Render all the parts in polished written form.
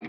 The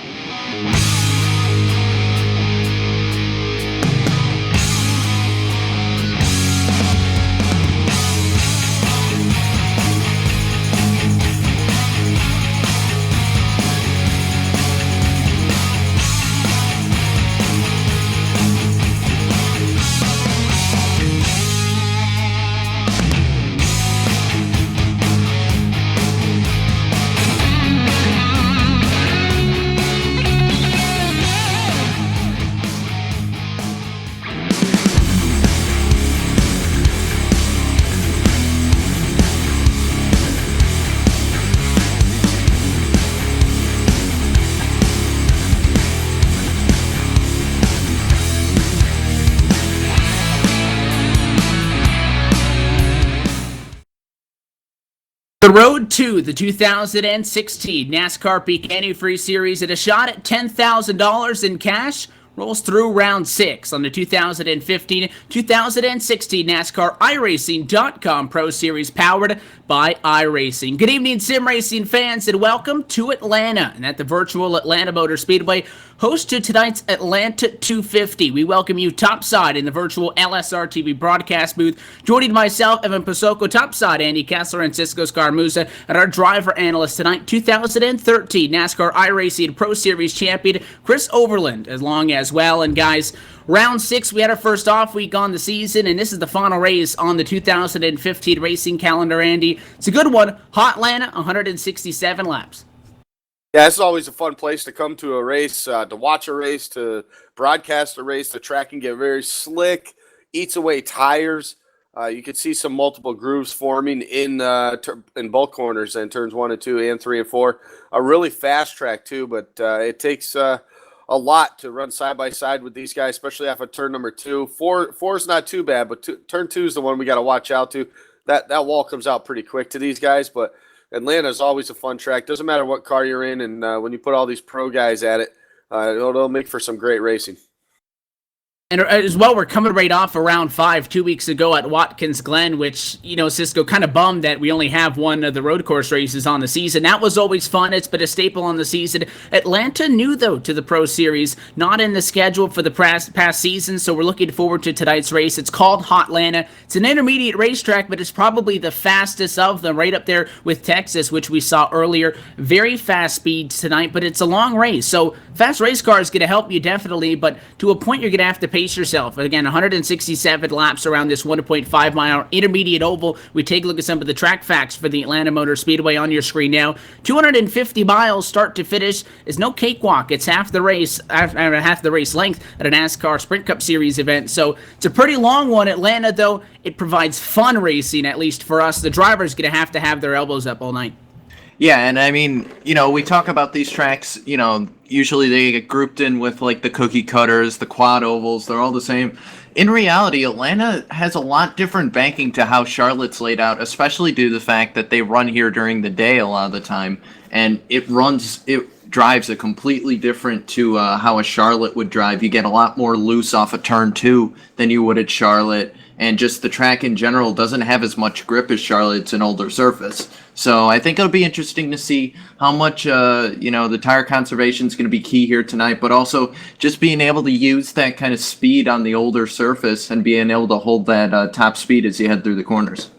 road to the 2016 NASCAR Peak Antifreeze Series at a shot at $10,000 in cash rolls through round 6 on the 2015-2016 NASCAR iRacing.com Pro Series powered by iRacing. Good evening, sim racing fans, and welcome to Atlanta and at the virtual Atlanta Motor Speedway, host to tonight's Atlanta 250. We welcome you topside in the virtual LSRTV broadcast booth, joining myself, Evan Pasoko, topside Andy Kessler and Cisco Scarmuza, and our driver analyst tonight, 2013 NASCAR iRacing Pro Series champion Chris Overland, as well. And guys, round 6, we had our first off week on the season, and this is the final race on the 2015 racing calendar, Andy. It's a good one. Hot Atlanta, 167 laps. Yeah, it's always a fun place to come to a race, to watch a race, to broadcast a race. The track can get very slick, eats away tires. You can see some multiple grooves forming in both corners in turns 1 and 2 and 3 and 4. A really fast track too, but it takes a lot to run side by side with these guys, especially off of turn number 2. 4 is not too bad, but turn 2 is the one we got to watch out to. That wall comes out pretty quick to these guys, but Atlanta is always a fun track. Doesn't matter what car you're in, and when you put all these pro guys at it, it'll make for some great racing. And as well, we're coming right off of round 5 2 weeks ago at Watkins Glen, which, Cisco, kind of bummed that we only have one of the road course races on the season. That was always fun. It's been a staple on the season. Atlanta new, though, to the Pro Series, not in the schedule for the past season, so we're looking forward to tonight's race. It's called Hot Atlanta. It's an intermediate racetrack, but it's probably the fastest of them, right up there with Texas, which we saw earlier. Very fast speeds tonight, but it's a long race, so fast race car is going to help you definitely, but to a point you're going to have to pace yourself. Again, 167 laps around this 1.5 mile intermediate oval. We take a look at some of the track facts for the Atlanta Motor Speedway on your screen now. 250 miles start to finish is no cakewalk. It's half the race length at a NASCAR Sprint Cup Series event. So it's a pretty long one. Atlanta, though, it provides fun racing, at least for us. The driver's going to have their elbows up all night. Yeah, and I mean, we talk about these tracks, usually they get grouped in with like the cookie cutters, the quad ovals, they're all the same. In reality, Atlanta has a lot different banking to how Charlotte's laid out, especially due to the fact that they run here during the day a lot of the time, and it drives a completely different to how a Charlotte would drive. You get a lot more loose off of turn 2 than you would at Charlotte, and just the track in general doesn't have as much grip as Charlotte. It's an older surface. So I think it'll be interesting to see how much, the tire conservation is going to be key here tonight, but also just being able to use that kind of speed on the older surface and being able to hold that top speed as you head through the corners.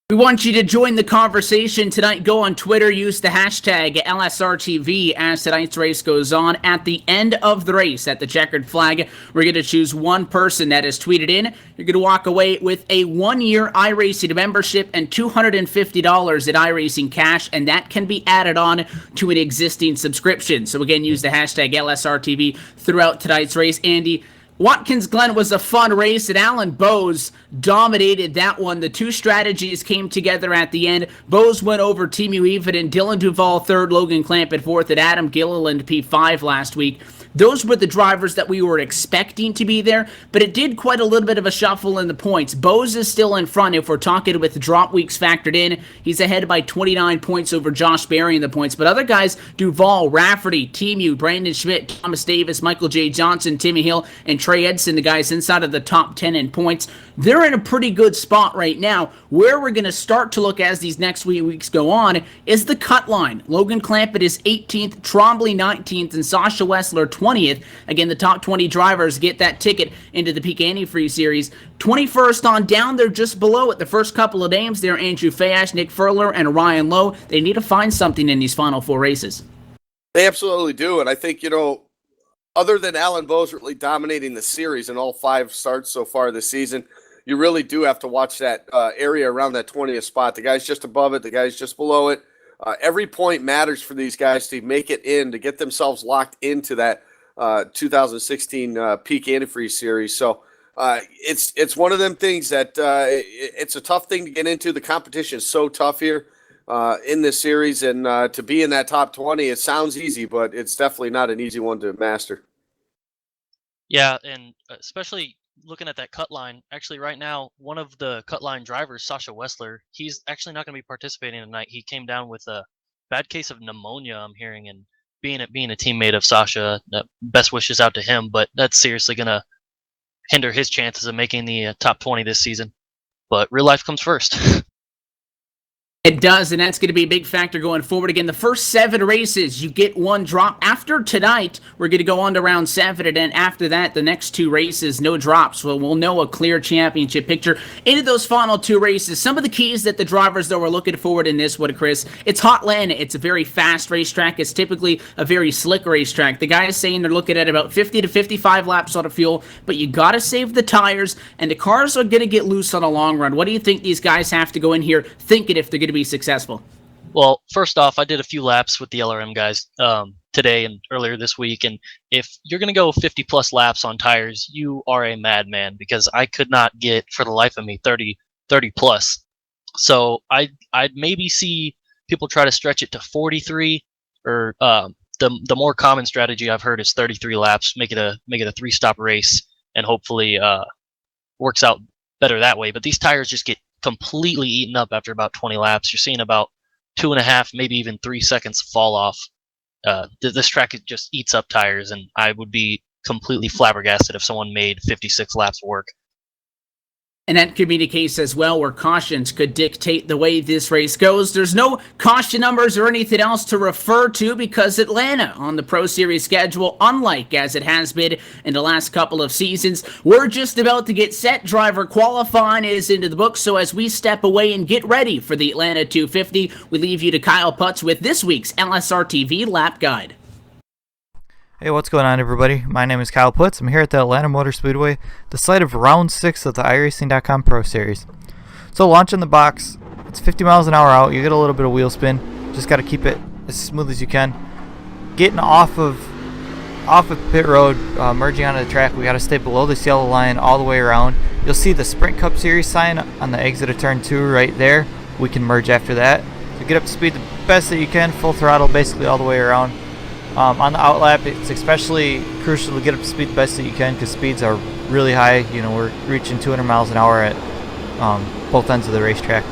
We want you to join the conversation tonight. Go on Twitter, use the hashtag LSRTV as tonight's race goes on. At the end of the race, at the checkered flag, we're going to choose one person that is tweeted in. You're going to walk away with a 1-year iRacing membership and $250 at iRacing cash, and that can be added on to an existing subscription. So again, use the hashtag LSRTV throughout tonight's race. Andy, Watkins Glen was a fun race, and Alan Bowes dominated that one. The two strategies came together at the end. Bowes went over Timu Even and Dylan Duvall third, Logan Clamp at fourth, and Adam Gilliland P5 last week. Those were the drivers that we were expecting to be there, but it did quite a little bit of a shuffle in the points. Bowes is still in front if we're talking with drop weeks factored in. He's ahead by 29 points over Josh Berry in the points, but other guys, Duvall, Rafferty, Timu, Brandon Schmidt, Thomas Davis, Michael J. Johnson, Timmy Hill, and Trey Trey Edson, the guys inside of the top 10 in points. They're in a pretty good spot right now. Where we're going to start to look as these next weeks go on is the cut line. Logan Clampett is 18th, Trombley 19th, and Sasha Wessler 20th. Again, the top 20 drivers get that ticket into the Peak Antifreeze Series. 21st on down, they're just below it. The first couple of names there, Andrew Fayash, Nick Furler, and Ryan Lowe. They need to find something in these final 4 races. They absolutely do, and I think, other than Alan Bosertly dominating the series in all 5 starts so far this season, you really do have to watch that area around that 20th spot. The guys just above it, the guys just below it. Every point matters for these guys to make it in, to get themselves locked into that 2016 Peak Antifreeze Series. So it's one of them things that it's a tough thing to get into. The competition is so tough here in this series, and to be in that top 20, it sounds easy, but it's definitely not an easy one to master. Yeah, and especially looking at that cut line, actually right now, one of the cut line drivers, Sasha Wessler, he's actually not going to be participating tonight. He came down with a bad case of pneumonia, I'm hearing, and being a teammate of Sasha, best wishes out to him, but that's seriously going to hinder his chances of making the top 20 this season. But real life comes first. It does, and that's going to be a big factor going forward. Again, the first 7 races, you get 1 drop. After tonight, we're going to go on to round 7, and then after that, the next 2 races, no drops. So we'll know a clear championship picture. Into those final 2 races, some of the keys that the drivers, though, are looking forward in this one, Chris. It's Hot Atlanta. It's a very fast racetrack. It's typically a very slick racetrack. The guy is saying they're looking at about 50 to 55 laps on of fuel, but you got to save the tires, and the cars are going to get loose on a long run. What do you think these guys have to go in here thinking if they're going to be successful? Well, first off, I did a few laps with the LRM guys today and earlier this week, and if you're going to go 50 plus laps on tires, you are a madman, because I could not get, for the life of me, 30 plus. So I'd maybe see people try to stretch it to 43, or the more common strategy I've heard is 33 laps, make it a 3-stop race, and hopefully works out better that way. But these tires just get completely eaten up after about 20 laps. You're seeing about 2.5, maybe even 3 seconds fall off. This track just eats up tires, and I would be completely flabbergasted if someone made 56 laps work. And that could be the case as well, where cautions could dictate the way this race goes. There's no caution numbers or anything else to refer to, because Atlanta on the Pro Series schedule, unlike as it has been in the last couple of seasons, we're just about to get set. Driver qualifying is into the books, so as we step away and get ready for the Atlanta 250, we leave you to Kyle Putz with this week's LSRTV Lap Guide. Hey, what's going on, everybody? My name is Kyle Putz. I'm here at the Atlanta Motor Speedway, the site of round 6 of the iRacing.com Pro Series. So launching the box, it's 50 miles an hour out. You get a little bit of wheel spin. Just got to keep it as smooth as you can. Getting off of pit road, merging onto the track, we got to stay below this yellow line all the way around. You'll see the Sprint Cup Series sign on the exit of turn 2 right there. We can merge after that. So get up to speed the best that you can, full throttle basically all the way around. On the outlap, it's especially crucial to get up to speed the best that you can, because speeds are really high. You know, we're reaching 200 miles an hour at both ends of the racetrack.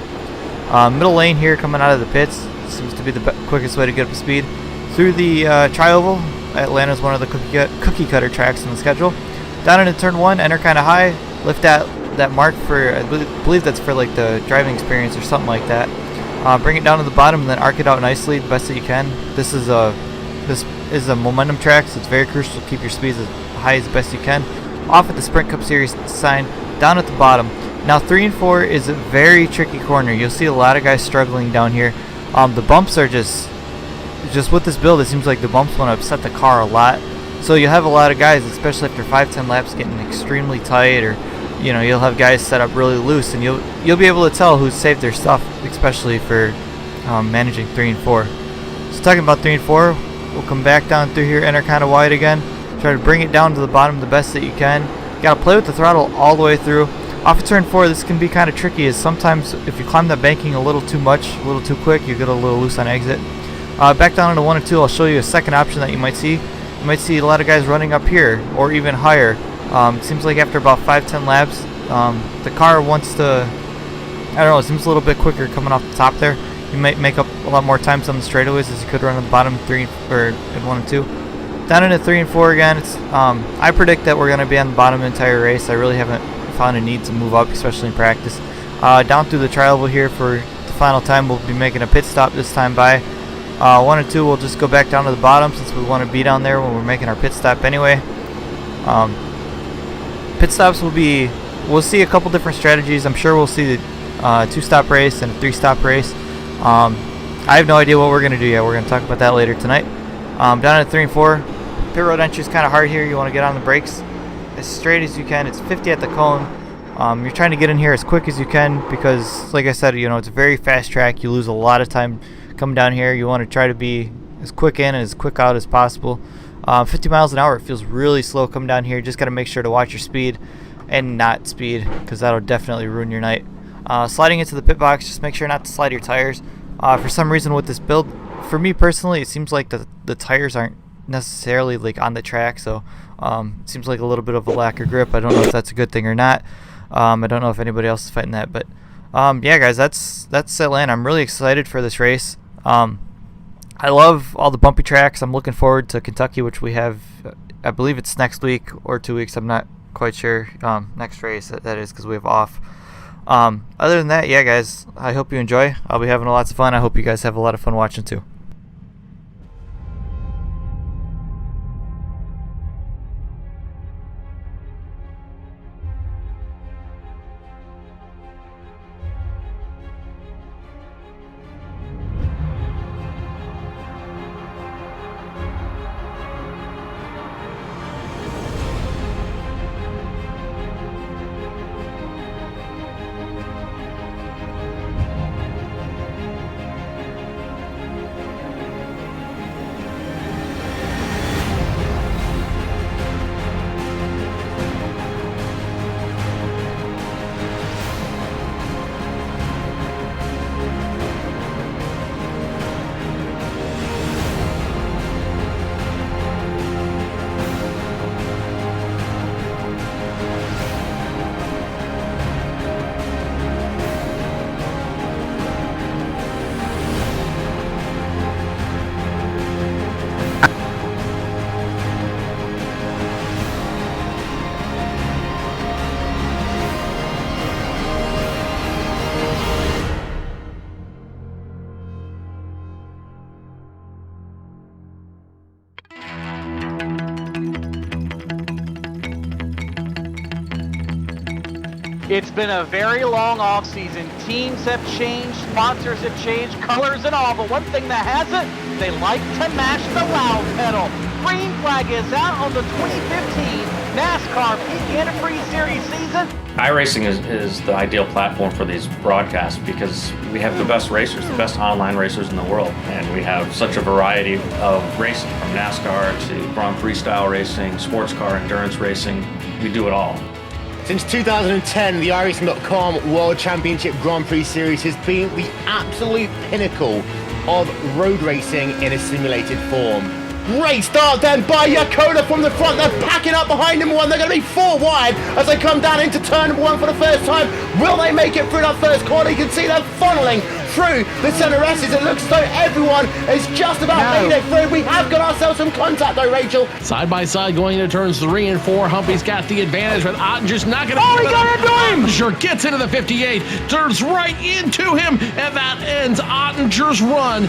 Middle lane here coming out of the pits seems to be the quickest way to get up to speed. Through the tri-oval, Atlanta is one of the cookie cutter tracks in the schedule. Down into turn 1, enter kind of high, lift that mark for, I believe that's for like the driving experience or something like that. Bring it down to the bottom and then arc it out nicely the best that you can. This is a momentum track, so it's very crucial to keep your speeds as high as best you can. Off at the Sprint Cup Series sign, down at the bottom. Now 3 and 4 is a very tricky corner. You'll see a lot of guys struggling down here. The bumps are just with this build, it seems like the bumps want to upset the car a lot. So you'll have a lot of guys, especially after 5-10 laps, getting extremely tight, or you'll have guys set up really loose, and you'll be able to tell who's saved their stuff, especially for managing 3 and 4. So talking about 3 and 4, we'll come back down through here, enter kind of wide again. Try to bring it down to the bottom the best that you can. Got to play with the throttle all the way through. Off of turn 4, this can be kind of tricky, as sometimes if you climb that banking a little too much, a little too quick, you get a little loose on exit. Back down into 1 and 2, I'll show you a second option that you might see. You might see a lot of guys running up here, or even higher. It seems like after about 5-10 laps, the car wants to, it seems a little bit quicker coming off the top there. You might make up a lot more times on the straightaways as you could run on the bottom 3 or in 1 and 2. Down into 3 and 4 again. It's I predict that we're going to be on the bottom of the entire race. I really haven't found a need to move up, especially in practice. Down through the tri-level here for the final time. We'll be making a pit stop this time by 1 and 2. We'll just go back down to the bottom since we want to be down there when we're making our pit stop anyway. Pit stops we'll see a couple different strategies. I'm sure we'll see the 2-stop race and a 3-stop race. I have no idea what we're going to do yet. We're going to talk about that later tonight. Down at 3 and 4, pit road entry is kind of hard here. You want to get on the brakes as straight as you can. It's 50 at the cone. You're trying to get in here as quick as you can because, like I said, it's a very fast track. You lose a lot of time coming down here. You want to try to be as quick in and as quick out as possible. 50 miles an hour, it feels really slow coming down here. Just got to make sure to watch your speed and not speed because that'll definitely ruin your night. Sliding into the pit box, just make sure not to slide your tires. For some reason with this build, for me personally, it seems like the tires aren't necessarily like on the track, so it seems like a little bit of a lack of grip. I don't know if that's a good thing or not. I don't know if anybody else is fighting that, but yeah, guys, that's Atlanta. I'm really excited for this race. I love all the bumpy tracks. I'm looking forward to Kentucky, which we have, I believe it's next week or 2 weeks. I'm not quite sure. Next race, that is, because we have off. Other than that, yeah, guys, I hope you enjoy. I'll be having lots of fun. I hope you guys have a lot of fun watching too. It's been a very long offseason. Teams have changed, sponsors have changed, colors and all, but one thing that hasn't, they like to mash the loud pedal. Green flag is out on the 2015 NASCAR Peak Antifreeze Series season. iRacing is the ideal platform for these broadcasts because we have the best racers, the best online racers in the world, and we have such a variety of racing, from NASCAR to Grand Prix style racing, sports car, endurance racing. We do it all. Since 2010, the iRacing.com World Championship Grand Prix Series has been the absolute pinnacle of road racing in a simulated form. Great start then by Yakoda from the front. They're packing up behind number one. They're going to be 4 wide as they come down into turn number 1 for the first time. Will they make it through that first corner? You can see them funneling through the center S's. It looks as though everyone is just about made it through. We have got ourselves some contact though, Rachel. Side by side going into turns 3 and 4. Humpy's got the advantage, but Ottinger's not going to. Oh, he got into him! Ottinger gets into the 58, turns right into him, and that ends Ottinger's run.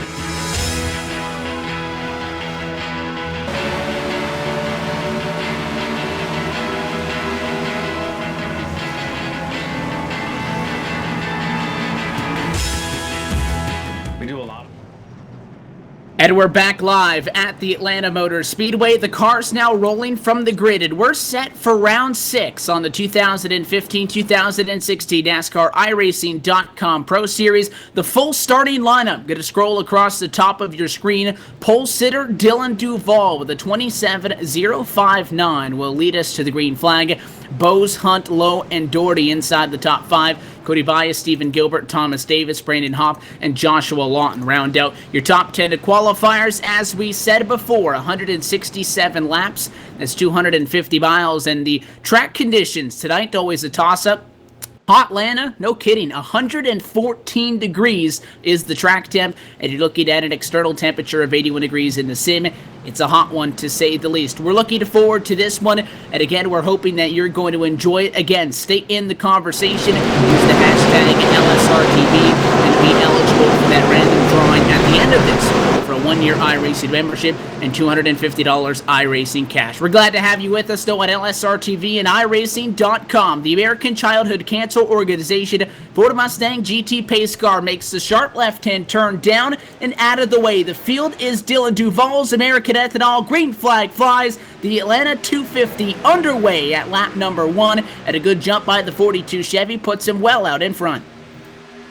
And we're back live at the Atlanta Motor Speedway. The car's now rolling from the grid, and we're set for round 6 on the 2015-2016 NASCAR iRacing.com Pro Series. The full starting lineup, going to scroll across the top of your screen. Pole sitter Dylan Duvall with a 27.059 will lead us to the green flag. Bose, Hunt, Lowe, and Doherty inside the top 5. Cody Bias, Stephen Gilbert, Thomas Davis, Brandon Hoff, and Joshua Lawton round out your top 10 qualifiers. As we said before, 167 laps. That's 250 miles. And the track conditions tonight, always a toss-up. Hot Atlanta? No kidding. 114 degrees is the track temp, and you're looking at an external temperature of 81 degrees in the sim. It's a hot one, to say the least. We're looking forward to this one, and again, we're hoping that you're going to enjoy it. Again, stay in the conversation. Use the hashtag LSRTV and be eligible for that random drawing at the end of this for a 1-year iRacing membership and $250 iRacing cash. We're glad to have you with us, though, at LSRTV and iRacing.com. The American Childhood Cancer Organization Ford Mustang GT pace car makes the sharp left-hand turn down and out of the way. The field is Dylan Duval's American Ethanol. Green flag flies. The Atlanta 250 underway at lap number 1, and a good jump by the 42 Chevy puts him well out in front.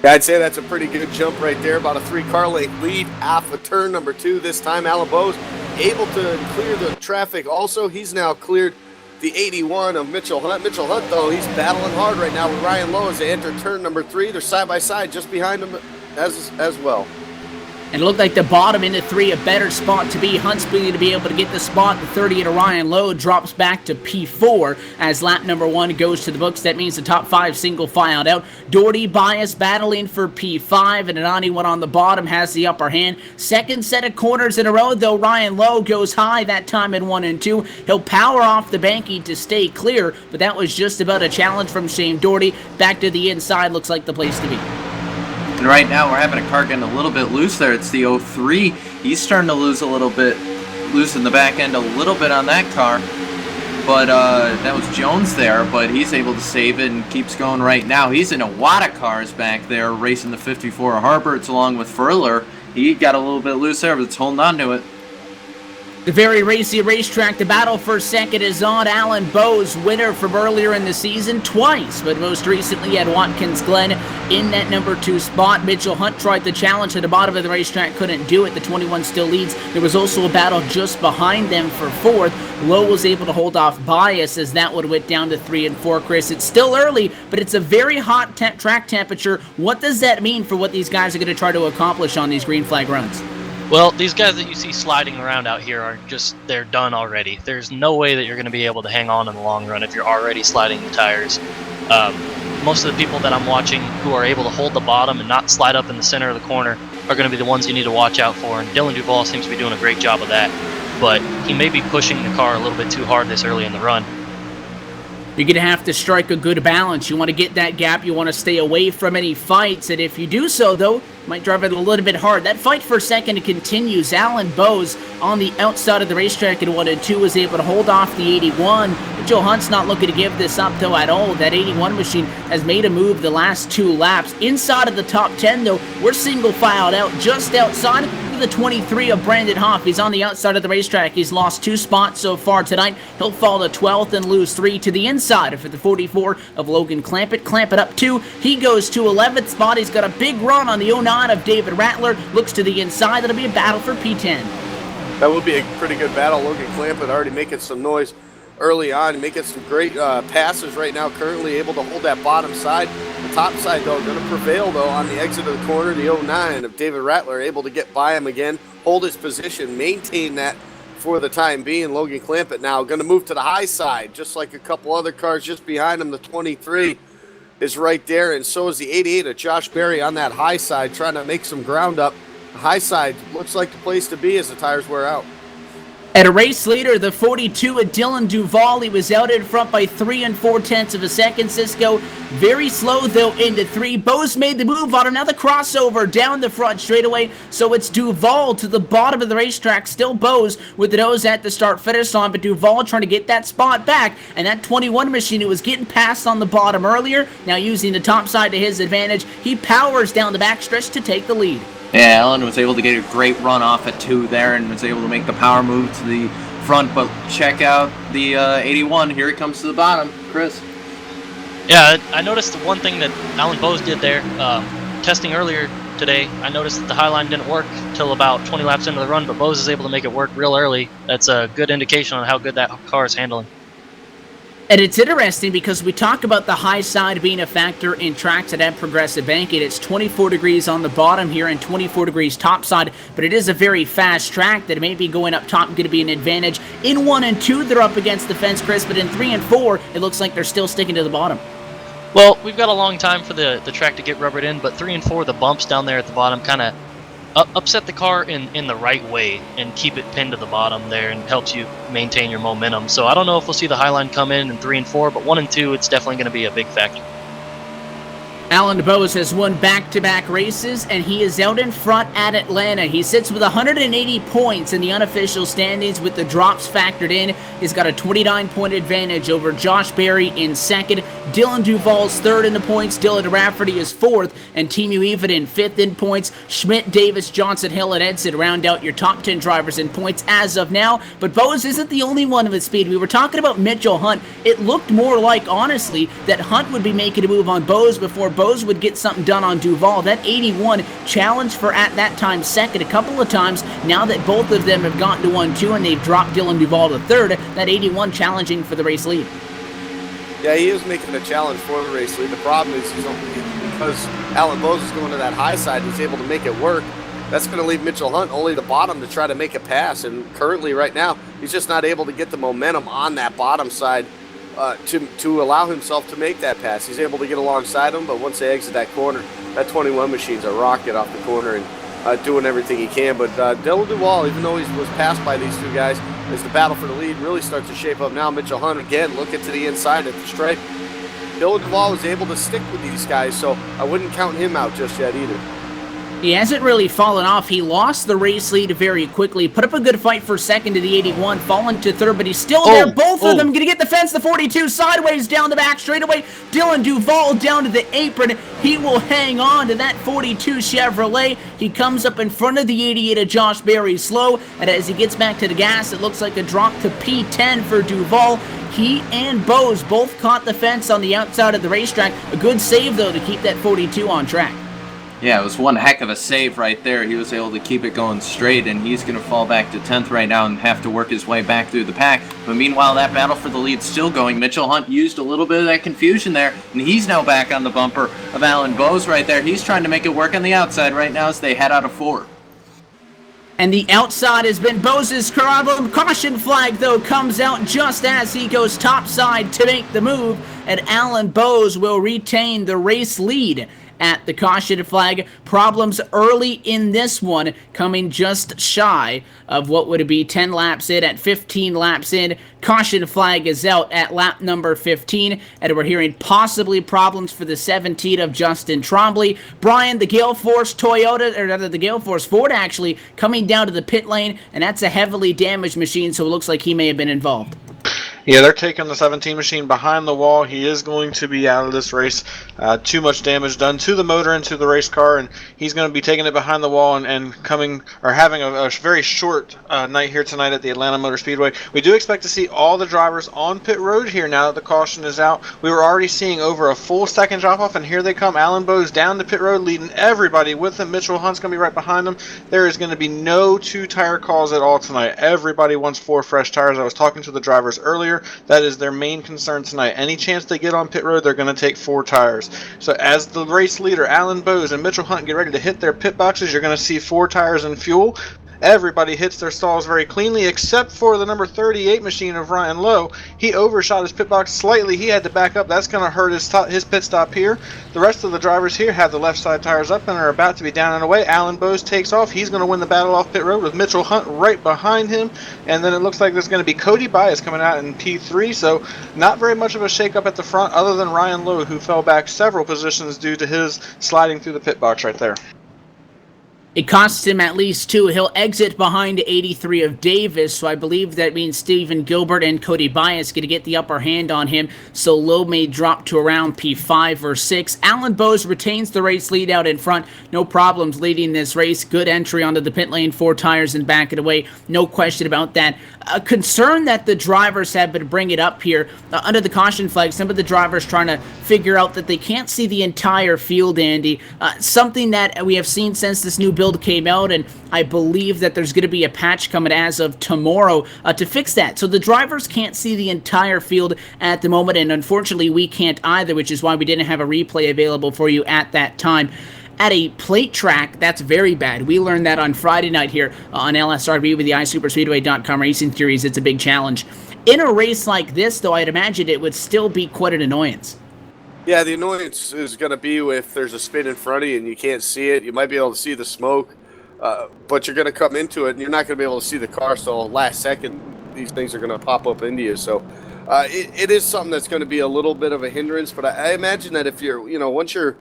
Yeah, I'd say that's a pretty good jump right there. About a 3-car length lead off of turn number 2 this time. Alan Bowes able to clear the traffic also. He's now cleared the 81 of Mitchell Hunt. Mitchell Hunt, though, he's battling hard right now with Ryan Lowe as they enter turn number 3. They're side by side just behind him as well. And it looked like the bottom into 3, a better spot to be. Hunt's going to be able to get the spot. The 30 to Ryan Lowe drops back to P4 as lap number 1 goes to the books. That means the top 5 single filed out. Doherty Bias battling for P5, and Anani one on the bottom has the upper hand. Second set of corners in a row, though. Ryan Lowe goes high that time in 1 and 2. He'll power off the banking to stay clear, but that was just about a challenge from Shane Doherty. Back to the inside, looks like the place to be. And right now we're having a car getting a little bit loose there. It's the 03. He's starting to lose a little bit, losing the back end a little bit on that car. But that was Jones there, but he's able to save it and keeps going right now. He's in a wad of cars back there racing the 54 Harberts along with Furler. He got a little bit loose there, but it's holding on to it. The very racy racetrack, the battle for second is on. Alan Bowes, winner from earlier in the season twice, but most recently at Watkins Glen in that number 2 spot. Mitchell Hunt tried the challenge at the bottom of the racetrack, couldn't do it. The 21 still leads. There was also a battle just behind them for 4th. Lowe was able to hold off Bias as that one went down to 3 and 4. Chris, it's still early, but it's a very hot track temperature. What does that mean for what these guys are going to try to accomplish on these green flag runs? Well, these guys that you see sliding around out here are just, they're done already. There's no way that you're going to be able to hang on in the long run if you're already sliding the tires. Most of the people that I'm watching who are able to hold the bottom and not slide up in the center of the corner are going to be the ones you need to watch out for, and Dylan Duval seems to be doing a great job of that. But he may be pushing the car a little bit too hard this early in the run. You're going to have to strike a good balance. You want to get that gap. You want to stay away from any fights. And if you do so, though, you might drive it a little bit hard. That fight for second continues. Alan Bowes on the outside of the racetrack in 1 and 2 was able to hold off the 81. Joe Hunt's not looking to give this up, though, at all. That 81 machine has made a move the last 2 laps. Inside of the top 10, though, we're single filed out just outside. The 23 of Brandon Hoff. He's on the outside of the racetrack. He's lost 2 spots so far tonight. He'll fall to 12th and lose 3 to the inside for the 44 of Logan Clampett. Clampett up 2. He goes to 11th spot. He's got a big run on the 09 of David Rattler. Looks to the inside. That'll be a battle for P10. That would be a pretty good battle. Logan Clampett already making some noise early on, making some great passes right now, currently able to hold that bottom side. The top side, though, going to prevail, though, on the exit of the corner. The 09 of David Rattler able to get by him again, hold his position, maintain that for the time being. Logan Clampett now going to move to the high side, just like a couple other cars just behind him. The 23 is right there, and so is the 88 of Josh Berry on that high side, trying to make some ground up. The high side looks like the place to be as the tires wear out. At a race leader, the 42 of Dylan Duval, he was out in front by 3 4/10 of a second. Cisco very slow, though, into 3. Bowes made the move on another crossover down the front straightaway, so it's Duval to the bottom of the racetrack. Still Bowes with the nose at the start-finish line, but Duval trying to get that spot back, and that 21 machine who was getting passed on the bottom earlier, now using the top side to his advantage, he powers down the backstretch to take the lead. Yeah, Allen was able to get a great run off at 2 there and was able to make the power move to the front, but check out the 81. Here he comes to the bottom. Chris. Yeah, I noticed the one thing that Alan Bowes did there, testing earlier today, I noticed that the high line didn't work till about 20 laps into the run, but Bowes is able to make it work real early. That's a good indication on how good that car is handling. And it's interesting because we talk about the high side being a factor in tracks that have progressive banking. It's 24 degrees on the bottom here and 24 degrees top side, but it is a very fast track that may be going up top going to be an advantage. In 1 and 2, they're up against the fence, Chris, but in 3 and 4, it looks like they're still sticking to the bottom. Well, we've got a long time for the track to get rubbered in, but 3 and 4, the bumps down there at the bottom kind of upset the car in the right way and keep it pinned to the bottom there, and helps you maintain your momentum. So I don't know if we'll see the Highline come in 3 and 4, but 1 and 2, it's definitely going to be a big factor. Alan Bowes has won back-to-back races, and he is out in front at Atlanta. He sits with 180 points in the unofficial standings with the drops factored in. He's got a 29-point advantage over Josh Berry in second. Dylan Duvall's third in the points. Dylan Rafferty is fourth, and Timu Even in fifth in points. Schmidt, Davis, Johnson, Hill, and Edson round out your top 10 drivers in points as of now. But Bowes isn't the only one of his speed. We were talking about Mitchell Hunt. It looked more like, honestly, that Hunt would be making a move on Bowes before Bowes would get something done on Duvall. That 81 challenged for, at that time, second a couple of times. Now that both of them have gotten to 1-2 and they've dropped Dylan Duvall to third, that 81 challenging for the race lead. Yeah, he is making a challenge for the race lead. The problem is because Alan Bowes is going to that high side, he's able to make it work. That's going to leave Mitchell Hunt only the bottom to try to make a pass. And currently, right now, he's just not able to get the momentum on that bottom side to allow himself to make that pass. He's able to get alongside him, but once they exit that corner, that 21 machine's a rocket off the corner and doing everything he can. But Dylan Duvall, even though he was passed by these two guys, as the battle for the lead really starts to shape up now. Mitchell Hunt, again, looking to the inside at the stripe. Dylan Duvall was able to stick with these guys, so I wouldn't count him out just yet either. He hasn't really fallen off. He lost the race lead very quickly, put up a good fight for second to the 81, fallen to third, but he's still there. Both of them going to get the fence, the 42, sideways down the back straightaway. Dylan Duvall down to the apron. He will hang on to that 42 Chevrolet. He comes up in front of the 88 of Josh Berry slow, and as he gets back to the gas, it looks like a drop to P10 for Duvall. He and Bowes both caught the fence on the outside of the racetrack. A good save, though, to keep that 42 on track. Yeah, it was one heck of a save right there. He was able to keep it going straight, and he's going to fall back to 10th right now and have to work his way back through the pack. But meanwhile, that battle for the lead's still going. Mitchell Hunt used a little bit of that confusion there, and he's now back on the bumper of Alan Bowes right there. He's trying to make it work on the outside right now as they head out of 4. And the outside has been Bowes' problem. Caution flag, though, comes out just as he goes topside to make the move, and Alan Bowes will retain the race lead at the caution flag. Problems early in this one, coming just shy of what would be 10 laps in. At 15 laps in, caution flag is out at lap number 15, and we're hearing possibly problems for the 17 of Justin Trombley. Brian, the Gale Force Toyota, or rather the Gale Force Ford actually, coming down to the pit lane, and that's a heavily damaged machine, so it looks like he may have been involved. Yeah, they're taking the 17 machine behind the wall. He is going to be out of this race. Too much damage done to the motor and to the race car, and he's going to be taking it behind the wall and coming or having a very short night here tonight at the Atlanta Motor Speedway. We do expect to see all the drivers on pit road here now that the caution is out. We were already seeing over a full second drop off, and here they come. Alan Bowes down the pit road, leading everybody with him. Mitchell Hunt's going to be right behind him. There is going to be no 2-tire calls at all tonight. Everybody wants 4 fresh tires. I was talking to the drivers earlier. That is their main concern tonight. Any chance they get on pit road, they're going to take 4 tires. So as the race leader, Alan Bowes and Mitchell Hunt get ready to hit their pit boxes, you're going to see 4 tires and fuel. Everybody hits their stalls very cleanly, except for the number 38 machine of Ryan Lowe. He overshot his pit box slightly. He had to back up. That's going to hurt his pit stop here. The rest of the drivers here have the left side tires up and are about to be down and away. Alan Bowes takes off. He's going to win the battle off pit road with Mitchell Hunt right behind him. And then it looks like there's going to be Cody Bias coming out in P3. So not very much of a shakeup at the front other than Ryan Lowe, who fell back several positions due to his sliding through the pit box right there. It costs him at least 2. He'll exit behind 83 of Davis, so I believe that means Stephen Gilbert and Cody Bias going to get the upper hand on him, so Lowe may drop to around P5 or 6. Alan Bowes retains the race lead out in front. No problems leading this race. Good entry onto the pit lane, 4 tires and back it away. No question about that. A concern that the drivers have been bringing up here under the caution flag. Some of the drivers trying to figure out that they can't see the entire field, Andy. Something that we have seen since this new build came out, and I believe that there's going to be a patch coming as of tomorrow to fix that. So the drivers can't see the entire field at the moment, and unfortunately we can't either, which is why we didn't have a replay available for you at that time. At a plate track, that's very bad. We learned that on Friday night here on LSRTV with the iSuperspeedway.com Racing Series. It's a big challenge. In a race like this, though, I'd imagine it would still be quite an annoyance. Yeah, the annoyance is going to be if there's a spin in front of you and you can't see it. You might be able to see the smoke, but you're going to come into it and you're not going to be able to see the car. So last second, these things are going to pop up into you. So it is something that's going to be a little bit of a hindrance. But I imagine that if you're, once you're,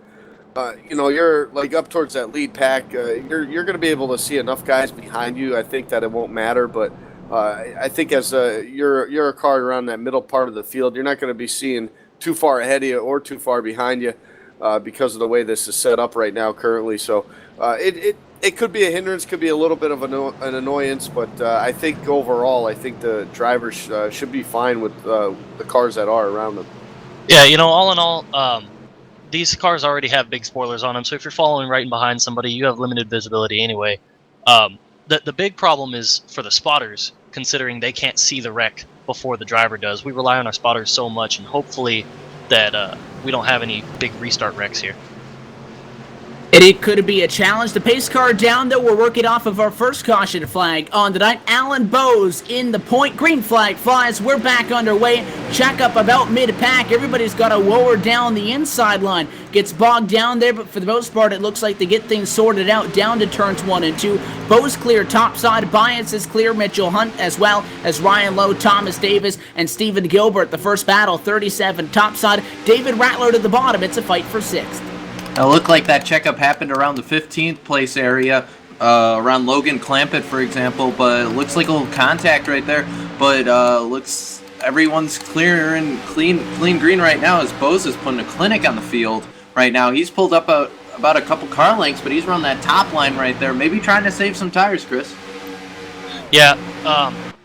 you're like up towards that lead pack, you're going to be able to see enough guys behind you. I think that it won't matter, but I think as you're a car around that middle part of the field, you're not going to be seeing too far ahead of you or too far behind you because of the way this is set up right now currently. So it could be a hindrance, could be a little bit of an annoyance, but I think overall, I think the drivers should be fine with the cars that are around them. Yeah, all in all, these cars already have big spoilers on them, so if you're following right in behind somebody, you have limited visibility anyway. The big problem is for the spotters, considering they can't see the wreck before the driver does. We rely on our spotters so much, and hopefully that we don't have any big restart wrecks here. It could be a challenge. The pace car down, though. We're working off of our first caution flag on the night. Alan Bowes in the point. Green flag flies. We're back underway. Check up about mid-pack. Everybody's got to lower down the inside line. Gets bogged down there, but for the most part, it looks like they get things sorted out down to turns 1 and 2. Bowes clear topside. Bias is clear. Mitchell Hunt as well as Ryan Lowe, Thomas Davis, and Stephen Gilbert. The first battle, 37 topside. David Rattler to the bottom. It's a fight for 6th. It looked like that checkup happened around the 15th place area, around Logan Clampett, for example, but it looks like a little contact right there. But looks everyone's clear and clean green right now as Bowes is putting a clinic on the field right now. He's pulled up about a couple car lengths, but he's around that top line right there, maybe trying to save some tires, Chris. Yeah,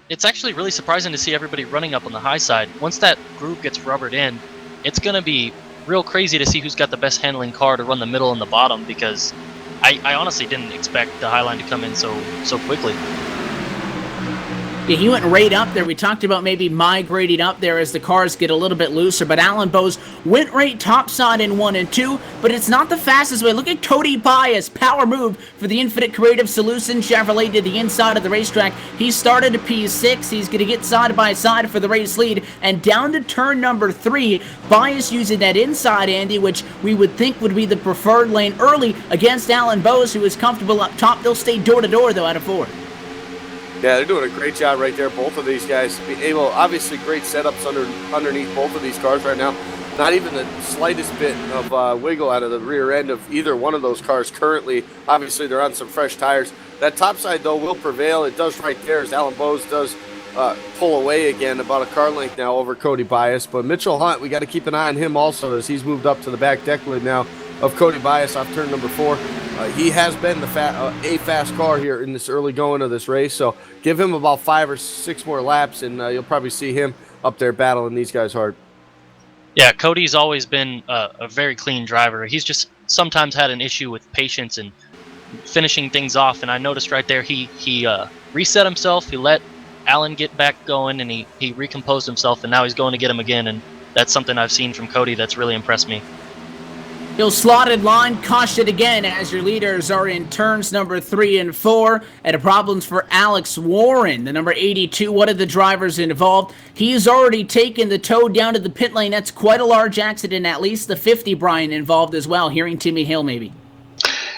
it's actually really surprising to see everybody running up on the high side. Once that group gets rubbered in, it's going to be real crazy to see who's got the best handling car to run the middle and the bottom, because I honestly didn't expect the high line to come in so quickly. Yeah, he went right up there. We talked about maybe migrating up there as the cars get a little bit looser, but Alan Bowes went right topside in 1 and 2, but it's not the fastest way. Look at Cody Bias, power move for the Infinite Creative Solution Chevrolet to the inside of the racetrack. He started to P6. He's going to get side by side for the race lead, and down to turn number 3, Bias using that inside, Andy, which we would think would be the preferred lane early against Alan Bowes, who is comfortable up top. They'll stay door-to-door, though, out of 4. Yeah, they're doing a great job right there. Both of these guys be able, obviously, great setups underneath both of these cars right now. Not even the slightest bit of wiggle out of the rear end of either one of those cars currently. Obviously, they're on some fresh tires. That top side, though, will prevail. It does right there as Alan Bowes does pull away again about a car length now over Cody Bias. But Mitchell Hunt, we got to keep an eye on him also as he's moved up to the back deck lid now of Cody Bias off turn number 4. He has been a fast car here in this early going of this race, so give him about 5 or 6 more laps, and you'll probably see him up there battling these guys hard. Yeah, Cody's always been a very clean driver. He's just sometimes had an issue with patience and finishing things off, and I noticed right there he reset himself, he let Alan get back going, and he recomposed himself, and now he's going to get him again, and that's something I've seen from Cody that's really impressed me. He'll slotted line, caution again as your leaders are in turns number 3 and 4. And problems for Alex Warren, the number 82, one of the drivers involved. He's already taken the tow down to the pit lane. That's quite a large accident, at least the 50 Brian involved as well. Hearing Timmy Hill maybe.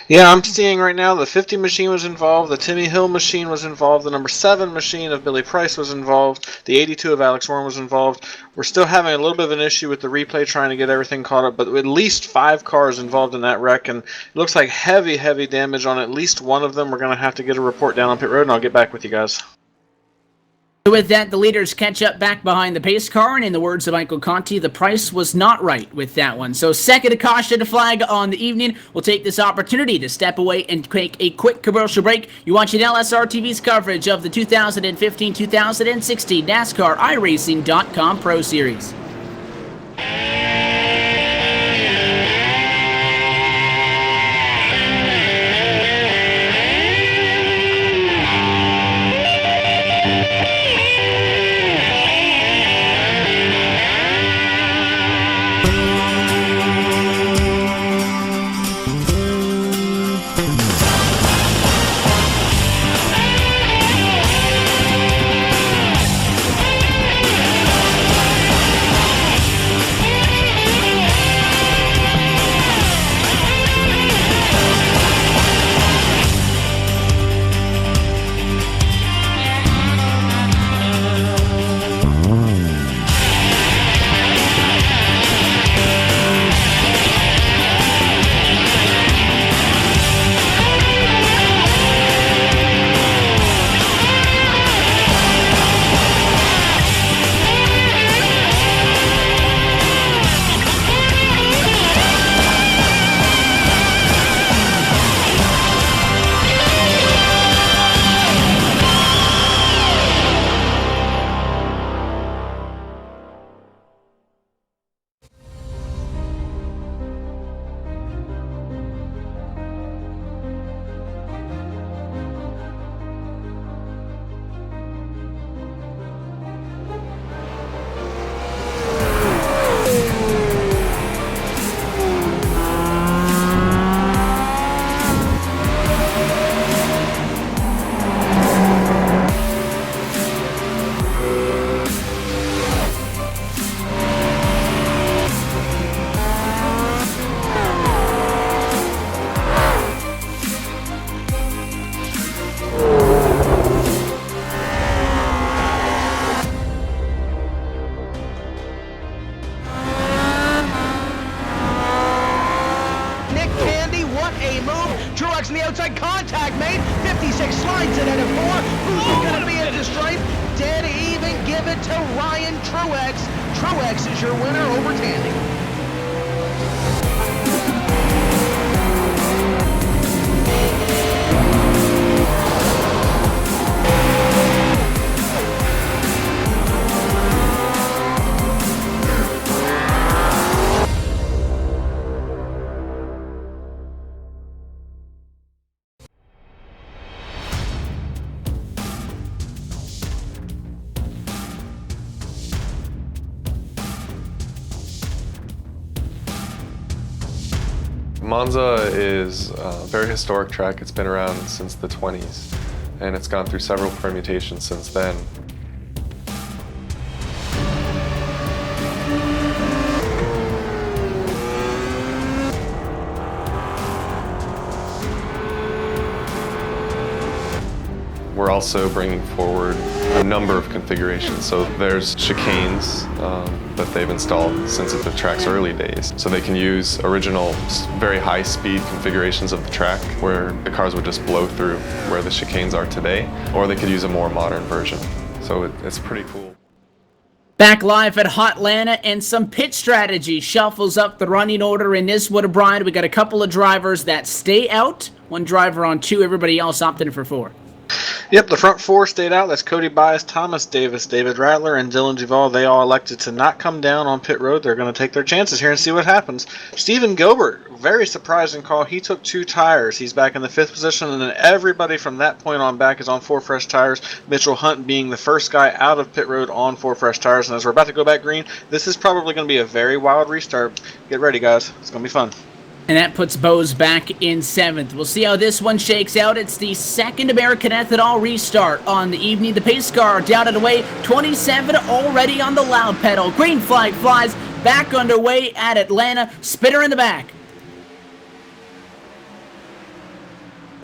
Yeah, I'm seeing right now the 50 machine was involved, the Timmy Hill machine was involved, the number 7 machine of Billy Price was involved, the 82 of Alex Warren was involved. We're still having a little bit of an issue with the replay trying to get everything caught up, but at least 5 cars involved in that wreck, and it looks like heavy damage on at least one of them. We're going to have to get a report down on pit road, and I'll get back with you guys. With that, the leaders catch up back behind the pace car, and in the words of Michael Conti, the price was not right with that one. So second caution flag on the evening. We'll take this opportunity to step away and take a quick commercial break. You're watching LSRTV's coverage of the 2015-2016 NASCAR iRacing.com Pro Series. good contact made. 56 slides it at a 4. Who's going to be at the stripe? Dead even. Give it to Ryan Truex. Truex is your winner over Tandy. Monza is a very historic track. It's been around since the 20s, and it's gone through several permutations since then. We're also bringing forward a number of configurations. So there's chicanes that they've installed since the track's early days. So they can use original, very high-speed configurations of the track where the cars would just blow through where the chicanes are today, or they could use a more modern version. So it's pretty cool. Back live at Hotlanta, and some pit strategy shuffles up the running order in this one, Brian. We got a couple of drivers that stay out, one driver on 2, everybody else opted for 4. Yep, the front 4 stayed out. That's Cody Bias, Thomas Davis, David Rattler, and Dylan Duvall. They all elected to not come down on pit road. They're going to take their chances here and see what happens. Steven Gilbert, very surprising call. He took 2 tires. He's back in the 5th position, and then everybody from that point on back is on 4 fresh tires. Mitchell Hunt being the first guy out of pit road on 4 fresh tires. And as we're about to go back green, this is probably going to be a very wild restart. Get ready, guys. It's going to be fun. And that puts Bose back in 7th. We'll see how this one shakes out. It's the second American Ethanol restart on the evening. The pace car down and away. 27 already on the loud pedal. Green flag flies. Back underway at Atlanta. Spitter in the back.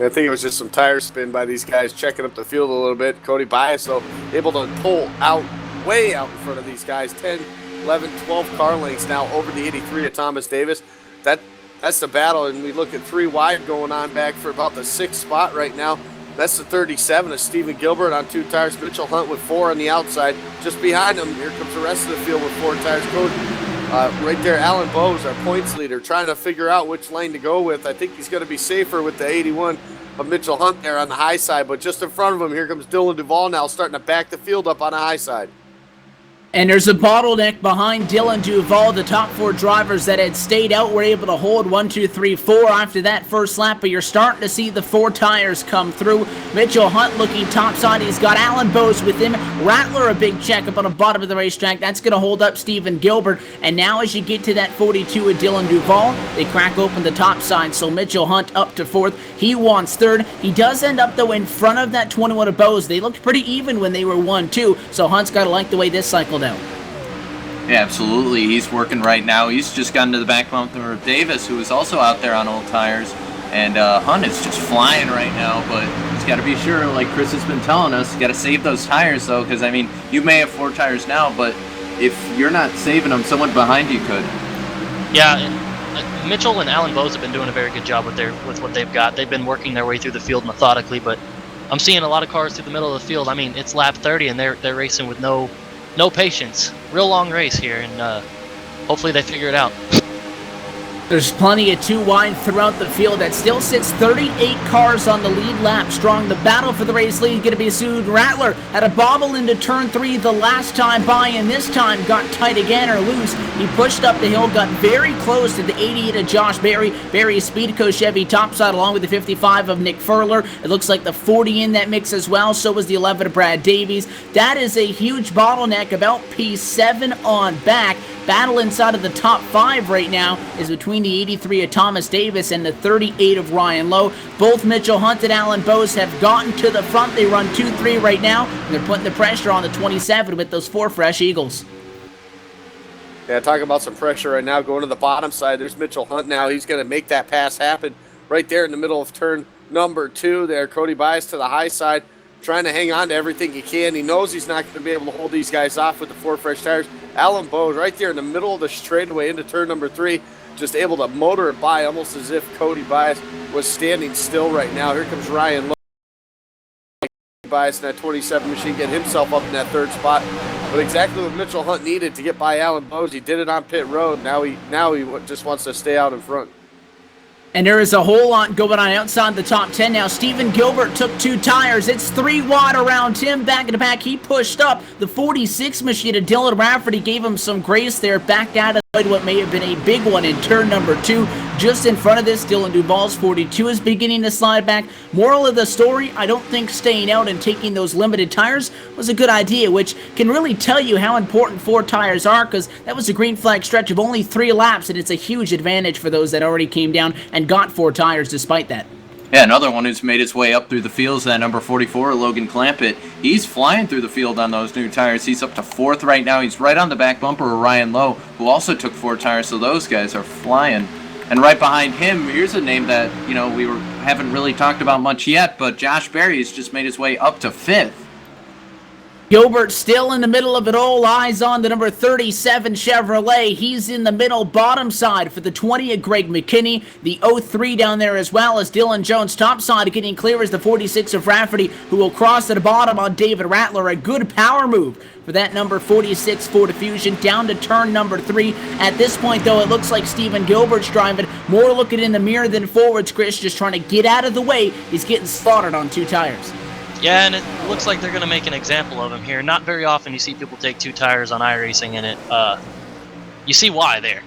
I think it was just some tire spin by these guys checking up the field a little bit. Cody Bias, though, able to pull out, way out in front of these guys. 10, 11, 12 car lengths now over the 83 of Thomas Davis. That's the battle, and we look at 3 wide going on back for about the 6th spot right now. That's the 37 of Steven Gilbert on 2 tires. Mitchell Hunt with 4 on the outside. Just behind him, here comes the rest of the field with 4 tires. Right there, Alan Bowes, our points leader, trying to figure out which lane to go with. I think he's going to be safer with the 81 of Mitchell Hunt there on the high side, but just in front of him, here comes Dylan Duvall now starting to back the field up on the high side. And there's a bottleneck behind Dylan Duvall. The top 4 drivers that had stayed out were able to hold 1, 2, 3, 4 after that first lap, but you're starting to see the 4 tires come through. Mitchell Hunt looking topside. He's got Alan Bowes with him. Rattler a big check up on the bottom of the racetrack. That's going to hold up Steven Gilbert. And now as you get to that 42 of Dylan Duvall, they crack open the top side. So Mitchell Hunt up to 4th. He wants 3rd. He does end up, though, in front of that 21 of Bowes. They looked pretty even when they were 1-2. So Hunt's got to like the way this cycled out. Yeah, absolutely. He's working right now. He's just gotten to the back bumper of Davis, who is also out there on old tires. And Hunt is just flying right now, but he's got to be sure, like Chris has been telling us, got to save those tires, though, because, I mean, you may have 4 tires now, but if you're not saving them, someone behind you could. Yeah, and Mitchell and Alan Bowes have been doing a very good job with what they've got. They've been working their way through the field methodically, but I'm seeing a lot of cars through the middle of the field. I mean, it's lap 30, and they're racing with no patience. Real long race here, and hopefully they figure it out. There's plenty of 2 wide throughout the field. That still sits 38 cars on the lead lap strong. The battle for the race lead is going to be Steven Rattler. Had a bobble into turn 3 the last time by, and this time got tight again or loose. He pushed up the hill, got very close to the 88 of Josh Berry. Berry's Speedco Chevy topside along with the 55 of Nick Furler. It looks like the 40 in that mix as well. So was the 11 of Brad Davies. That is a huge bottleneck about P7 on back. Battle inside of the top 5 right now is between the 83 of Thomas Davis and the 38 of Ryan Lowe. Both Mitchell Hunt and Alan Bowes have gotten to the front. They run 2-3 right now, and they're putting the pressure on the 27 with those 4 fresh Eagles. Yeah, talking about some pressure right now going to the bottom side. There's Mitchell Hunt now. He's going to make that pass happen right there in the middle of turn number 2 there. Cody Bias to the high side, trying to hang on to everything he can. He knows he's not going to be able to hold these guys off with the 4 fresh tires. Alan Bowes right there in the middle of the straightaway into turn number 3. just able to motor it by almost as if Cody Bias was standing still right now. Here comes Ryan Lowe. Bias in that 27 machine, get himself up in that third spot. But exactly what Mitchell Hunt needed to get by Alan Bowes. He did it on pit road. Now he just wants to stay out in front. And there is a whole lot going on outside the top 10 now. Stephen Gilbert took 2 tires. It's 3 wide around him. Back in the back, he pushed up the 46 machine to Dylan Rafferty. Gave him some grace there. Backed out of what may have been a big one in turn number 2. Just in front of this, Dylan Duvall's 42 is beginning to slide back. Moral of the story, I don't think staying out and taking those limited tires was a good idea, which can really tell you how important 4 tires are, because that was a green flag stretch of only 3 laps, and it's a huge advantage for those that already came down and got 4 tires despite that. Yeah, another one who's made his way up through the fields, that number 44, Logan Clampett. He's flying through the field on those new tires. He's up to 4th right now. He's right on the back bumper of Ryan Lowe, who also took 4 tires, so those guys are flying. And right behind him, here's a name that, we haven't really talked about much yet, but Josh Berry has just made his way up to 5th. Gilbert still in the middle of it all. Eyes on the number 37 Chevrolet. He's in the middle bottom side for the 20 of Greg McKinney. The 03 down there as well as Dylan Jones. Top side getting clear as the 46 of Rafferty, who will cross to the bottom on David Rattler. A good power move for that number 46 Ford Fusion down to turn number 3. At this point, though, it looks like Stephen Gilbert's driving more looking in the mirror than forwards. Chris just trying to get out of the way. He's getting spotted on 2 tires. Yeah, and it looks like they're going to make an example of him here. Not very often you see people take 2 tires on iRacing, and you see why there.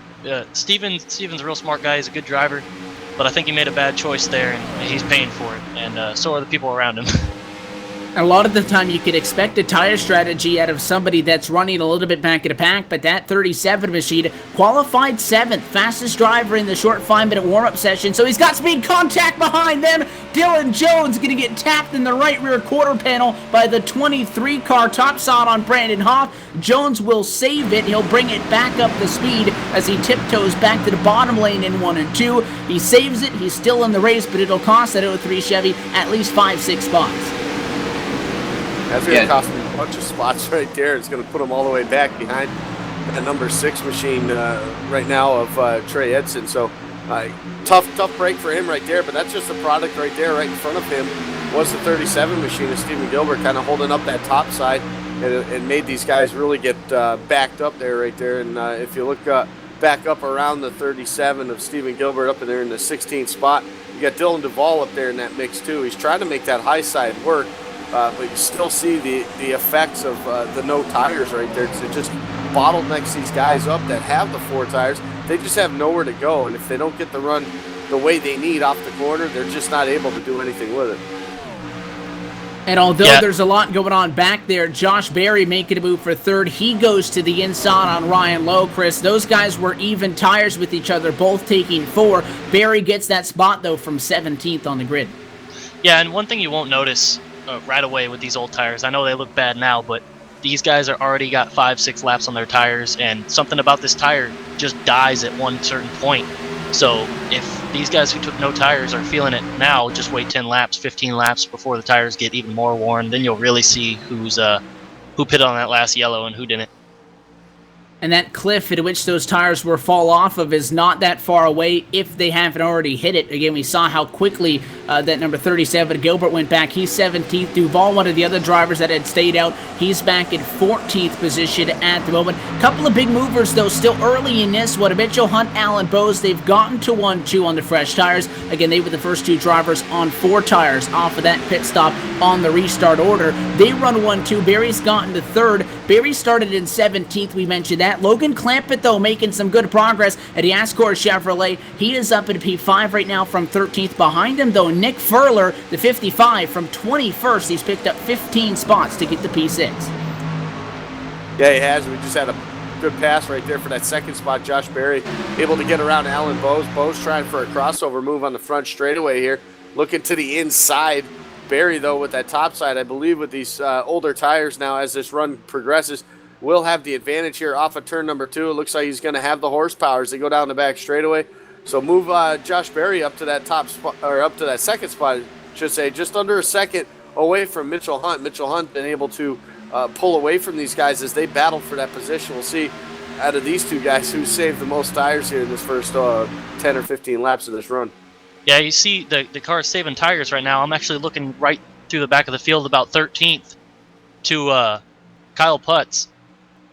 Steven's a real smart guy. He's a good driver, but I think he made a bad choice there, and he's paying for it, and so are the people around him. A lot of the time you could expect a tire strategy out of somebody that's running a little bit back of the pack, but that 37 machine qualified 7th, fastest driver in the short 5-minute warm-up session, so he's got speed contact behind them. Dylan Jones going to get tapped in the right rear quarter panel by the 23 car topside on Brandon Hoff. Jones will save it. He'll bring it back up the speed as he tiptoes back to the bottom lane in 1 and 2. He saves it. He's still in the race, but it'll cost that 03 Chevy at least 5-6 spots. That's going to cost him a bunch of spots right there. It's going to put him all the way back behind the number 6 machine right now of Trey Edson. So tough break for him right there, but that's just a product right there. Right in front of him was the 37 machine of Stephen Gilbert, kind of holding up that top side and made these guys really get backed up there right there. And if you look back up around the 37 of Stephen Gilbert up in there in the 16th spot, you got Dylan Duvall up there in that mix too. He's trying to make that high side work. But you still see the effects of the no tires right there, because it just bottlenecks these guys up that have the 4 tires. They just have nowhere to go, and if they don't get the run the way they need off the corner, they're just not able to do anything with it. And although there's a lot going on back there, Josh Berry making a move for 3rd. He goes to the inside on Ryan Lowe, Chris. Those guys were even tires with each other, both taking 4. Berry gets that spot, though, from 17th on the grid. Yeah, and one thing you won't notice right away with these old tires, I know they look bad now, but these guys are already got 5-6 laps on their tires, and something about this tire just dies at one certain point. So if these guys who took no tires are feeling it now, just wait 10 laps, 15 laps before the tires get even more worn. Then you'll really see who pitted on that last yellow and who didn't. And that cliff at which those tires will fall off of is not that far away if they haven't already hit it. Again, we saw how quickly that number 37, Gilbert, went back. He's 17th. Duvall, one of the other drivers that had stayed out, he's back in 14th position at the moment. Couple of big movers, though, still early in this one. Mitchell Hunt, Alan Bowes, they've gotten to 1-2 on the fresh tires. Again, they were the first 2 drivers on 4 tires off of that pit stop on the restart order. They run 1-2. Barry's gotten to 3rd. Barry started in 17th. We mentioned that. Logan Clampett, though, making some good progress at the NASCAR Chevrolet. He is up in P5 right now from 13th. Behind him, though, Nick Furler, the 55, from 21st. He's picked up 15 spots to get the P6. Yeah, he has. We just had a good pass right there for that 2nd spot. Josh Berry able to get around Alan Bowes. Bowes trying for a crossover move on the front straightaway here. Looking to the inside. Barry, though, with that top side, I believe with these older tires now as this run progresses, will have the advantage here off of turn number 2. It looks like he's going to have the horsepower as they go down the back straightaway. So move Josh Berry up to that top spot, or up to that 2nd spot, I should say, just under a second away from Mitchell Hunt. Mitchell Hunt been able to pull away from these guys as they battle for that position. We'll see out of these two guys who saved the most tires here in this first 10 or 15 laps of this run. Yeah, you see the car saving tires right now. I'm actually looking right through the back of the field, about 13th to Kyle Putz.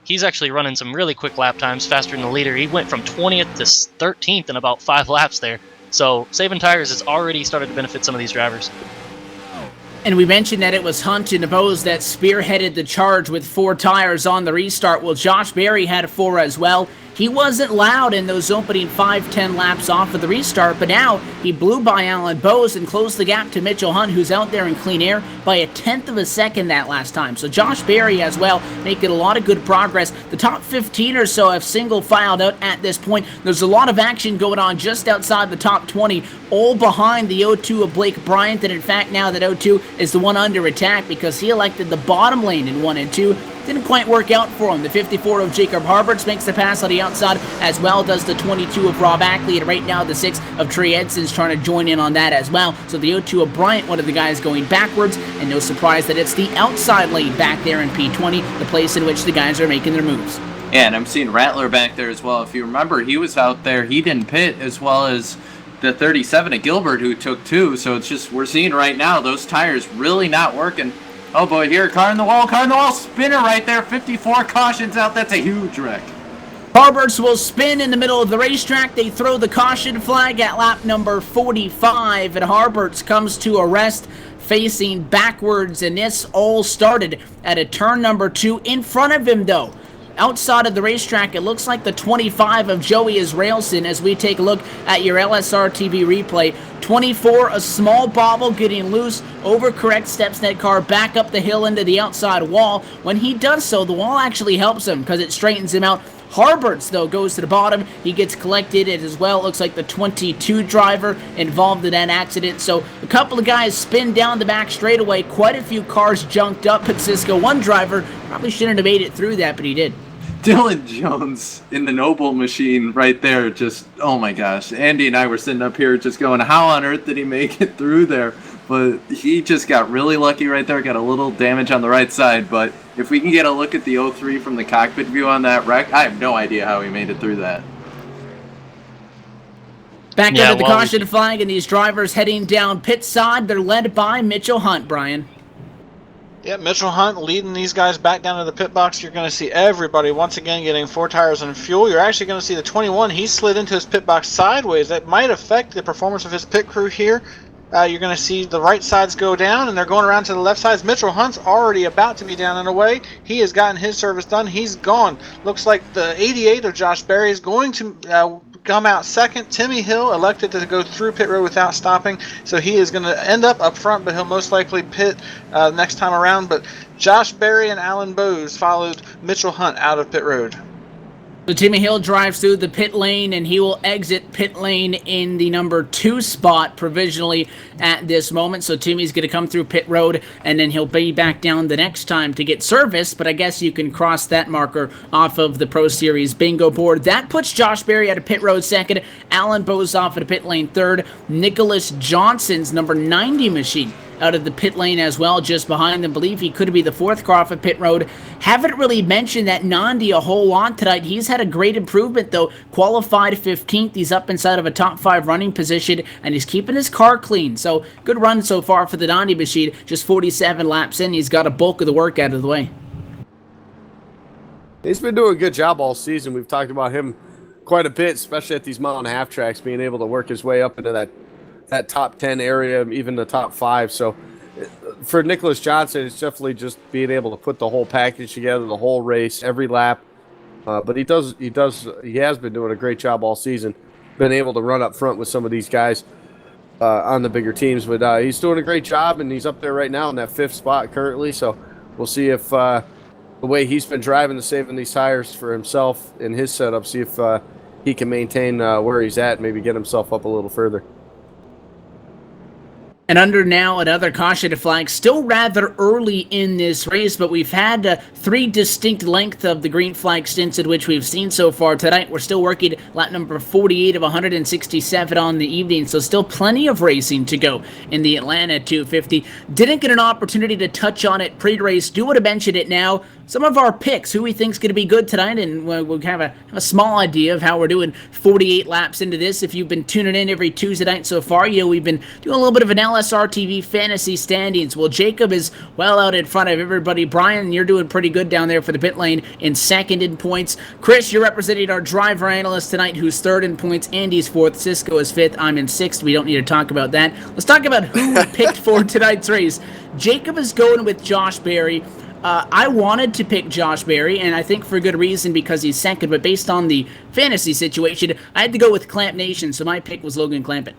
He's actually running some really quick lap times, faster than the leader. He went from 20th to 13th in about 5 laps there. So saving tires has already started to benefit some of these drivers. And we mentioned that it was Hunt and Bose that spearheaded the charge with 4 tires on the restart. Well, Josh Berry had 4 as well. He wasn't loud in those opening 5-10 laps off of the restart, but now he blew by Alan Bose and closed the gap to Mitchell Hunt, who's out there in clean air, by a 1/10 of a second that last time. So Josh Berry as well, making a lot of good progress. The top 15 or so have single filed out at this point. There's a lot of action going on just outside the top 20, all behind the O2 of Blake Bryant, and in fact now that O2 is the one under attack because he elected the bottom lane in 1 and 2. Didn't quite work out for him. The 54 of Jacob Harberts makes the pass on the outside, as well does the 22 of Rob Ackley, and right now the 6 of Trey Edson's trying to join in on that as well. So the O2 of Bryant, one of the guys going backwards, and no surprise that it's the outside lane back there in P20, the place in which the guys are making their moves. Yeah, and I'm seeing Rattler back there as well. If you remember, he was out there. He didn't pit, as well as the 37 of Gilbert, who took 2. So it's just, we're seeing right now those tires really not working. Oh boy, here, car in the wall, spinner right there, 54 cautions out, that's a huge wreck. Harberts will spin in the middle of the racetrack. They throw the caution flag at lap number 45, and Harberts comes to a rest facing backwards, and this all started at a turn number 2. In front of him, though, outside of the racetrack, it looks like the 25 of Joey Israelson as we take a look at your LSRTV replay. 24, a small bobble getting loose, overcorrect Stepsnet car back up the hill into the outside wall. When he does so, the wall actually helps him because it straightens him out. Harberts, though, goes to the bottom. He gets collected as well. It looks like the 22 driver involved in that accident. So a couple of guys spin down the back straightaway. Quite a few cars junked up at Cisco. One driver probably shouldn't have made it through that, but he did. Dylan Jones in the Noble machine right there, just, oh my gosh. Andy and I were sitting up here just going, how on earth did he make it through there? But he just got really lucky right there, got a little damage on the right side. But if we can get a look at the 03 from the cockpit view on that wreck, I have no idea how he made it through that. Back under the caution flag, and these drivers heading down pit side. They're led by Mitchell Hunt, Brian. Yeah, Mitchell Hunt leading these guys back down to the pit box. You're going to see everybody once again getting 4 tires and fuel. You're actually going to see the 21. He slid into his pit box sideways. That might affect the performance of his pit crew here. You're going to see the right sides go down, and they're going around to the left sides. Mitchell Hunt's already about to be down and away. He has gotten his service done. He's gone. Looks like the 88 of Josh Berry is going to come out second. Timmy Hill elected to go through pit road without stopping, so he is going to end up front, but he'll most likely pit next time around. But Josh Berry and Alan Bose followed Mitchell Hunt out of pit road. So Timmy Hill drives through the pit lane, and he will exit pit lane in the number 2 spot provisionally at this moment. So Timmy's going to come through pit road, and then he'll be back down the next time to get service. But I guess you can cross that marker off of the Pro Series bingo board. That puts Josh Berry at a pit road second. Alan Bose off at a pit lane third. Nicholas Johnson's number 90 machine out of the pit lane as well, just behind them. Believe he could be the 4th car off of pit road. Haven't really mentioned that Nandi a whole lot tonight. He's had a great improvement, though. Qualified 15th. He's up inside of a top 5 running position, and he's keeping his car clean. So good run so far for the Nandi machine. Just 47 laps in. He's got a bulk of the work out of the way. He's been doing a good job all season. We've talked about him quite a bit, especially at these mile and a half tracks, being able to work his way up into that top 10 area, even the top 5. So for Nicholas Johnson, it's definitely just being able to put the whole package together, the whole race, every lap. But he has been doing a great job all season, been able to run up front with some of these guys on the bigger teams. But he's doing a great job, and he's up there right now in that 5th spot currently. So we'll see if the way he's been driving to saving these tires for himself in his setup, see if he can maintain where he's at, maybe get himself up a little further. And under now another caution flag, still rather early in this race, but we've had 3 distinct lengths of the green flag stints in which we've seen so far tonight. We're still working lap number 48 of 167 on the evening, so still plenty of racing to go in the Atlanta 250. Didn't get an opportunity to touch on it pre-race. Do want to mention it now. some of our picks, who we think's going to be good tonight, and we'll have a small idea of how we're doing 48 laps into this. If you've been tuning in every Tuesday night so far, we've been doing a little bit of an LSRTV fantasy standings. Well, Jacob is well out in front of everybody. Brian, you're doing pretty good down there for the pit lane in second in points. Chris, you're representing our driver analyst tonight, who's third in points. Andy's fourth. Cisco is fifth. I'm in sixth. We don't need to talk about that. Let's talk about who we picked for tonight's race. Jacob is going with Josh Berry. I wanted to pick Josh Berry, and I think for good reason because he's second, but based on the fantasy situation, I had to go with Clamp Nation, so my pick was Logan Clampett.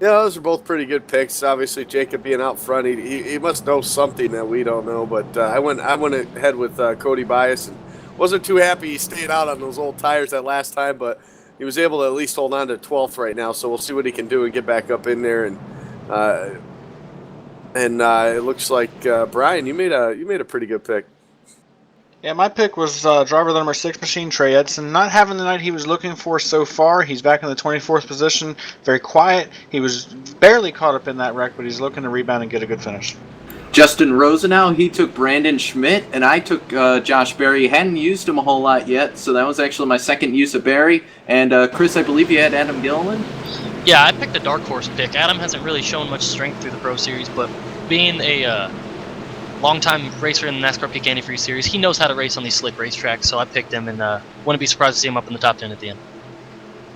Yeah, those are both pretty good picks. Obviously, Jacob being out front, he must know something that we don't know, but I went ahead with Cody Bias, and wasn't too happy he stayed out on those old tires that last time, but he was able to at least hold on to 12th right now, so we'll see what he can do and get back up in there. And it looks like Brian, you made a pretty good pick. Yeah, my pick was driver number 6 machine, Trey Edson. Not having the night he was looking for so far. He's back in the 24th position, very quiet. He was barely caught up in that wreck, but he's looking to rebound and get a good finish. Justin Rosenau, he took Brandon Schmidt, and I took Josh Berry. Hadn't used him a whole lot yet, so that was actually my second use of Berry. And Chris, I believe you had Adam Gilliland? Yeah, I picked a dark horse pick. Adam hasn't really shown much strength through the Pro Series, but being a long-time racer in the NASCAR Peak Antifreeze Series, he knows how to race on these slick racetracks, so I picked him, and wouldn't be surprised to see him up in the top 10 at the end.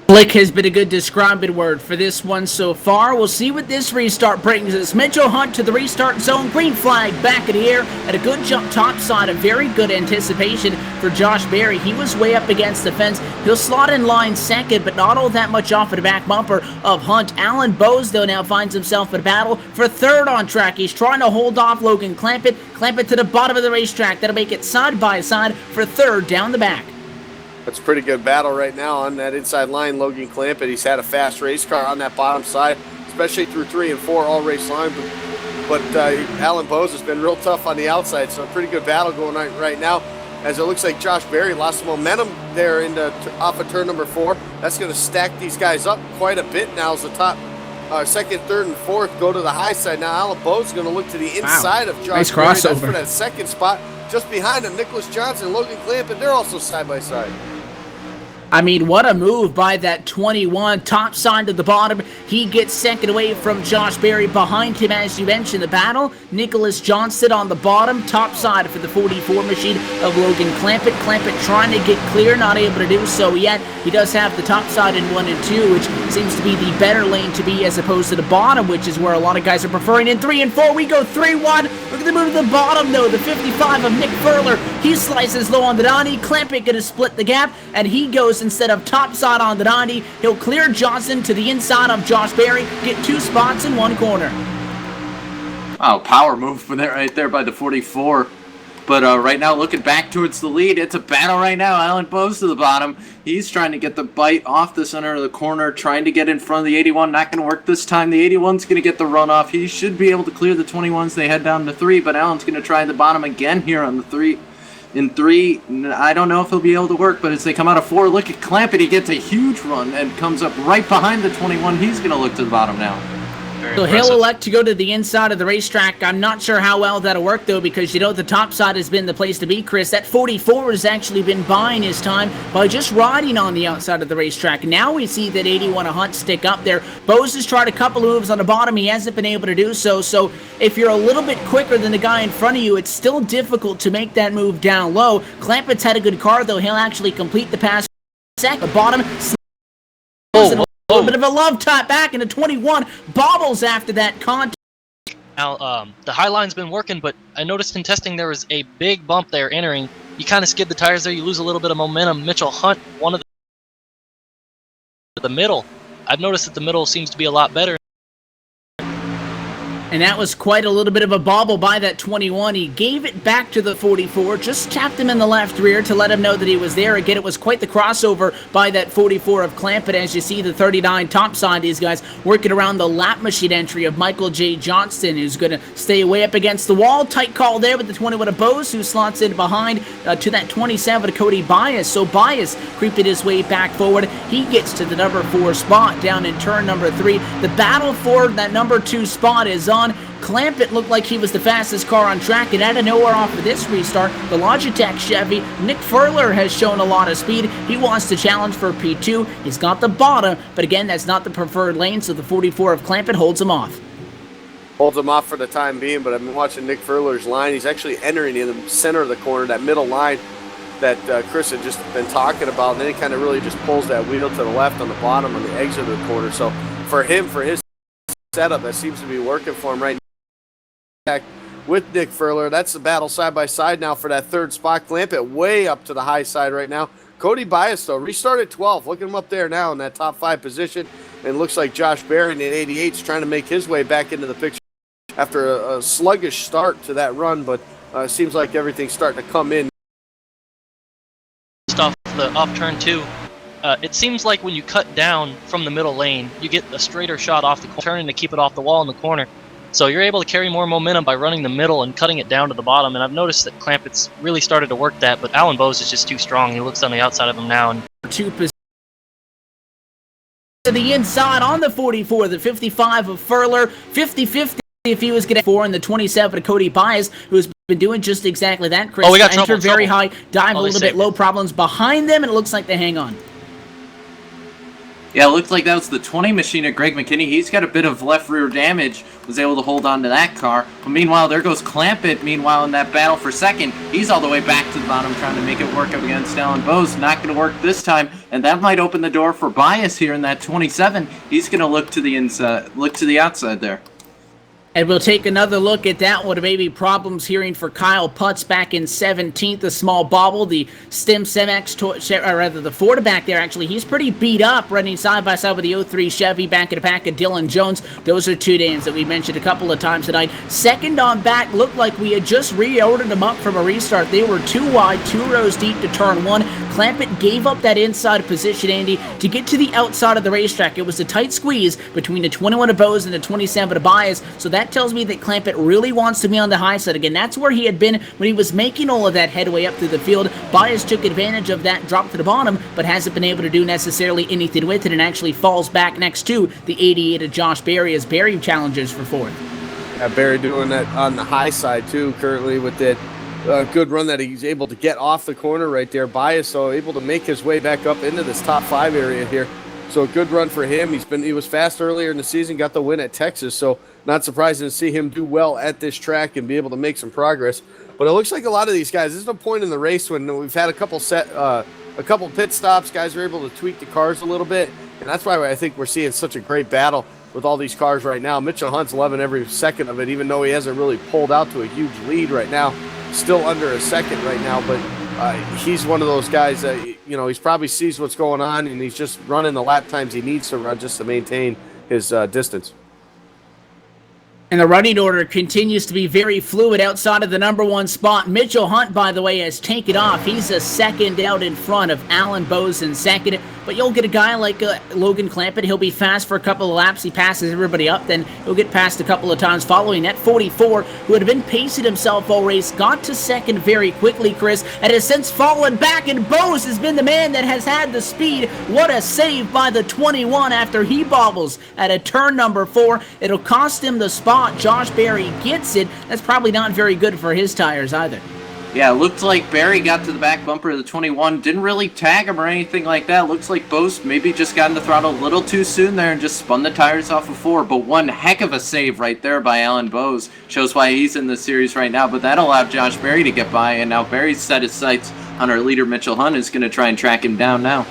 Slick has been a good describing word for this one so far. We'll see what this restart brings us. Mitchell Hunt to the restart zone. Green flag back in the air at a good jump topside. A very good anticipation for Josh Berry. He was way up against the fence. He'll slot in line second, but not all that much off of the back bumper of Hunt. Alan Bose, though, now finds himself in a battle for third on track. He's trying to hold off Logan Clampett. Clampett to the bottom of the racetrack. That'll make it side by side for third down the back. That's a pretty good battle right now on that inside line. Logan Clampett, he's had a fast race car on that bottom side, especially through 3 and 4 all race long. But Alan Bose has been real tough on the outside, so a pretty good battle going on right now. As it looks like Josh Berry lost some momentum there off of turn number 4. That's going to stack these guys up quite a bit now as the top second, third, and fourth go to the high side. Now Alan Bose is going to look to the inside of Josh nice Berry. crossover. That's for that second spot. Just behind him, Nicholas Johnson and Logan Clampett, they're also side by side. I mean, what a move by that 21, top side to the bottom. He gets second away from Josh Berry. Behind him, as you mentioned, the battle. Nicholas Johnson on the bottom, top side for the 44 machine of Logan Clampett. Clampett trying to get clear, not able to do so yet. He does have the top side in 1 and 2, which seems to be the better lane to be as opposed to the bottom, which is where a lot of guys are preferring. In 3 and 4, we go 3-1. Look at the move to the bottom, though. The 55 of Nick Furler. He slices low on the 90. Clampett going to split the gap, and he goes instead of top side on the 90. He'll clear Johnson to the inside of Josh Berry, get 2 spots in 1 corner. Wow, power move for that right there by the 44. But right now, looking back towards the lead, it's a battle right now. Alan Bose to the bottom. He's trying to get the bite off the center of the corner, trying to get in front of the 81. Not going to work this time. The 81's going to get the runoff. He should be able to clear the 21s. They head down to 3, but Alan's going to try the bottom again here on the 3. In 3, I don't know if he'll be able to work, but as they come out of 4, look at Clampett. He gets a huge run and comes up right behind the 21. He's going to look to the bottom now. So he'll elect to go to the inside of the racetrack. I'm not sure how well that'll work, though, because you know the top side has been the place to be, Chris. That 44 has actually been buying his time by just riding on the outside of the racetrack. Now we see that 81 a Hunt stick up there. Bose has tried a couple of moves on the bottom. He hasn't been able to do so. So if you're a little bit quicker than the guy in front of you, it's still difficult to make that move down low. Clampett's had a good car, though. He'll actually complete the pass. The bottom. A little bit of a love tap back into 21. Bobbles after that contact. Now, the high line's been working, but I noticed in testing there was a big bump there entering. You kind of skid the tires there. You lose a little bit of momentum. Mitchell Hunt, one of the middle. I've noticed that the middle seems to be a lot better. And that was quite a little bit of a bobble by that 21. He gave it back to the 44, just tapped him in the left rear to let him know that he was there. Again, it was quite the crossover by that 44 of Clampett. As you see, the 39 topside, these guys working around the lap machine entry of Michael J. Johnston, who's going to stay way up against the wall. Tight call there with the 21 of Bose, who slots in behind to that 27 of Cody Bias. So Bias creeping his way back forward. He gets to the number 4 spot down in turn number 3. The battle for that number 2 spot is on. on. Clampett looked like he was the fastest car on track, and out of nowhere off of this restart, the Logitech Chevy, Nick Furler has shown a lot of speed. He wants to challenge for P2. He's got the bottom, but again, that's not the preferred lane, so the 44 of Clampett holds him off. Holds him off for the time being, but I've been watching Nick Furler's line. He's actually entering in the center of the corner, that middle line that Chris had just been talking about, and then he kind of really just pulls that wheel to the left on the bottom on the exit of the corner. So for him, for his setup, that seems to be working for him right now. With Nick Furler, that's the battle side by side now for that third spot. Clampett way up to the high side right now. Cody Bias, though, restarted 12. Look at him up there now in that top 5 position. And looks like Josh Berry in 88 is trying to make his way back into the picture after a sluggish start to that run, but it seems like everything's starting to come in. Off the off turn 2, it seems like when you cut down from the middle lane, you get a straighter shot off the corner, turning to keep it off the wall in the corner. So you're able to carry more momentum by running the middle and cutting it down to the bottom. And I've noticed that Clampett's really started to work that, but Alan Bowes is just too strong. He looks on the outside of him now. And 2 positions to the inside on the 44, the 55 of Furler, 50-50 if he was getting 4, and the 27 of Cody Bias, who's been doing just exactly that, Chris. Oh, we got Enter trouble, very trouble. high, dive a little bit low, problems behind them, and it looks like they hang on. Yeah, it looked like that was the 20 machine of Greg McKinney. He's got a bit of left rear damage, was able to hold on to that car. But meanwhile, there goes Clampett. Meanwhile, in that battle for second, he's all the way back to the bottom trying to make it work up against Alan Bowes. Not going to work this time, and that might open the door for Bias here in that 27. He's going to look to the inside, look to the outside there. And we'll take another look at that one. Maybe problems hearing for Kyle Putz back in 17th, a small bobble. The Stim Cemex, or rather the Ford back there, actually, he's pretty beat up, running side by side with the 03 Chevy back in the pack of Dylan Jones. Those are 2 names that we mentioned a couple of times tonight. Second on back, looked like we had just reordered them up from a restart. They were 2 wide, 2 rows deep to turn 1. Clampett gave up that inside position, Andy, to get to the outside of the racetrack. It was a tight squeeze between the 21 of Bowes and the 27 of Bias, so that tells me that Clampett really wants to be on the high side again. That's where he had been when he was making all of that headway up through the field. Bias took advantage of that drop to the bottom, but hasn't been able to do necessarily anything with it, and actually falls back next to the 88 of Josh Berry as Berry challenges for 4th. Yeah, Berry doing that on the high side too currently with that good run that he's able to get off the corner right there. Bias, so able to make his way back up into this top 5 area here. So a good run for him. He was fast earlier in the season, got the win at Texas, so not surprising to see him do well at this track and be able to make some progress. But it looks like a lot of these guys, there's no point in the race when we've had a couple pit stops, guys are able to tweak the cars a little bit, and that's why I think we're seeing such a great battle with all these cars right now. Mitchell Hunt's loving every second of it, even though he hasn't really pulled out to a huge lead right now. Still under a second right now, but he's one of those guys that, he's probably sees what's going on, and he's just running the lap times he needs to run just to maintain his distance. And the running order continues to be very fluid outside of the number 1 spot. Mitchell Hunt, by the way, has taken off. He's a second out in front of Alan Bowes in second. But you'll get a guy like Logan Clampett. He'll be fast for a couple of laps. He passes everybody up. Then he'll get passed a couple of times following. That 44, who had been pacing himself all race, got to second very quickly, Chris, and has since fallen back. And Bowes has been the man that has had the speed. What a save by the 21 after he bobbles at a turn number 4. It'll cost him the spot. Josh Berry gets it. That's probably not very good for his tires either. Yeah, it looked like Berry got to the back bumper of the 21. Didn't really tag him or anything like that. Looks like Bowes maybe just got in the throttle a little too soon there and just spun the tires off of 4. But one heck of a save right there by Alan Bowes. Shows why he's in the series right now. But that allowed Josh Berry to get by. And now Berry's set his sights on our leader, Mitchell Hunt, is going to try and track him down now.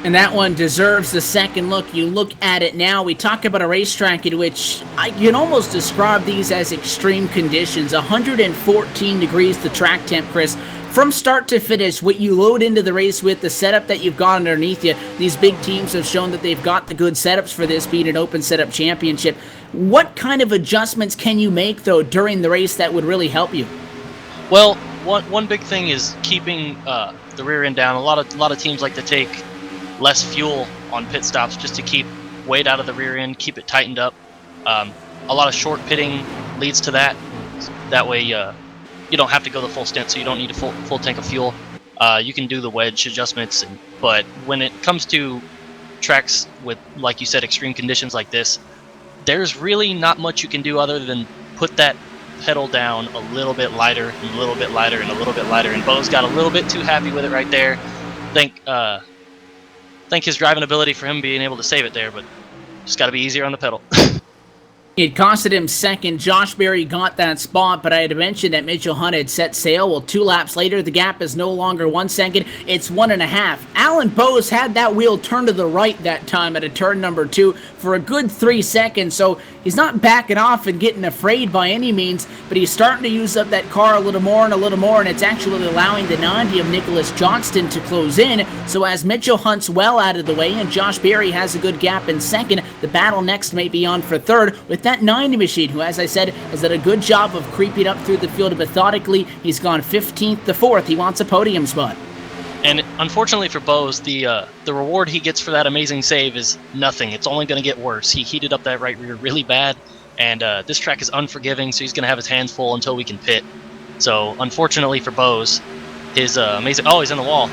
And that one deserves the second look. You look at it now. We talk about a racetrack in which I can almost describe these as extreme conditions. 114 degrees the track temp, Chris. From start to finish, what you load into the race with, the setup that you've got underneath you, these big teams have shown that they've got the good setups for this being an open setup championship. What kind of adjustments can you make, though, during the race that would really help you? Well, one big thing is keeping the rear end down. A lot of teams like to take less fuel on pit stops just to keep weight out of the rear end, keep it tightened up. A lot of short pitting leads to that. That way you don't have to go the full stint, so you don't need a full tank of fuel. You can do the wedge adjustments, but when it comes to tracks with, like you said, extreme conditions like this, there's really not much you can do other than put that pedal down a little bit lighter and a little bit lighter and a little bit lighter. And Bo's got a little bit too happy with it right there. Think his driving ability for him being able to save it there, but just got to be easier on the pedal. It costed him second. Josh Berry got that spot, but I had mentioned that Mitchell Hunt had set sail. Well, 2 laps later, the gap is no longer 1 second. It's 1.5. Alan Bose had that wheel turn to the right that time at a turn number 2 for a good 3 seconds. So he's not backing off and getting afraid by any means, but he's starting to use up that car a little more, and it's actually allowing the 90 of Nicholas Johnston to close in. So as Mitchell Hunt's well out of the way and Josh Berry has a good gap in second, the battle next may be on for third with that 90 machine, who, as I said, has done a good job of creeping up through the field methodically. He's gone 15th to 4th. He wants a podium spot. And unfortunately for Bose, the reward he gets for that amazing save is nothing. It's only going to get worse. He heated up that right rear really bad, and this track is unforgiving, so he's going to have his hands full until we can pit. So unfortunately for Bose, his amazing... Oh, he's in the wall.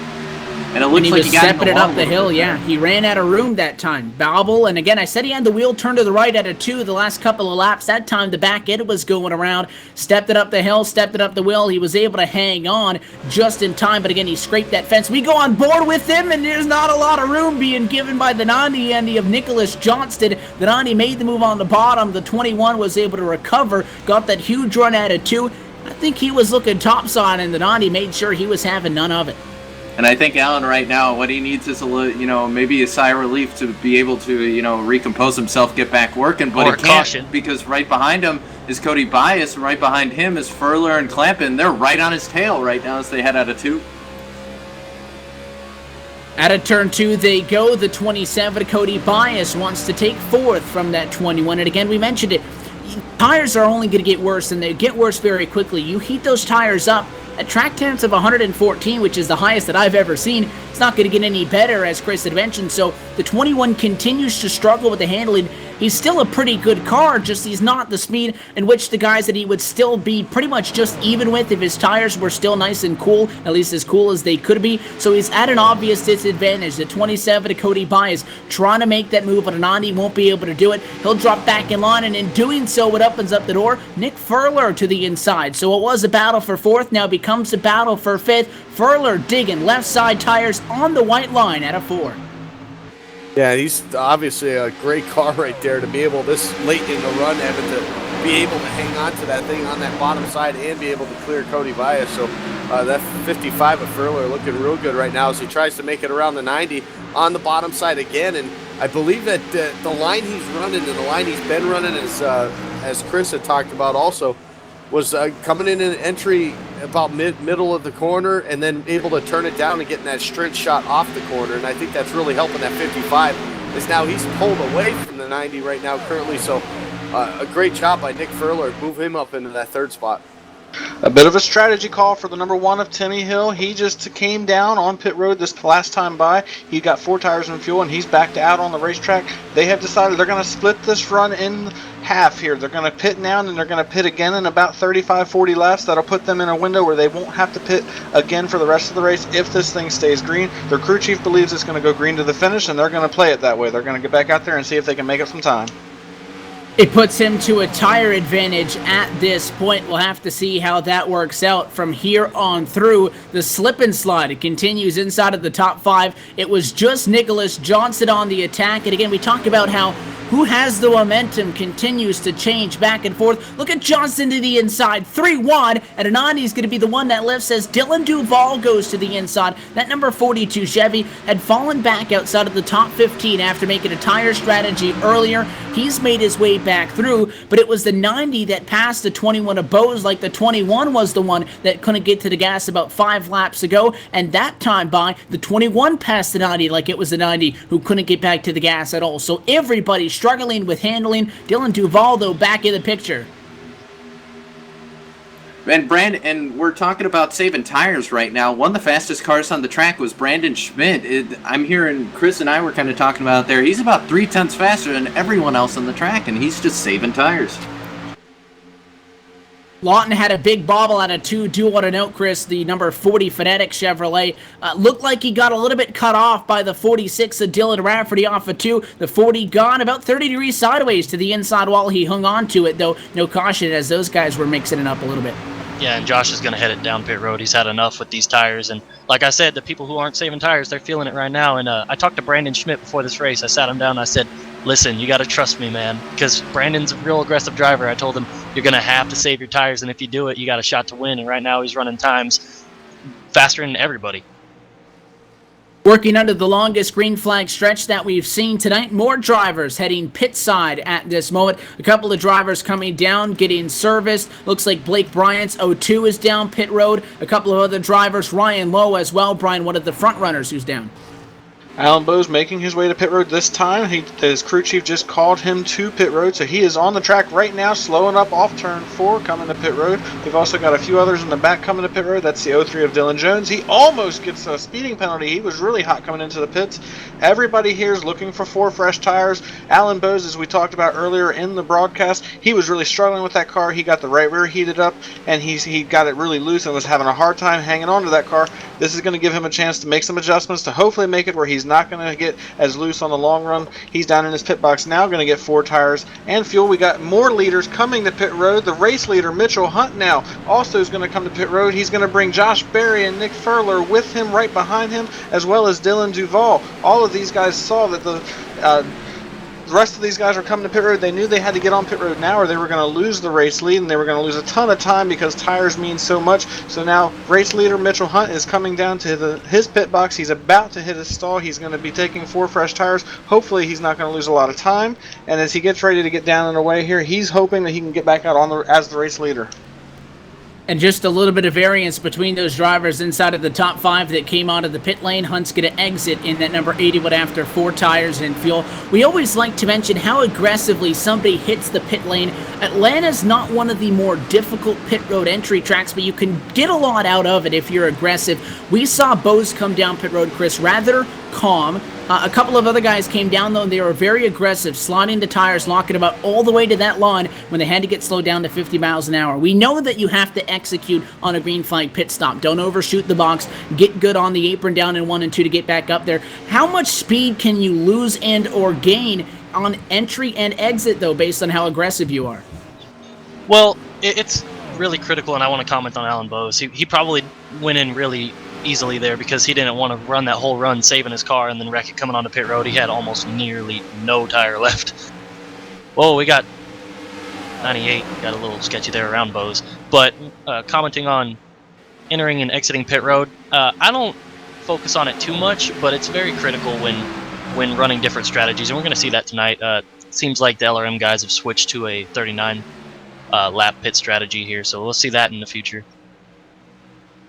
And it looks he like was he got stepping it up the hill, yeah. He ran out of room that time. Bobble, and again, I said he had the wheel turned to the right at a 2 the last couple of laps. That time, the back end was going around. Stepped it up the hill, stepped it up the wheel. He was able to hang on just in time, but again, he scraped that fence. We go on board with him, and there's not a lot of room being given by the 90 of Nicholas Johnston. The 90 made the move on the bottom. The 21 was able to recover, got that huge run at a 2. I think he was looking topside, and the 90 made sure he was having none of it. And I think Alan right now, what he needs is maybe a sigh of relief to be able to, recompose himself, get back working. But or he can't caution. Because right behind him is Cody Bias, and right behind him is Furler and Clampin. They're right on his tail right now as they head out of 2. Out of turn 2 they go. The 27, Cody Bias, wants to take 4th from that 21. And again, we mentioned it. Tires are only going to get worse, and they get worse very quickly. You heat those tires up at track temps of 114, which is the highest that I've ever seen. It's not going to get any better, as Chris had mentioned. So the 21 continues to struggle with the handling. He's still a pretty good car, just he's not the speed in which the guys that he would still be pretty much just even with if his tires were still nice and cool, at least as cool as they could be. So he's at an obvious disadvantage. The 27 to Cody Bias trying to make that move, but Anandi won't be able to do it. He'll drop back in line, and in doing so, it opens up the door. Nick Furler to the inside. So it was a battle for 4th, now becomes a battle for 5th. Furler digging left side tires on the white line at a 4. Yeah, he's obviously a great car right there to be able this late in the run, Evan, to be able to hang on to that thing on that bottom side and be able to clear Cody Bias. So that 55 of Furler looking real good right now as he tries to make it around the 90 on the bottom side again. And I believe that the line he's running and the line he's been running, as Chris had talked about also, was coming in an entry about middle of the corner and then able to turn it down and getting that straight shot off the corner. And I think that's really helping that 55, is now he's pulled away from the 90 right now currently. So a great job by Nick Furler, move him up into that 3rd spot. A bit of a strategy call for the number 1 of Timmy Hill. He just came down on pit road this last time by. He got 4 tires and fuel, and he's backed out on the racetrack. They have decided they're going to split this run in half here. They're going to pit now, and they're going to pit again in about 35-40 laps. That'll put them in a window where they won't have to pit again for the rest of the race if this thing stays green. Their crew chief believes it's going to go green to the finish, and they're going to play it that way. They're going to get back out there and see if they can make up some time. It puts him to a tire advantage at this point. We'll have to see how that works out from here on through. The slip and slide, it continues inside of the top 5. It was just Nicholas Johnston on the attack. And again, we talk about how who has the momentum continues to change back and forth. Look at Johnston to the inside, 3-1, and Anandi is going to be the one that lifts as Dylan Duvall goes to the inside. That number 42 Chevy had fallen back outside of the top 15 after making a tire strategy earlier. He's made his way back through, but it was the 90 that passed the 21 of Bose, like the 21 was the one that couldn't get to the gas about 5 laps ago, and that time by, the 21 passed the 90 like it was the 90 who couldn't get back to the gas at all. So everybody's struggling with handling. Dylan Duvall, though, back in the picture. And we're talking about saving tires right now. One of the fastest cars on the track was Brandon Schmidt. I'm hearing Chris and I were kind of talking about there. He's about 3/10 faster than everyone else on the track, and he's just saving tires. Lawton had a big bobble out of 2. Do want to note, Chris, the number 40 Phonetic Chevrolet looked like he got a little bit cut off by the 46 of Dylan Rafferty off of 2. The 40 gone about 30 degrees sideways to the inside wall. He hung on to it, though. No caution as those guys were mixing it up a little bit. Yeah, and Josh is going to head it down pit road. He's had enough with these tires. And like I said, the people who aren't saving tires, they're feeling it right now. And I talked to Brandon Schmidt before this race. I sat him down and I said, listen, you got to trust me, man, because Brandon's a real aggressive driver. I told him, you're going to have to save your tires, and if you do it, you got a shot to win. And right now he's running times faster than everybody. Working under the longest green flag stretch that we've seen tonight. More drivers heading pit side at this moment. A couple of drivers coming down, getting serviced. Looks like Blake Bryant's 02 is down pit road. A couple of other drivers, Ryan Lowe as well. Brian, one of the front runners who's down. Alan Bowes making his way to pit road this time. His crew chief just called him to pit road, so he is on the track right now, slowing up off turn 4, coming to pit road. We've also got a few others in the back coming to pit road. That's the 03 of Dylan Jones. He almost gets a speeding penalty. He was really hot coming into the pits. Everybody here is looking for 4 fresh tires. Alan Bowes, as we talked about earlier in the broadcast, he was really struggling with that car. He got the right rear heated up, and he got it really loose and was having a hard time hanging on to that car. This is going to give him a chance to make some adjustments to hopefully make it where he's not going to get as loose on the long run. He's down in his pit box now, going to get 4 tires and fuel. We got more leaders coming to pit road. The race leader, Mitchell Hunt, now also is going to come to pit road. He's going to bring Josh Berry and Nick Furler with him right behind him, as well as Dylan Duval. All of these guys saw that the rest of these guys are coming to pit road. They knew they had to get on pit road now or they were going to lose the race lead, and they were going to lose a ton of time because tires mean so much. So now race leader Mitchell Hunt is coming down to his pit box. He's about to hit his stall. He's going to be taking 4 fresh tires. Hopefully he's not going to lose a lot of time, and as he gets ready to get down and away here, he's hoping that he can get back out as the race leader. And just a little bit of variance between those drivers inside of the top 5 that came out of the pit lane. Hunt's going to exit in that number 81 after 4 tires and fuel. We always like to mention how aggressively somebody hits the pit lane. Atlanta's not one of the more difficult pit road entry tracks, but you can get a lot out of it if you're aggressive. We saw Bose come down pit road, Chris, rather calm. A couple of other guys came down, though, and they were very aggressive, sliding the tires, locking them up all the way to that lawn when they had to get slowed down to 50 miles an hour. We know that you have to execute on a green flag pit stop. Don't overshoot the box. Get good on the apron down in 1 and 2 to get back up there. How much speed can you lose and or gain on entry and exit, though, based on how aggressive you are? Well, it's really critical, and I want to comment on Alan Bowes. He probably went in really easily there because he didn't want to run that whole run saving his car and then wreck it coming onto pit road. He had almost nearly no tire left. Whoa, we got 98. Got a little sketchy there around Bowes. But commenting on entering and exiting pit road, I don't focus on it too much, but it's very critical when running different strategies, and we're going to see that tonight. It seems like the LRM guys have switched to a 39 lap pit strategy here, so we'll see that in the future.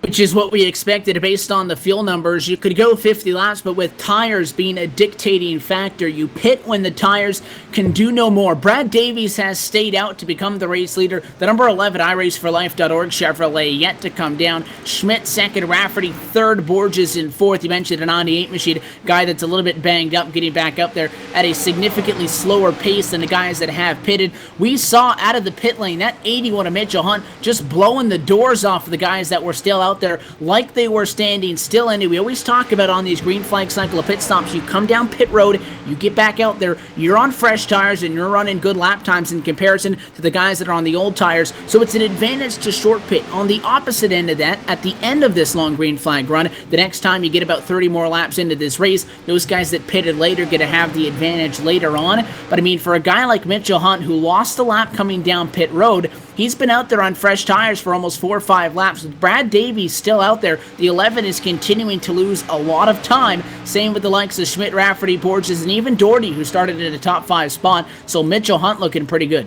Which is what we expected based on the fuel numbers. You could go 50 laps, but with tires being a dictating factor, you pit when the tires can do no more. Brad Davies has stayed out to become the race leader. The number 11 iRaceforLife.org Chevrolet yet to come down. Schmidt second, Rafferty third, Borges in fourth. You mentioned a 98 machine, guy that's a little bit banged up, getting back up there at a significantly slower pace than the guys that have pitted. We saw out of the pit lane that 81 of Mitchell Hunt just blowing the doors off of the guys that were still out there like they were standing still. And we always talk about on these green flag cycle of pit stops, you come down pit road, you get back out there, you're on fresh tires and you're running good lap times in comparison to the guys that are on the old tires. So it's an advantage to short pit. On the opposite end of that, at the end of this long green flag run, the next time you get about 30 more laps into this race, those guys that pitted later get to have the advantage later on. But I mean, for a guy like Mitchell Hunt who lost a lap coming down pit road, he's been out there on fresh tires for almost 4 or 5 laps. With Brad Davies still out there, the 11 is continuing to lose a lot of time. Same with the likes of Schmidt, Rafferty, Borges, and even Doherty, who started in a top 5 spot. So Mitchell Hunt looking pretty good.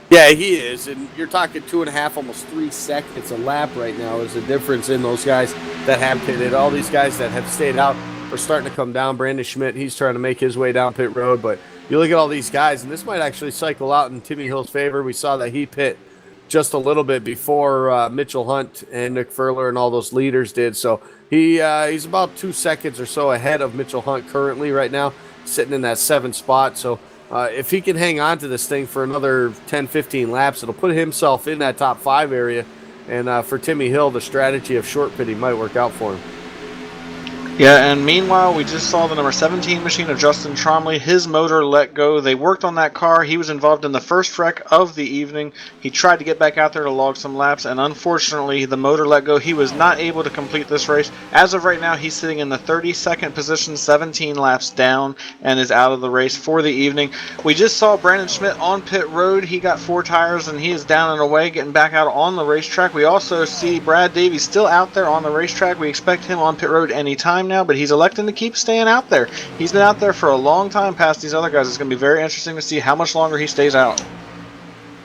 Yeah, he is, and you're talking 2.5, almost 3 seconds a lap right now is the difference in those guys that have pitted. All these guys that have stayed out are starting to come down. Brandon Schmidt, he's trying to make his way down pit road, but you look at all these guys, and this might actually cycle out in Timmy Hill's favor. We saw that he pit just a little bit before Mitchell Hunt and Nick Furler and all those leaders did. So he's about 2 seconds or so ahead of Mitchell Hunt currently right now, sitting in that 7th spot. So if he can hang on to this thing for another 10, 15 laps, it'll put himself in that top 5 area. And for Timmy Hill, the strategy of short pitting might work out for him. Yeah, and meanwhile, we just saw the number 17 machine of Justin Tromley. His motor let go. They worked on that car. He was involved in the first wreck of the evening. He tried to get back out there to log some laps, and unfortunately, the motor let go. He was not able to complete this race. As of right now, he's sitting in the 32nd position, 17 laps down, and is out of the race for the evening. We just saw Brandon Schmidt on pit road. He got 4 tires, and he is down and away, getting back out on the racetrack. We also see Brad Davies still out there on the racetrack. We expect him on pit road anytime now, but he's electing to keep staying out there. He's been out there for a long time past these other guys. It's going to be very interesting to see how much longer he stays out.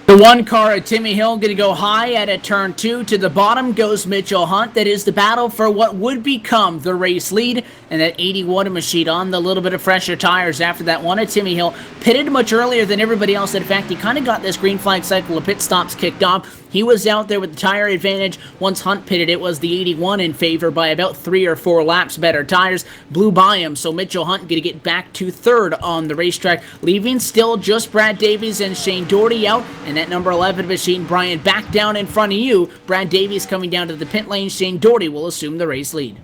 The one car at Timmy Hill going to go high at a turn 2. To the bottom goes Mitchell Hunt. That is the battle for what would become the race lead. And that 81 machine on the little bit of fresher tires after that one at Timmy Hill. Pitted much earlier than everybody else. In fact, he kind of got this green flag cycle of pit stops kicked off. He was out there with the tire advantage. Once Hunt pitted, it was the 81 in favor by about 3 or 4 laps. Better tires blew by him, so Mitchell Hunt going to get back to 3rd on the racetrack, leaving still just Brad Davies and Shane Doherty out, and that number 11 machine, Brian, back down in front of you. Brad Davies coming down to the pit lane. Shane Doherty will assume the race lead.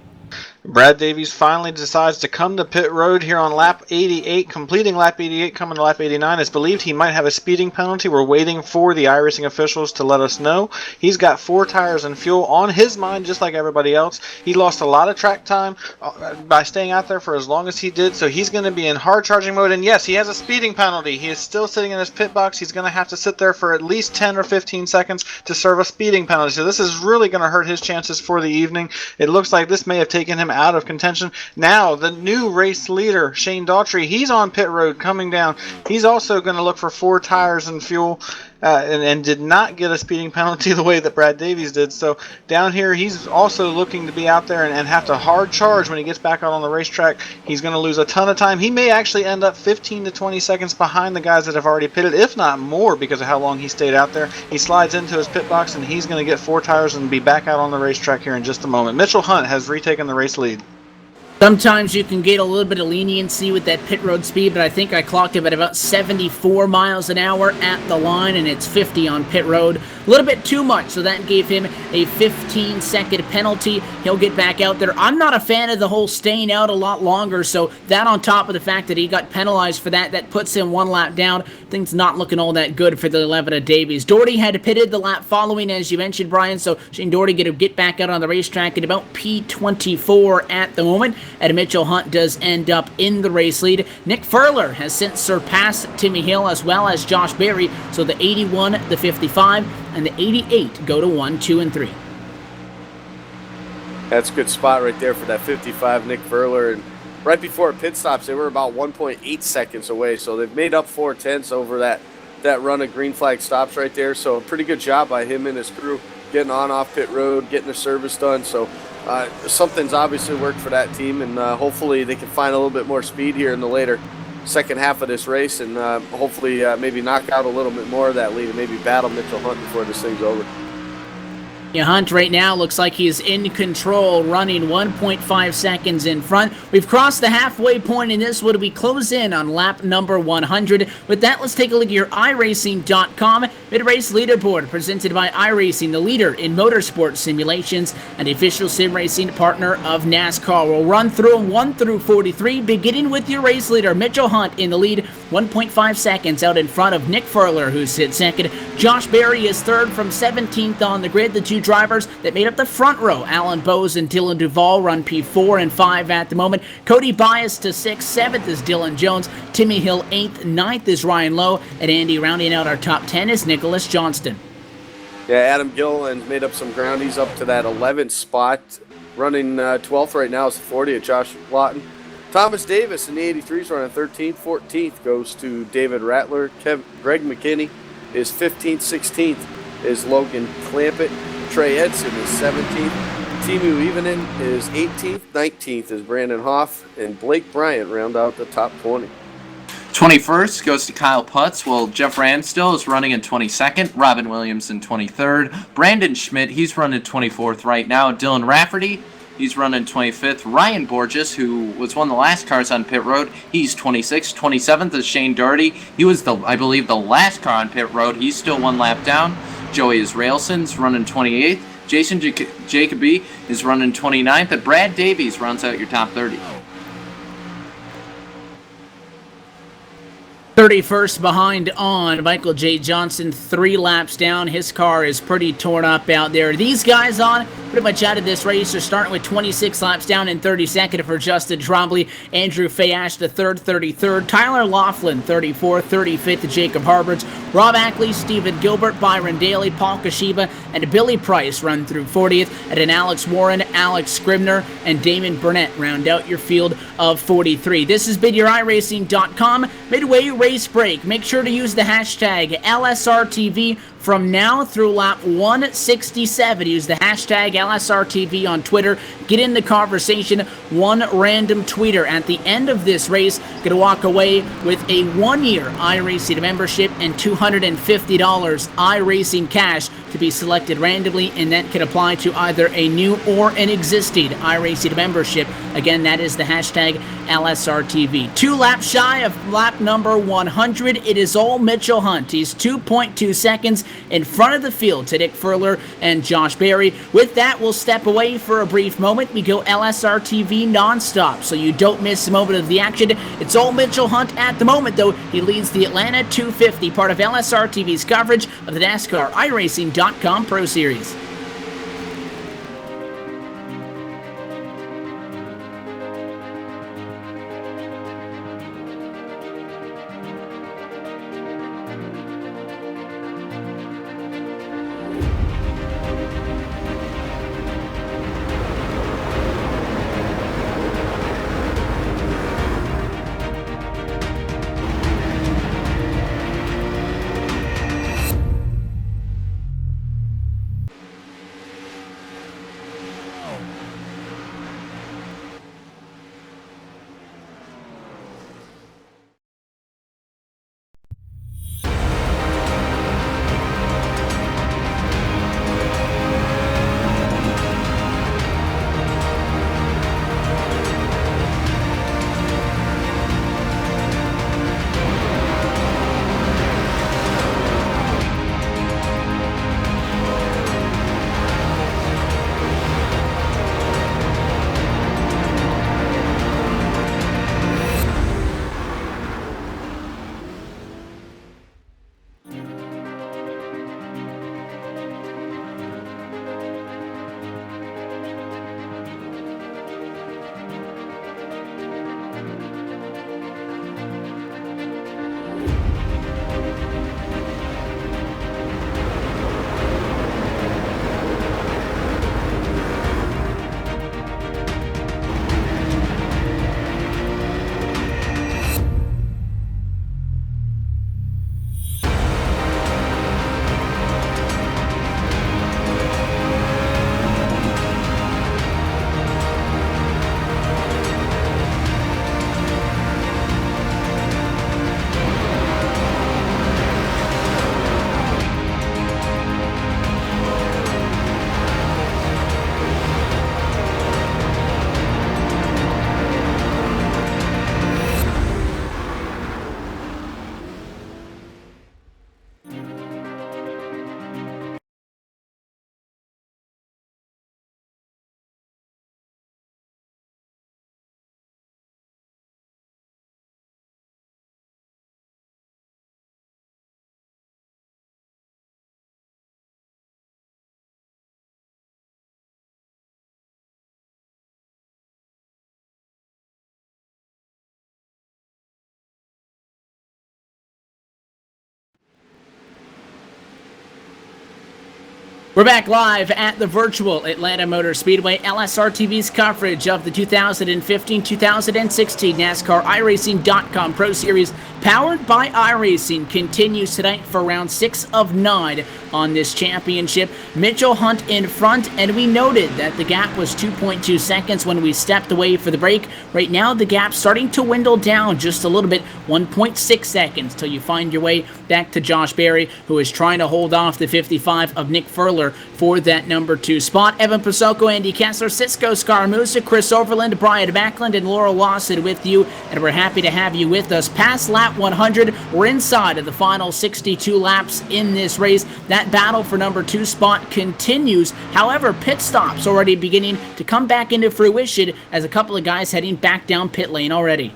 Brad Davies finally decides to come to pit road here on lap 88, completing lap 88, coming to lap 89. It's believed he might have a speeding penalty. We're waiting for the iRacing officials to let us know. He's got 4 tires and fuel on his mind, just like everybody else. He lost a lot of track time by staying out there for as long as he did, so he's going to be in hard charging mode. And yes, he has a speeding penalty. He is still sitting in his pit box. He's going to have to sit there for at least 10 or 15 seconds to serve a speeding penalty. So this is really going to hurt his chances for the evening. It looks like this may have taken him out of contention. Now, the new race leader, Shane Daughtry, he's on pit road coming down. He's also going to look for 4 tires and fuel and did not get a speeding penalty the way that Brad Davies did. So down here, he's also looking to be out there and have to hard charge when he gets back out on the racetrack. He's going to lose a ton of time. He may actually end up 15 to 20 seconds behind the guys that have already pitted, if not more, because of how long he stayed out there. He slides into his pit box, and he's going to get 4 tires and be back out on the racetrack here in just a moment. Mitchell Hunt has retaken the race lead. Sometimes you can get a little bit of leniency with that pit road speed, but I think I clocked him at about 74 miles an hour at the line, and it's 50 on pit road. A little bit too much, so that gave him a 15-second penalty. He'll get back out there. I'm not a fan of the whole staying out a lot longer, so that on top of the fact that he got penalized for that, that puts him 1 lap down. Things not looking all that good for the 11 of Davies. Doherty had pitted the lap following, as you mentioned, Brian, so Shane Doherty going to get back out on the racetrack at about P24 at the moment. And Mitchell Hunt does end up in the race lead. Nick Furler has since surpassed Timmy Hill as well as Josh Berry, so the 81, the 55, and the 88 go to 1, 2, and 3. That's a good spot right there for that 55, Nick Furler. And right before pit stops, they were about 1.8 seconds away, so they've made up 4/10 over that run of green flag stops right there. So a pretty good job by him and his crew getting on off pit road, getting the service done. So something's obviously worked for that team, and hopefully they can find a little bit more speed here in the later second half of this race, and hopefully maybe knock out a little bit more of that lead and maybe battle Mitchell Hunt before this thing's over. Yeah, Hunt right now looks like he's in control, running 1.5 seconds in front. We've crossed the halfway point in this one. We close in on lap number 100. With that, let's take a look at your iRacing.com mid-race leaderboard presented by iRacing, the leader in motorsport simulations and the official sim racing partner of NASCAR. We'll run through them 1 through 43, beginning with your race leader, Mitchell Hunt, in the lead, 1.5 seconds out in front of Nick Furler, who's sits second. Josh Berry is third from 17th on the grid. The 2 drivers that made up the front row, Alan Bowes and Dylan Duvall, run P4 and 5 at the moment. Cody Bias to 6th, 7th is Dylan Jones, Timmy Hill 8th, 9th is Ryan Lowe, and Andy rounding out our top 10 is Nicholas Johnston. Yeah, Adam Gilliland made up some ground. He's up to that 11th spot. Running 12th right now is the 40 at Josh Lawton. Thomas Davis in the 83s running 13th. 14th goes to David Rattler. Greg McKinney is 15th. 16th is Logan Clampett. Trey Edson is 17th. Timu Evenin is 18th. 19th is Brandon Hoff. And Blake Bryant round out the top 20. 21st goes to Kyle Putz, while Jeff Ransdell is running in 22nd. Robin Williams in 23rd. Brandon Schmidt, he's running 24th right now. Dylan Rafferty He's running 25th. Ryan Borges, who was one of the last cars on pit road, he's 26th. 27th is Shane Doherty. He was, I believe, the last car on pit road. He's still one lap down. Joey Israelson's running 28th. Jason Jacoby is running 29th. And Brad Davies rounds out your top 30. 31st behind on Michael J. Johnson, 3 laps down. His car is pretty torn up out there. These guys on pretty much out of this race are starting with 26 laps down and 32nd for Justin Trombley. Andrew Fayash, the 33rd. Tyler Laughlin, 34th. 35th, Jacob Harberts. Rob Ackley, Stephen Gilbert, Byron Daly, Paul Kashiba, and Billy Price run through 40th. And then Alex Warren, Alex Scribner, and Damon Burnett round out your field of 43. This has been your iRacing.com Midway Race Break. Make sure to use the hashtag LSRTV from now through lap 167. Use the hashtag LSRTV on Twitter. Get in the conversation. One random tweeter at the end of this race going to walk away with a 1-year iRacing membership and $250 iRacing cash to be selected randomly, and that can apply to either a new or an existing iRacing membership. Again, that is the hashtag LSRTV. 2 laps shy of lap number 100. It is all Mitchell Hunt. He's 2.2 seconds in front of the field to Nick Furler and Josh Berry. With that, we'll step away for a brief moment. We go LSRTV nonstop, so you don't miss a moment of the action. It's all Mitchell Hunt at the moment, though. He leads the Atlanta 250, part of LSRTV's coverage of the NASCAR iRacing.com Pro Series. We're back live at the virtual Atlanta Motor Speedway. LSRTV's coverage of the 2015-2016 NASCAR iRacing.com Pro Series, powered by iRacing, continues tonight for round 6 of 9 on this championship. Mitchell Hunt in front, and we noted that the gap was 2.2 seconds when we stepped away for the break. Right now, the gap's starting to dwindle down just a little bit, 1.6 seconds, till you find your way back to Josh Berry, who is trying to hold off the 55 of Nick Furler Furler for that number 2 spot. Evan Pasoko, Andy Kessler, Cisco Scaramuza, Chris Overland, Brian Backlund, and Laura Lawson with you, and we're happy to have you with us. Past lap 100, we're inside of the final 62 laps in this race. That battle for number 2 spot continues. However, pit stops already beginning to come back into fruition as a couple of guys heading back down pit lane already.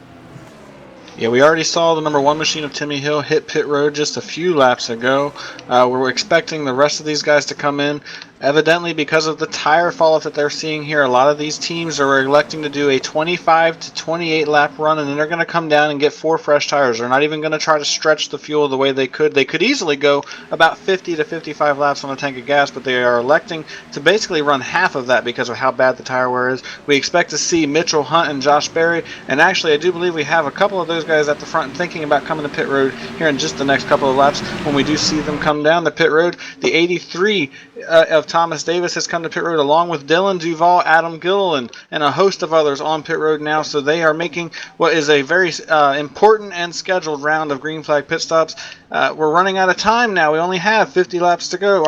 Yeah, we already saw the number 1 machine of Timmy Hill hit pit road just a few laps ago. We're expecting the rest of these guys to come in. Evidently, because of the tire falloff that they're seeing here, a lot of these teams are electing to do a 25 to 28 lap run, and then they're going to come down and get 4 fresh tires. They're not even going to try to stretch the fuel the way they could. They could easily go about 50 to 55 laps on a tank of gas, but they are electing to basically run half of that because of how bad the tire wear is. We expect to see Mitchell Hunt and Josh Berry, and actually I do believe we have a couple of those guys at the front thinking about coming to pit road here in just the next couple of laps. When we do see them come down the pit road, the 83 of Thomas Davis has come to pit road along with Dylan Duval, Adam Gilliland, and a host of others on pit road now. So they are making what is a very important and scheduled round of green flag pit stops. We're running out of time now. We only have 60 laps to go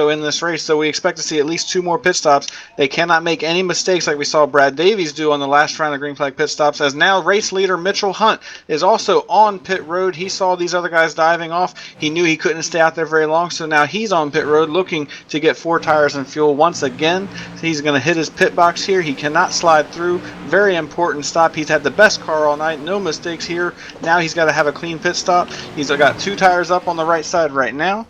in this race. So we expect to see at least 2 more pit stops. They cannot make any mistakes like we saw Brad Davies do on the last round of green flag pit stops, as now race leader Mitchell Hunt is also on pit road. He saw these other guys diving off. He knew he couldn't stay out there very long, so now he's on pit road looking to get 4 tires and fuel once again. He's going to hit his pit box here. He cannot slide through. Very important stop. He's had the best car all night. No mistakes here. Now he's got to have a clean pit stop. He's got 2 tires up on the right side right now.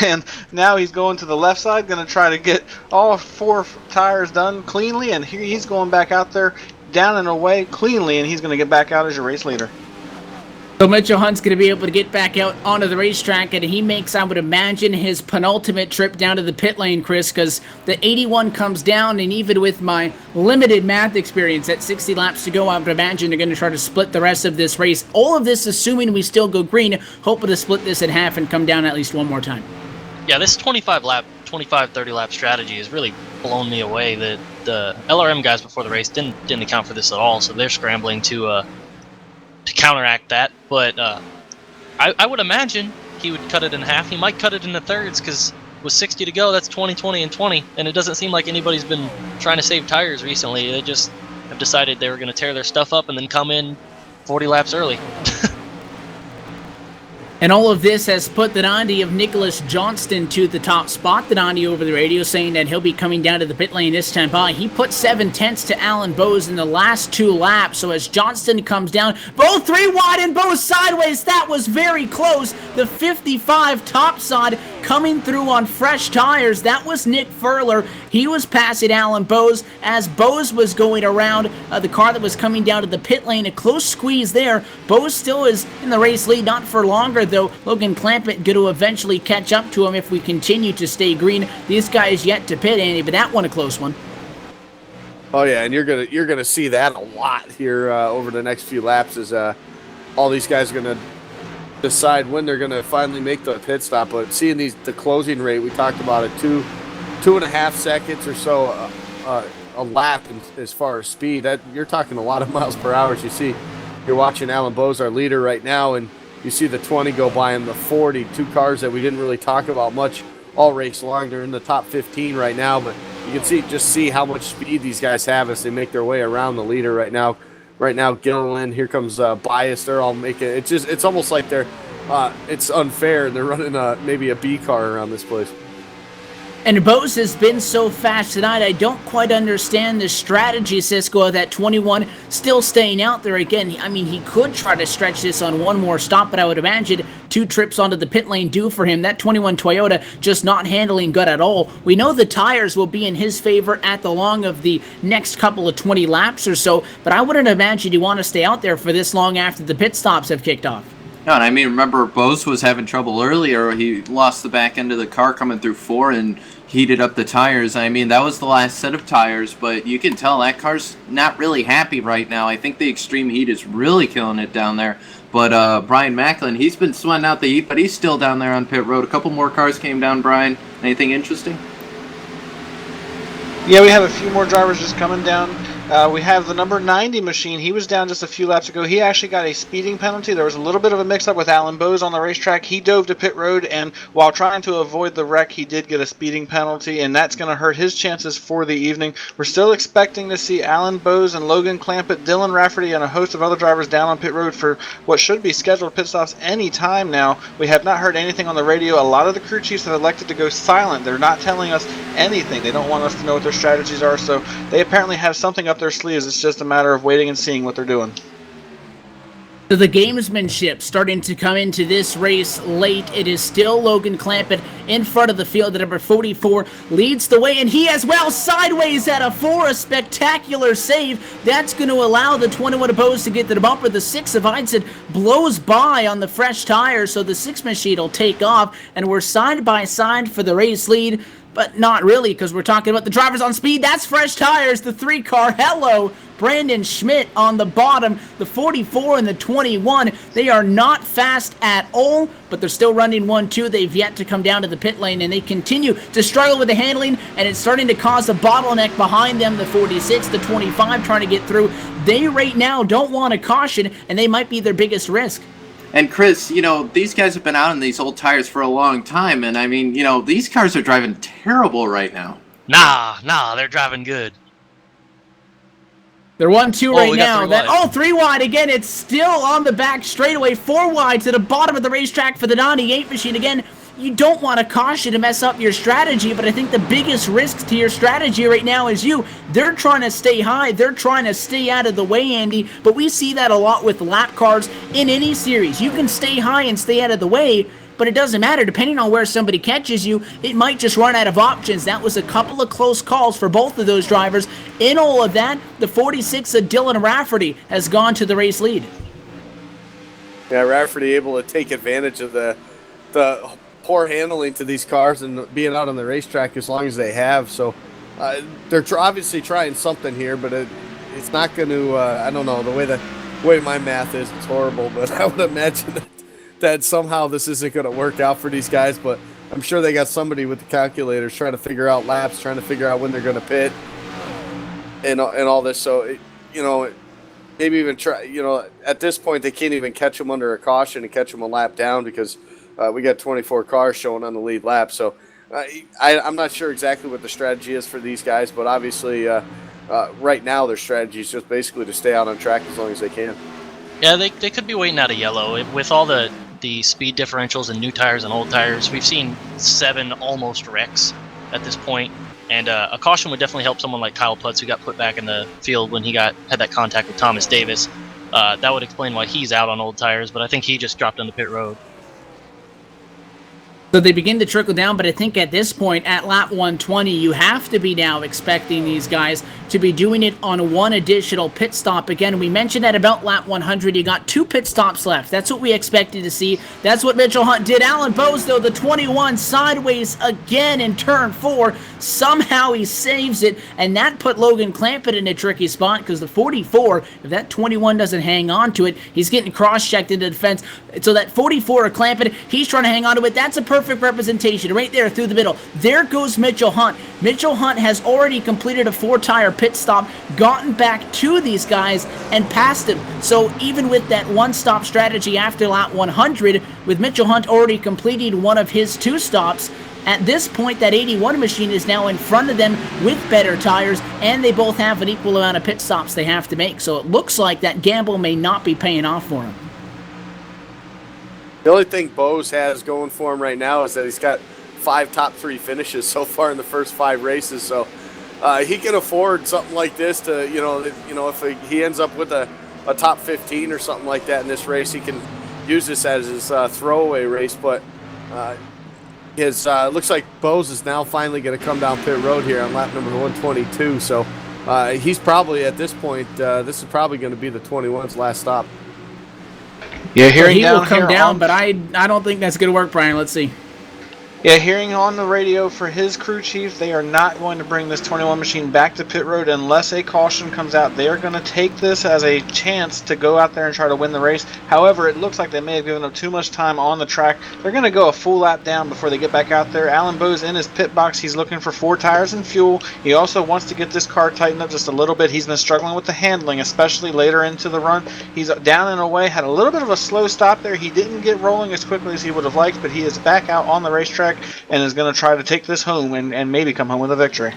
And now he's going to the left side, going to try to get all 4 tires done cleanly. And here he's going back out there down and away cleanly, and he's going to get back out as your race leader. So Mitchell Hunt's going to be able to get back out onto the racetrack, and he makes, I would imagine, his penultimate trip down to the pit lane, Chris, because the 81 comes down, and even with my limited math experience at 60 laps to go, I would imagine they're going to try to split the rest of this race. All of this assuming we still go green, hoping to split this in half and come down at least one more time. Yeah, this 25, 30 lap strategy has really blown me away. The LRM guys before the race didn't account for this at all, so they're scrambling to counteract that. But I would imagine he would cut it in half. He might cut it into thirds, because with 60 to go, that's 20, 20, and 20. And it doesn't seem like anybody's been trying to save tires recently. They just have decided they were going to tear their stuff up and then come in 40 laps early. And all of this has put the Donnie of Nicholas Johnston to the top spot. The Donnie over the radio saying that he'll be coming down to the pit lane this time by. He put 7/10 to Alan Bowes in the last 2 laps. So as Johnston comes down, Bowes 3 wide and Bowes sideways. That was very close. The 55 top side coming through on fresh tires. That was Nick Furler. He was passing Alan Bowes as Bowes was going around the car that was coming down to the pit lane. A close squeeze there. Bowes still is in the race lead, not for longer though. Logan Clampett going to eventually catch up to him if we continue to stay green. These guys yet to pit, Andy, but that one a close one. Oh yeah, and you're gonna see that a lot here over the next few laps as all these guys are gonna decide when they're gonna finally make the pit stop. But seeing the closing rate, we talked about it, 2.5 seconds or so a lap as far as speed. That you're talking a lot of miles per hour. As you see, you're watching Alan Bowes, our leader right now, and you see the 20 go by him, the 40, 2 cars that we didn't really talk about much all race long. They're in the top 15 right now, but you can see how much speed these guys have as they make their way around the leader right now. Right now, Gilliland, here comes Bias. They're all making it. It's almost like it's unfair. They're running maybe a B car around this place. And Bowes has been so fast tonight, I don't quite understand the strategy, Cisco, of that 21 still staying out there again. I mean, he could try to stretch this on one more stop, but I would imagine 2 trips onto the pit lane do for him. That 21 Toyota just not handling good at all. We know the tires will be in his favor at the long of the next couple of 20 laps or so, but I wouldn't imagine you want to stay out there for this long after the pit stops have kicked off. No, and I mean, remember, Bowes was having trouble earlier. He lost the back end of the car coming through 4 and heated up the tires. I mean, that was the last set of tires, but you can tell that car's not really happy right now. I think the extreme heat is really killing it down there. But Brian Macklin, he's been sweating out the heat, but he's still down there on pit road. A couple more cars came down, Brian. Anything interesting? Yeah, we have a few more drivers just coming down. We have the number 90 machine. He was down just a few laps ago. He actually got a speeding penalty. There was a little bit of a mix-up with Alan Bowes on the racetrack. He dove to pit road, and while trying to avoid the wreck, he did get a speeding penalty, and that's going to hurt his chances for the evening. We're still expecting to see Alan Bowes and Logan Clampett, Dylan Rafferty, and a host of other drivers down on pit road for what should be scheduled pit stops any time now. We have not heard anything on the radio. A lot of the crew chiefs have elected to go silent. They're not telling us anything. They don't want us to know what their strategies are, so they apparently have something up their sleeves. It's just a matter of waiting and seeing what they're doing. So the gamesmanship starting to come into this race late. It is still Logan Clampett in front of the field. The number 44 leads the way, and he as well sideways at a 4, a spectacular save. That's going to allow the 21 opposed to get to the bumper. The 6 of Heinzen blows by on the fresh tires, so the 6 machine will take off, and we're side by side for the race lead. But not really, because we're talking about the drivers on speed. That's fresh tires, the 3 car. Hello, Brandon Schmidt on the bottom. The 44 and the 21, they are not fast at all, but they're still running 1-2. They've yet to come down to the pit lane, and they continue to struggle with the handling, and it's starting to cause a bottleneck behind them. The 46, the 25 trying to get through. They right now don't want a caution, and they might be their biggest risk. And Chris, these guys have been out on these old tires for a long time, and I mean, these cars are driving terrible right now. Nah, they're driving good. They're 1-2 right now. 3 wide. 3 wide again. It's still on the back straightaway. 4 wide to the bottom of the racetrack for the 98 machine. Again, you don't want to caution to mess up your strategy, but I think the biggest risk to your strategy right now is you. They're trying to stay high. They're trying to stay out of the way, Andy, but we see that a lot with lap cars in any series. You can stay high and stay out of the way, but it doesn't matter. Depending on where somebody catches you, it might just run out of options. That was a couple of close calls for both of those drivers. In all of that, the 46 of Dylan Rafferty has gone to the race lead. Yeah, Rafferty able to take advantage of the poor handling to these cars and being out on the racetrack as long as they have. So they're obviously trying something here, but it's not going to, I don't know, the way my math is, it's horrible, but I would imagine that somehow this isn't going to work out for these guys. But I'm sure they got somebody with the calculators trying to figure out laps, trying to figure out when they're going to pit and all this. So, maybe even try, at this point they can't even catch them under a caution and catch them a lap down because we got 24 cars showing on the lead lap. So I'm not sure exactly what the strategy is for these guys, but obviously right now their strategy is just basically to stay out on track as long as they can. Yeah, they could be waiting out of yellow. With all the speed differentials and new tires and old tires, we've seen 7 almost wrecks at this point. And a caution would definitely help someone like Kyle Putz, who got put back in the field when he had that contact with Thomas Davis. That would explain why he's out on old tires, but I think he just dropped on the pit road. So they begin to trickle down, but I think at this point, at lap 120, you have to be now expecting these guys to be doing it on 1 additional pit stop. Again, we mentioned at about lap 100, you got 2 pit stops left. That's what we expected to see. That's what Mitchell Hunt did. Alan Bowes, though, the 21 sideways again in turn 4. Somehow he saves it, and that put Logan Clampett in a tricky spot because the 44, if that 21 doesn't hang on to it, he's getting cross-checked into the fence. So that 44 of Clampett, he's trying to hang on to it. That's a perfect representation right there through the middle. There goes Mitchell Hunt. Mitchell Hunt has already completed a 4-tire pit stop, gotten back to these guys, and passed them. So even with that 1-stop strategy after lap 100, with Mitchell Hunt already completing one of his 2 stops, at this point, that 81 machine is now in front of them with better tires, and they both have an equal amount of pit stops they have to make. So it looks like that gamble may not be paying off for him. The only thing Bowes has going for him right now is that he's got 5 top 3 finishes so far in the first 5 races. So he can afford something like this to, if he ends up with a top 15 or something like that in this race, he can use this as his throwaway race. But looks like Bowes is now finally going to come down pit road here on lap number 122. So he's probably at this point, this is probably going to be the 21's last stop. Yeah, he will come down, but I don't think that's going to work, Brian. Let's see. Yeah, hearing on the radio for his crew chief, they are not going to bring this 21 machine back to pit road unless a caution comes out. They are going to take this as a chance to go out there and try to win the race. However, it looks like they may have given up too much time on the track. They're going to go a full lap down before they get back out there. Alan Bowe's in his pit box. He's looking for 4 tires and fuel. He also wants to get this car tightened up just a little bit. He's been struggling with the handling, especially later into the run. He's down and away, had a little bit of a slow stop there. He didn't get rolling as quickly as he would have liked, but he is back out on the racetrack and is going to try to take this home and maybe come home with a victory.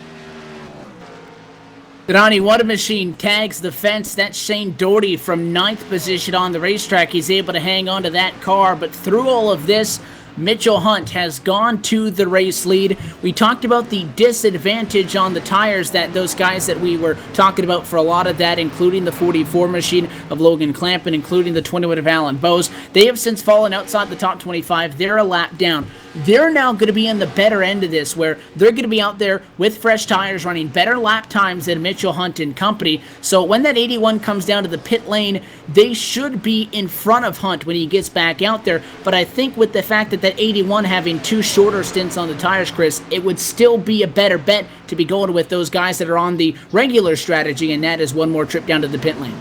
Donnie, what a machine tags the fence. That's Shane Doherty from 9th position on the racetrack. He's able to hang on to that car, but through all of this, Mitchell Hunt has gone to the race lead. We talked about the disadvantage on the tires that those guys that we were talking about for a lot of that, including the 44 machine of Logan Clampin, including the 21 of Alan Bowes. They have since fallen outside the top 25. They're a lap down. They're now going to be in the better end of this, where they're going to be out there with fresh tires running better lap times than Mitchell Hunt and company. So when that 81 comes down to the pit lane, they should be in front of Hunt when he gets back out there. But I think with the fact that 81 having 2 shorter stints on the tires, Chris, it would still be a better bet to be going with those guys that are on the regular strategy, and that is one more trip down to the pit lane.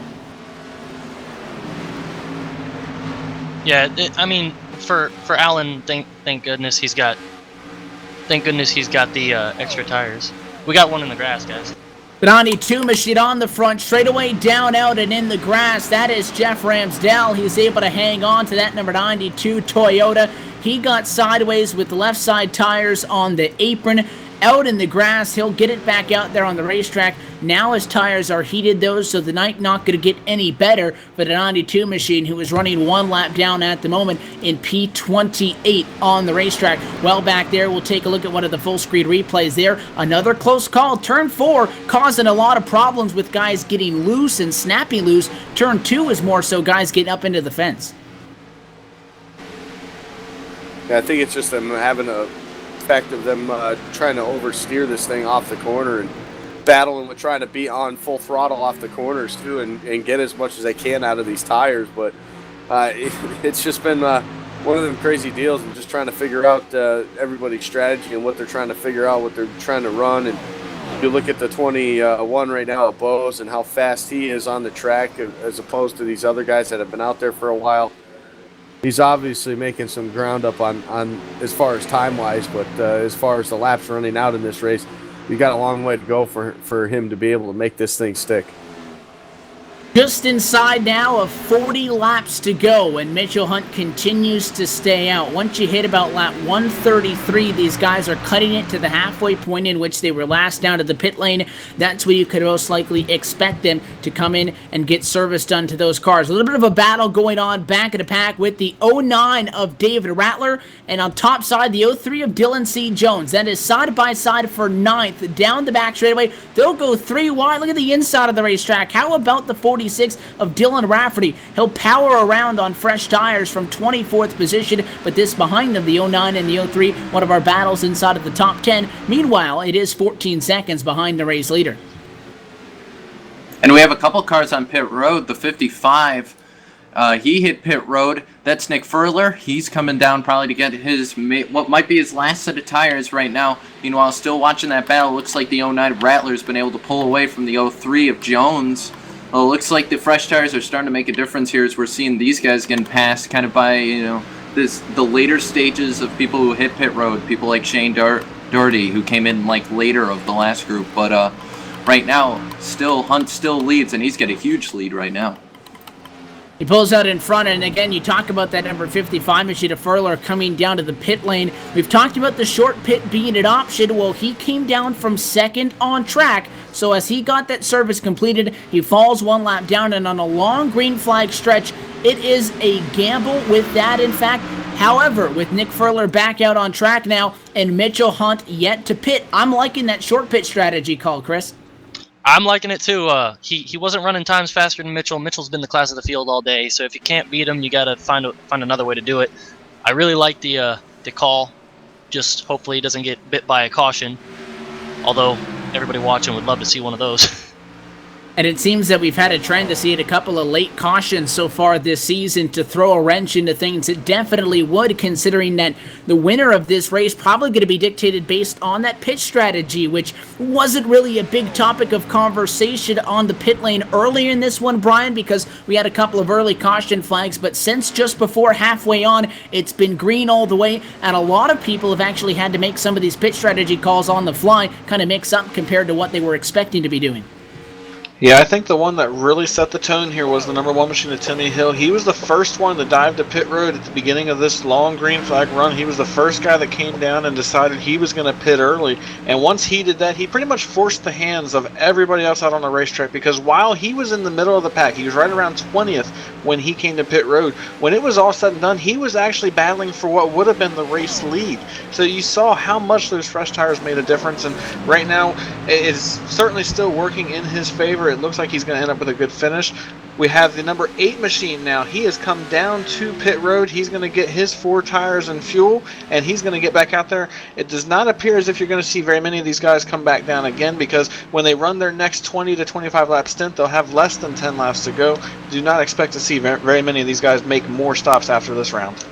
Yeah, I mean, for Alan, thank goodness he's got the extra tires. We got one in the grass, guys. The 92 machine on the front, straightaway down, out, and in the grass. That is Jeff Ramsdell. He's able to hang on to that number 92 Toyota. He got sideways with the left side tires on the apron. Out in the grass, he'll get it back out there on the racetrack. Now his tires are heated, though, so the night not going to get any better for the 92 machine, who is running 1 lap down at the moment in P28 on the racetrack. Well, back there, we'll take a look at one of the full-screen replays there. Another close call. Turn 4 causing a lot of problems with guys getting loose and snapping loose. Turn 2 is more so guys getting up into the fence. Yeah, I think it's just them having a effect of them trying to oversteer this thing off the corner and battling with trying to be on full throttle off the corners too and get as much as they can out of these tires. But it's just been one of them crazy deals and just trying to figure out everybody's strategy and what they're trying to figure out, what they're trying to run. And you look at the 21 right now at Bowes and how fast he is on the track as opposed to these other guys that have been out there for a while. He's obviously making some ground up on as far as time-wise, but as far as the laps running out in this race, you got a long way to go for him to be able to make this thing stick. Just inside now of 40 laps to go, and Mitchell Hunt continues to stay out. Once you hit about lap 133, these guys are cutting it to the halfway point in which they were last down to the pit lane. That's where you could most likely expect them to come in and get service done to those cars. A little bit of a battle going on back of the pack with the 09 of David Rattler, and on top side, the 03 of Dylan C. Jones. That is side by side for 9th. Down the back straightaway, they'll go 3 wide. Look at the inside of the racetrack. How about the 46 of Dylan Rafferty? He'll power around on fresh tires from 24th position, but this behind them, the 09 and the 03, one of our battles inside of the top 10. Meanwhile, it is 14 seconds behind the race leader. And we have a couple cars on pit road. The 55, he hit pit road. That's Nick Furler. He's coming down probably to get his what might be his last set of tires right now. Meanwhile, still watching that battle. Looks like the 09 of Rattler's been able to pull away from the 03 of Jones. Well, it looks like the fresh tires are starting to make a difference here as we're seeing these guys getting passed kind of by, the later stages of people who hit pit road. People like Shane Doherty, who came in later of the last group. But right now, Hunt still leads, and he's got a huge lead right now. He pulls out in front, and again, you talk about that number 55 machine of Furler coming down to the pit lane. We've talked about the short pit being an option. Well, he came down from 2nd on track, so as he got that service completed, he falls 1 lap down, and on a long green flag stretch, it is a gamble with that, in fact. However, with Nick Furler back out on track now, and Mitchell Hunt yet to pit, I'm liking that short pit strategy call, Chris. I'm liking it too. He wasn't running times faster than Mitchell. Mitchell's been the class of the field all day, so if you can't beat him, you got to find another way to do it. I really like the call. Just hopefully he doesn't get bit by a caution. Although everybody watching would love to see one of those. And it seems that we've had a trend to see it a couple of late cautions so far this season to throw a wrench into things. It definitely would, considering that the winner of this race probably going to be dictated based on that pit strategy, which wasn't really a big topic of conversation on the pit lane earlier in this one, Brian, because we had a couple of early caution flags, but since just before halfway on, it's been green all the way, and a lot of people have actually had to make some of these pit strategy calls on the fly, kind of mix up compared to what they were expecting to be doing. Yeah, I think the one that really set the tone here was the number 1 machine of Timmy Hill. He was the first one to dive to pit road at the beginning of this long green flag run. He was the first guy that came down and decided he was going to pit early. And once he did that, he pretty much forced the hands of everybody else out on the racetrack, because while he was in the middle of the pack, he was right around 20th when he came to pit road. When it was all said and done, he was actually battling for what would have been the race lead. So you saw how much those fresh tires made a difference. And right now, it's certainly still working in his favor. It looks like he's going to end up with a good finish. We have the number 8 machine now. He has come down to pit road. He's going to get his 4 tires and fuel, and he's going to get back out there. It does not appear as if you're going to see very many of these guys come back down again, because when they run their next 20 to 25 lap stint, they'll have less than 10 laps to go. Do not expect to see very many of these guys make more stops after this round.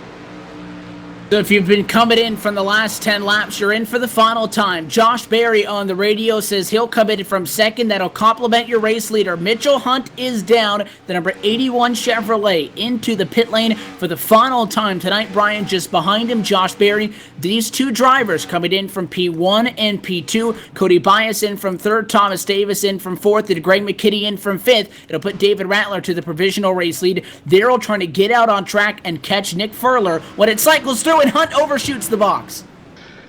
So if you've been coming in from the last 10 laps, you're in for the final time. Josh Berry on the radio says he'll come in from second. That'll complement your race leader. Mitchell Hunt is down, the number 81 Chevrolet, into the pit lane for the final time tonight. Brian just behind him, Josh Berry. These two drivers coming in from P1 and P2. Cody Bias in from third, Thomas Davis in from fourth, and Greg McKinney in from fifth. It'll put David Rattler to the provisional race lead. They're all trying to get out on track and catch Nick Furler when it cycles through and Hunt overshoots the box.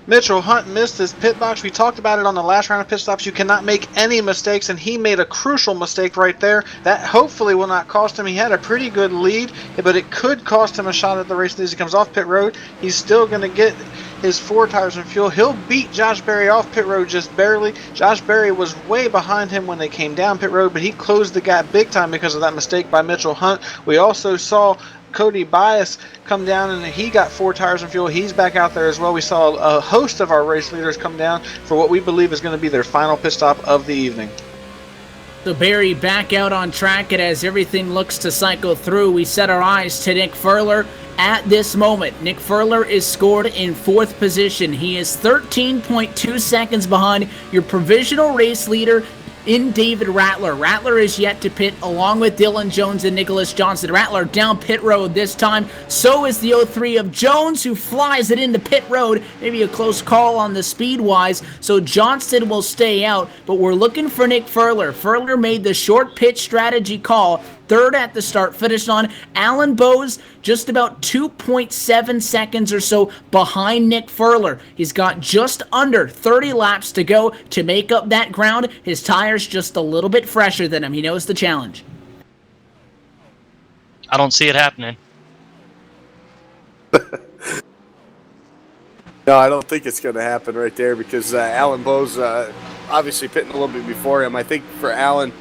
Mitchell Hunt missed his pit box. We talked about it on the last round of pit stops. You cannot make any mistakes, and he made a crucial mistake right there. That hopefully will not cost him. He had a pretty good lead, but it could cost him a shot at the race as he comes off pit road. He's still going to get his 4 tires and fuel. He'll beat Josh Berry off pit road just barely. Josh Berry was way behind him when they came down pit road, but he closed the gap big time because of that mistake by Mitchell Hunt. We also saw Cody Bias come down, and he got 4 tires and fuel. He's back out there as well. We saw a host of our race leaders come down for what we believe is going to be their final pit stop of the evening. So Barry back out on track, and as everything looks to cycle through, we set our eyes to Nick Furler. At this moment, Nick Furler is scored in 4th position. He is 13.2 seconds behind your provisional race leader in David Rattler. Rattler is yet to pit along with Dylan Jones and Nicholas Johnson. Rattler down pit road this time. So is the 03 of Jones, who flies it into pit road. Maybe a close call on the speed-wise. So Johnston will stay out, but we're looking for Nick Furler. Furler made the short pitch strategy call. 3rd at the start, finished on. Alan Bowes just about 2.7 seconds or so behind Nick Furler. He's got just under 30 laps to go to make up that ground. His tire's just a little bit fresher than him. He knows the challenge. I don't see it happening. No, I don't think it's going to happen right there, because Alan Bowes obviously pitting a little bit before him. I think for Alan,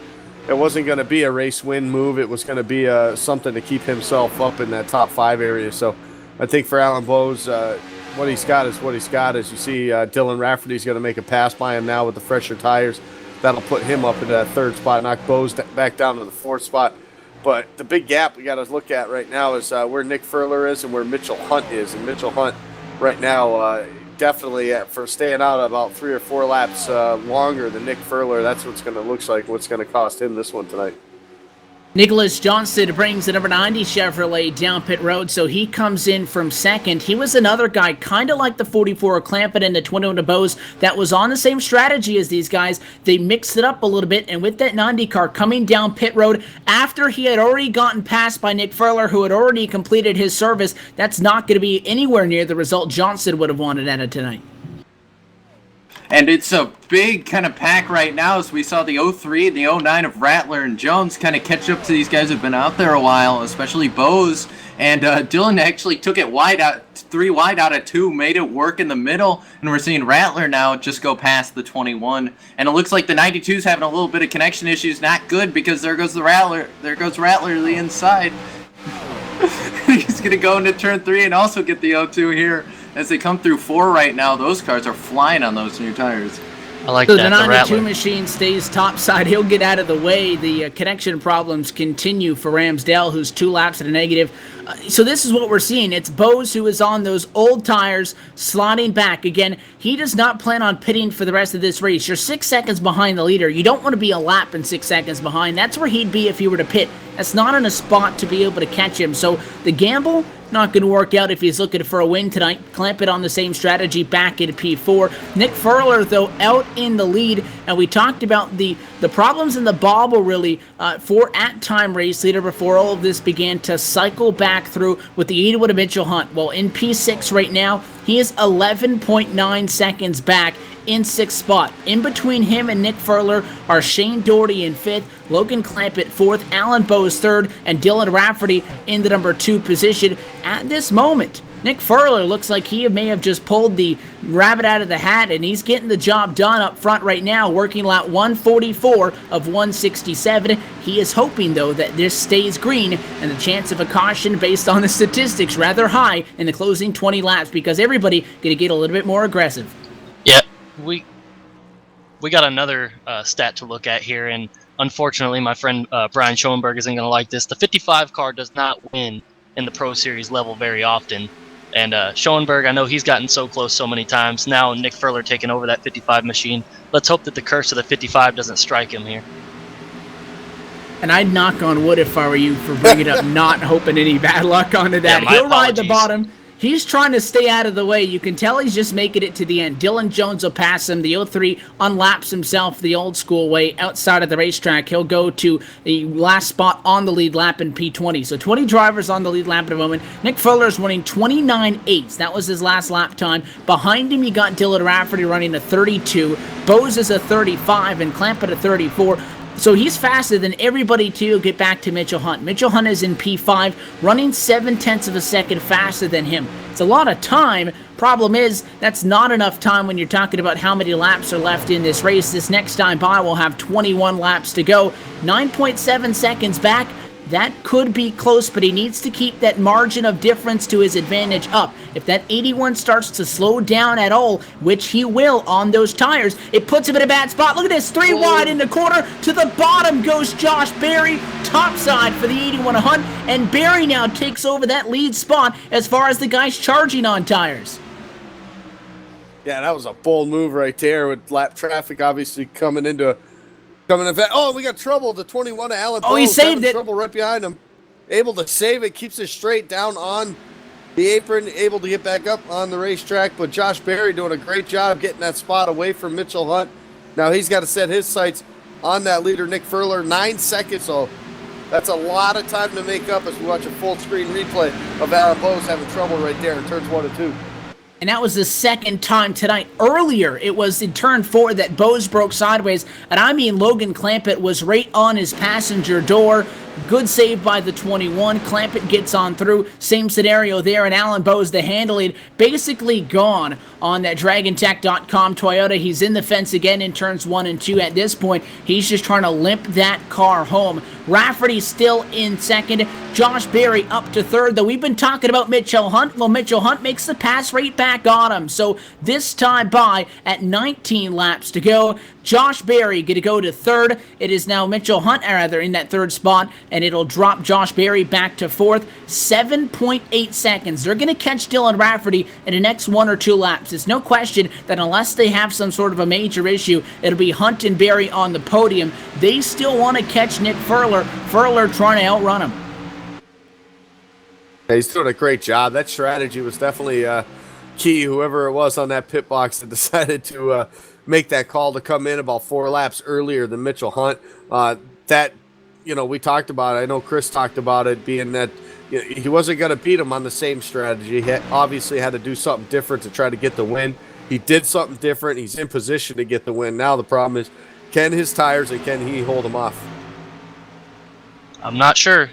it wasn't going to be a race win move. It was going to be something to keep himself up in that top 5 area. So I think for Alan Bowes, what he's got is what he's got. As you see, Dylan Rafferty's going to make a pass by him now with the fresher tires. That'll put him up in that 3rd spot, knock Bowes back down to the 4th spot. But the big gap we got to look at right now is where Nick Furler is and where Mitchell Hunt is. And Mitchell Hunt right now definitely for staying out about 3 or 4 laps longer than Nick Furler. That's what's going to look like, what's going to cost him this one tonight. Nicholas Johnston brings the number 90 Chevrolet down pit road, so he comes in from 2nd. He was another guy, kind of like the 44 Clampett and the 21 Bowes, that was on the same strategy as these guys. They mixed it up a little bit, and with that 90 car coming down pit road after he had already gotten passed by Nick Furler, who had already completed his service, that's not going to be anywhere near the result Johnston would have wanted out of tonight. And it's a big kind of pack right now, as we saw the 03 and the 09 of Rattler and Jones kind of catch up to these guys who've been out there a while, especially Bowes. And Dylan actually took it wide out, 3 wide out of 2, made it work in the middle. And we're seeing Rattler now just go past the 21. And it looks like the 92's having a little bit of connection issues. Not good, because there goes the Rattler. There goes Rattler to the inside. He's going to go into turn 3 and also get the 02 here. As they come through 4 right now, those cars are flying on those new tires. I like So that. the The 92 Rattler. machine stays topside. He'll get out of the way. The connection problems continue for Ramsdale, who's 2 laps at a negative. So this is what we're seeing. It's Bose who is on those old tires, sliding back. Again, he does not plan on pitting for the rest of this race. You're 6 seconds behind the leader. You don't want to be a lap and 6 seconds behind. That's where he'd be if he were to pit. That's not in a spot to be able to catch him. So the gamble, not going to work out if he's looking for a win tonight. Clamp it on the same strategy back into P4. Nick Furler, though, out in the lead. And we talked about the problems in the bobble, really, for at-time race leader before all of this began to cycle back through with the 81 of Mitchell Hunt. Well, in P6 right now, he is 11.9 seconds back in 6th spot. In between him and Nick Furler are Shane Doherty in 5th, Logan Clamp at 4th, Alan Bowes 3rd, and Dylan Rafferty in the number 2 position. At this moment, Nick Furler looks like he may have just pulled the rabbit out of the hat, and he's getting the job done up front right now, working lap 144 of 167. He is hoping, though, that this stays green, and the chance of a caution based on the statistics rather high in the closing 20 laps, because everybody going to get a little bit more aggressive. Yeah, we got another stat to look at here, and unfortunately, my friend Brian Schoenberg isn't going to like this. The 55 car does not win in the Pro Series level very often. And Schoenberg, I know he's gotten so close so many times. Now Nick Furler taking over that 55 machine. Let's hope that the curse of the 55 doesn't strike him here. And I'd knock on wood if I were you for bringing up not hoping any bad luck onto that. Yeah, He'll ride the apologies. bottom. He's trying to stay out of the way. You can tell he's just making it to the end. Dylan Jones will pass him. The 03 unlaps himself the old school way outside of the racetrack. He'll go to the last spot on the lead lap in P20. So 20 drivers on the lead lap at the moment. Nick Fuller is running 29.8. That was his last lap time. Behind him, you got Dylan Rafferty running a 32. Bose is a 35 and Clamp at a 34. So he's faster than everybody to get back to Mitchell Hunt. Mitchell Hunt is in P5, running 0.7 of a second faster than him. It's a lot of time. Problem is, that's not enough time when you're talking about how many laps are left in this race. This next time by will have 21 laps to go. 9.7 seconds back. That could be close, but he needs to keep that margin of difference to his advantage up. If that 81 starts to slow down at all, which he will on those tires, it puts him in a bad spot. Look at this, 3 wide in the corner. To the bottom goes Josh Berry, topside for the 81 Hunt, and Berry now takes over that lead spot as far as the guys charging on tires. Yeah, that was a bold move right there with lap traffic obviously coming into oh, we got trouble. The 21 of Alan Oh, he Bowes saved having it. trouble right behind him. Able to save it, keeps it straight down on the apron, able to get back up on the racetrack. But Josh Berry doing a great job getting that spot away from Mitchell Hunt. Now he's got to set his sights on that leader, Nick Furler. 9 seconds, so that's a lot of time to make up as we watch a full screen replay of Alan Bowes having trouble right there in turns 1 and 2. And that was the second time tonight. Earlier, it was in turn 4 that Bose broke sideways. And I mean, Logan Clampett was right on his passenger door. Good save by the 21. Clampett gets on through. Same scenario there. And Alan Bowes, the handling, basically gone on that DragonTech.com Toyota. He's in the fence again in turns 1 and 2 at this point. He's just trying to limp that car home. Rafferty still in second. Josh Berry up to third. Though we've been talking about Mitchell Hunt. Well, Mitchell Hunt makes the pass right back on him. So this time by at 19 laps to go. Josh Berry going to go to third. It is now Mitchell Hunt, rather, in that third spot, and it'll drop Josh Berry back to fourth. 7.8 seconds. They're going to catch Dylan Rafferty in the next 1 or 2 laps. It's no question that unless they have some sort of a major issue, it'll be Hunt and Berry on the podium. They still want to catch Nick Furler. Furler trying to outrun him. Yeah, he's doing a great job. That strategy was definitely key. Whoever it was on that pit box that decided to make that call to come in about 4 laps earlier than Mitchell Hunt. That, we talked about it. I know Chris talked about it, being that he wasn't going to beat him on the same strategy. He obviously had to do something different to try to get the win. He did something different. He's in position to get the win. Now the problem is, can his tires and can he hold them off? I'm not sure.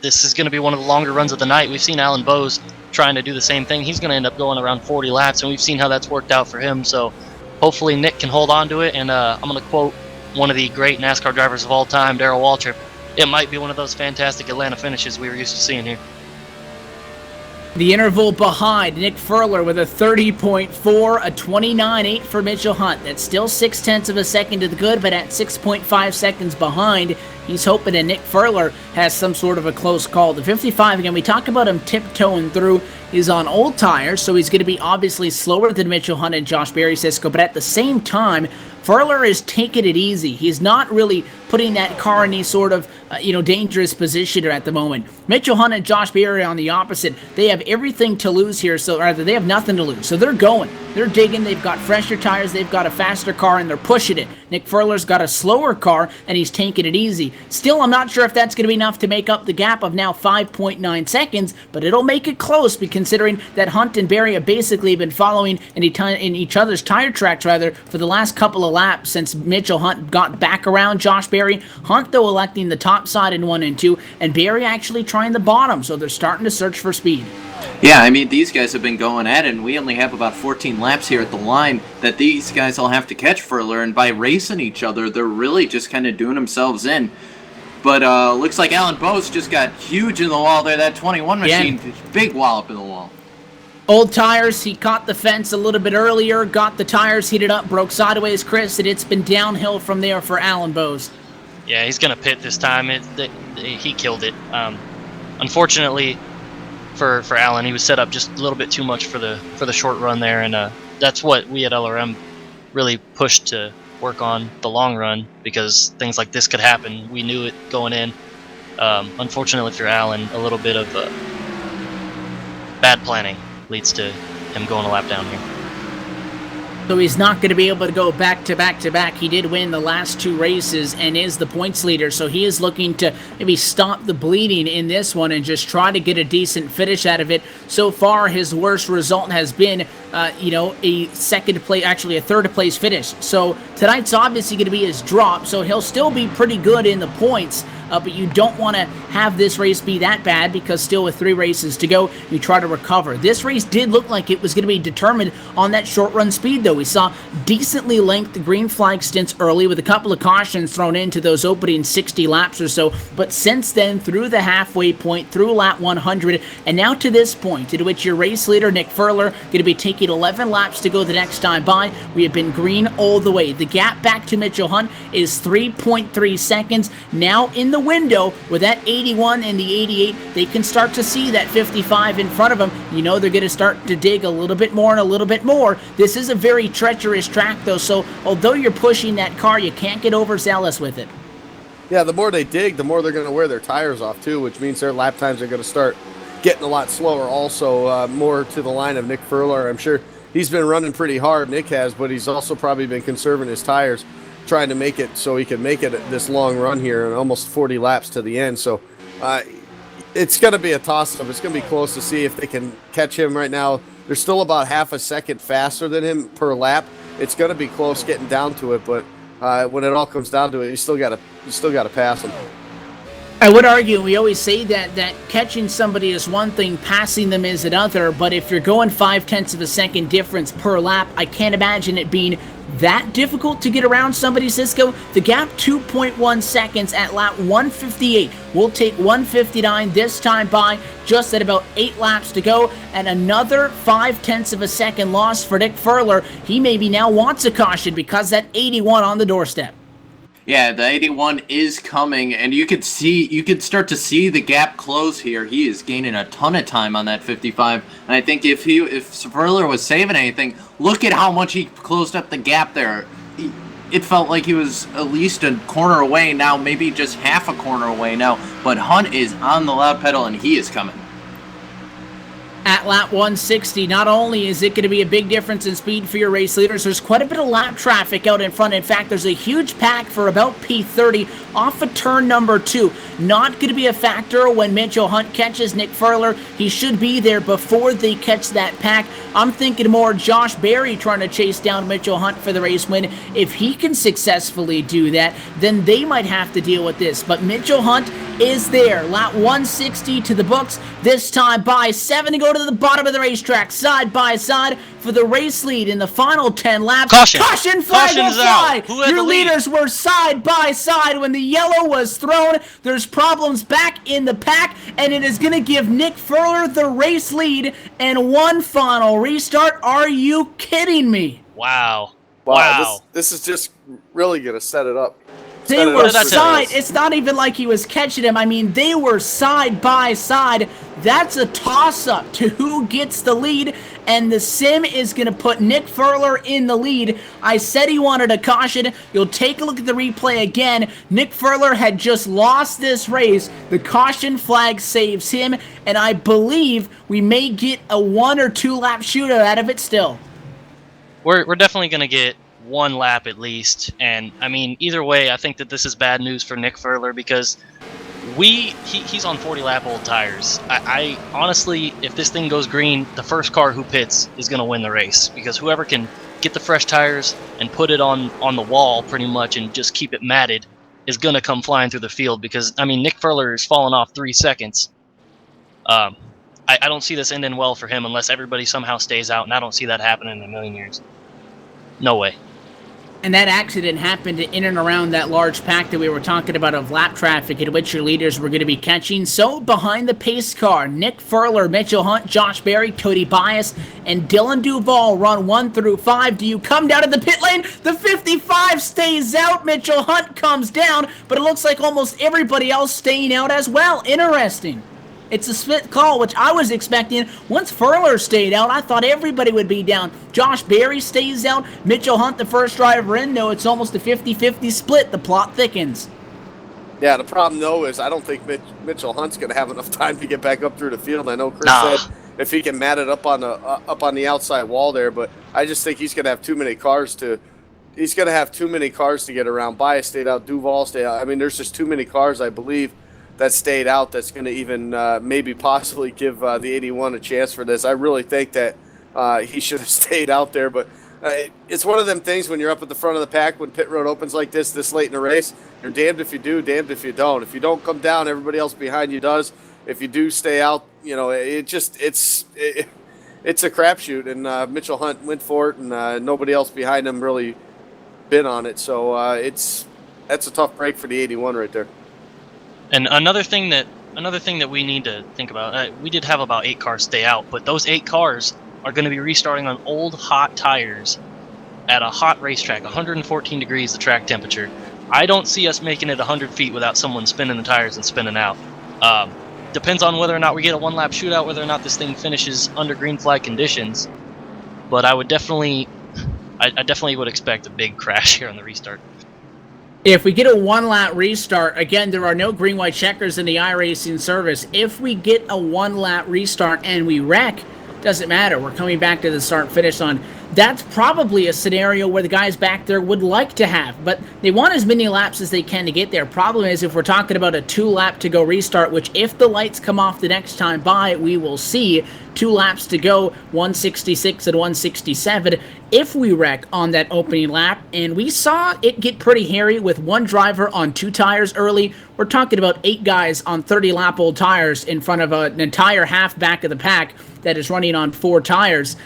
This is going to be one of the longer runs of the night. We've seen Alan Bowes trying to do the same thing. He's going to end up going around 40 laps, and we've seen how that's worked out for him. So hopefully Nick can hold on to it. And I'm going to quote one of the great NASCAR drivers of all time, Darrell Waltrip. It might be one of those fantastic Atlanta finishes we were used to seeing here. The interval behind Nick Furler with a 30.4, a 29.8 for Mitchell Hunt. That's still 0.6 of a second to the good, but at 6.5 seconds behind, he's hoping that Nick Furler has some sort of a close call. The 55, again, we talk about him tiptoeing through, is on old tires, so he's going to be obviously slower than Mitchell Hunt and Josh Berry, Cisco, but at the same time, Furler is taking it easy. He's not really putting that car in any sort of, dangerous position at the moment. Mitchell Hunt and Josh Berry on the opposite. They have everything to lose here, so rather they have nothing to lose. So they're going. They're digging. They've got fresher tires. They've got a faster car, and they're pushing it. Nick Furler's got a slower car, and he's taking it easy. Still, I'm not sure if that's going to be enough to make up the gap of now 5.9 seconds, but it'll make it close, considering that Hunt and Berry have basically been following in each other's tire tracks, for the last couple of laps since Mitchell Hunt got back around Josh Berry. Hunt, though, electing the top side in 1 and 2, and Berry actually trying the bottom, so they're starting to search for speed. Yeah, I mean, these guys have been going at it, and we only have about 14 laps here at the line that these guys will have to catch Furler, and by racing each other, they're really just kind of doing themselves in. But looks like Alan Bose just got huge in the wall there. That 21 machine, big wallop in the wall. Old tires, he caught the fence a little bit earlier, got the tires heated up, broke sideways, Chris, and it's been downhill from there for Alan Bose. Yeah, he's going to pit this time. He killed it. Unfortunately for Alan, he was set up just a little bit too much for the short run there, and that's what we at LRM really pushed to work on the long run, because things like this could happen. We knew it going in. Unfortunately for Alan, a little bit of bad planning leads to him going a lap down here. So he's not going to be able to go back to back to back. He did win the last 2 races and is the points leader, so he is looking to maybe stop the bleeding in this one and just try to get a decent finish out of it. So far, his worst result has been, a third place finish. So tonight's obviously going to be his drop, so he'll still be pretty good in the points. But you don't want to have this race be that bad, because still with 3 races to go, you try to recover. This race did look like it was going to be determined on that short run speed, though. We saw decently length green flag stints early with a couple of cautions thrown into those opening 60 laps or so. But since then, through the halfway point, through lap 100, and now to this point, in which your race leader, Nick Furler, going to be taking 11 laps to go the next time by, we have been green all the way. The gap back to Mitchell Hunt is 3.3 seconds. Now in the window with that 81 and the 88, they can start to see that 55 in front of them. They're going to start to dig a little bit more and a little bit more. This is a very treacherous track, though, so although you're pushing that car, you can't get overzealous with it. Yeah, the more they dig, the more they're going to wear their tires off too, which means their lap times are going to start getting a lot slower. Also, more to the line of Nick Furler. I'm sure he's been running pretty hard, Nick has, but he's also probably been conserving his tires, trying to make it so he can make it this long run here and almost 40 laps to the end. So it's going to be a toss-up. It's going to be close to see if they can catch him right now. They're still about half a second faster than him per lap. It's going to be close getting down to it, but when it all comes down to it, you still got to pass him. I would argue, we always say that catching somebody is one thing, passing them is another, but if you're going 0.5 of a second difference per lap, I can't imagine it being that difficult to get around somebody, Cisco. The gap, 2.1 seconds at lap 158. We'll take 159 this time by, just at about 8 laps to go, and another 0.5 of a second loss for Nick Furler. He maybe now wants a caution because that 81 on the doorstep. Yeah, the 81 is coming, and you could start to see the gap close here. He is gaining a ton of time on that 55, and I think if Furler was saving anything, look at how much he closed up the gap there. It felt like he was at least a corner away now, maybe just half a corner away now, but Hunt is on the loud pedal, and he is coming. At lap 160, not only is it going to be a big difference in speed for your race leaders, there's quite a bit of lap traffic out in front. In fact, there's a huge pack for about P30 off of turn number 2. Not going to be a factor when Mitchell Hunt catches Nick Furler. He should be there before they catch that pack. I'm thinking more Josh Berry trying to chase down Mitchell Hunt for the race win. If he can successfully do that, then they might have to deal with this. But Mitchell Hunt is there. Lap 160 to the books. This time by 7 to go go to the bottom of the racetrack, side by side for the race lead in the final 10 laps. Caution flag will is fly. out. Who had Your the lead? leaders were side by side when the yellow was thrown. There's problems back in the pack, and it is going to give Nick Furler the race lead and one final restart. Are you kidding me? Wow. This is just really going to set it up. They were side. It's not even like he was catching him. I mean, they were side by side. That's a toss-up to who gets the lead, and the sim is going to put Nick Furler in the lead. I said he wanted a caution. You'll take a look at the replay again. Nick Furler had just lost this race. The caution flag saves him, and I believe we may get a 1 or 2 lap shootout out of it still. We're definitely going to get 1 lap at least, and I mean, either way, I think that this is bad news for Nick Furler because he's on 40 lap old tires. I honestly, if this thing goes green, the first car who pits is going to win the race, because whoever can get the fresh tires and put it on the wall pretty much and just keep it matted is going to come flying through the field, because I mean, Nick Furler is falling off 3 seconds. I don't see this ending well for him unless everybody somehow stays out, and I don't see that happening in a million years. No way. And that accident happened in and around that large pack that we were talking about of lap traffic in which your leaders were going to be catching. So behind the pace car, Nick Furler, Mitchell Hunt, Josh Berry, Cody Bias, and Dylan Duvall run 1 through 5. Do you come down to the pit lane? The 55 stays out. Mitchell Hunt comes down, but it looks like almost everybody else staying out as well. Interesting. It's a split call, which I was expecting. Once Furler stayed out, I thought everybody would be down. Josh Berry stays out. Mitchell Hunt, the first driver in, though it's almost a 50-50 split. The plot thickens. Yeah, the problem, though, is I don't think Mitchell Hunt's going to have enough time to get back up through the field. I know Chris said if he can mat it up on the outside wall there, but I just think he's going to have too many cars to get around. Bias stayed out. Duvall stayed out. I mean, there's just too many cars, I believe, that stayed out that's going to even maybe possibly give the 81 a chance for this. I really think that he should have stayed out there, but it's one of them things when you're up at the front of the pack when pit road opens like this late in the race. You're damned if you do, damned if you don't. If you don't come down, everybody else behind you does. If you do stay out, you know, it's a crapshoot, and Mitchell Hunt went for it, and nobody else behind him really bid on it. So that's a tough break for the 81 right there. And another thing that we need to think about, we did have about 8 cars stay out, but those 8 cars are going to be restarting on old hot tires at a hot racetrack, 114 degrees the track temperature. I don't see us making it 100 feet without someone spinning the tires and spinning out. Depends on whether or not we get a 1-lap shootout, whether or not this thing finishes under green flag conditions. But I definitely would expect a big crash here on the restart. If we get a 1-lap restart, again, there are no green-white checkers in the iRacing service. If we get a 1-lap restart and we wreck, doesn't matter. We're coming back to the start-finish line. That's probably a scenario where the guys back there would like to have, but they want as many laps as they can to get there. Problem is, if we're talking about a 2-lap to go restart, which if the lights come off the next time by, we will see 2 laps to go, 166 and 167, if we wreck on that opening lap. And we saw it get pretty hairy with 1 driver on 2 tires early. We're talking about 8 guys on 30-lap old tires in front of an entire half back of the pack that is running on 4 tires.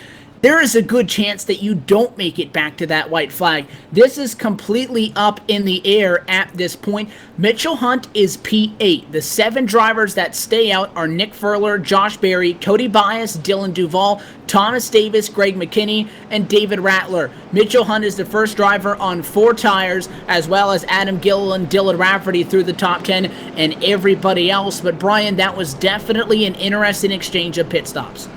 There is a good chance that you don't make it back to that white flag. This is completely up in the air at this point. Mitchell Hunt is P8. The 7 drivers that stay out are Nick Furler, Josh Berry, Cody Bias, Dylan Duvall, Thomas Davis, Greg McKinney, and David Rattler. Mitchell Hunt is the first driver on 4 tires, as well as Adam Gilliland, Dylan Rafferty through the top 10, and everybody else. But Brian, that was definitely an interesting exchange of pit stops.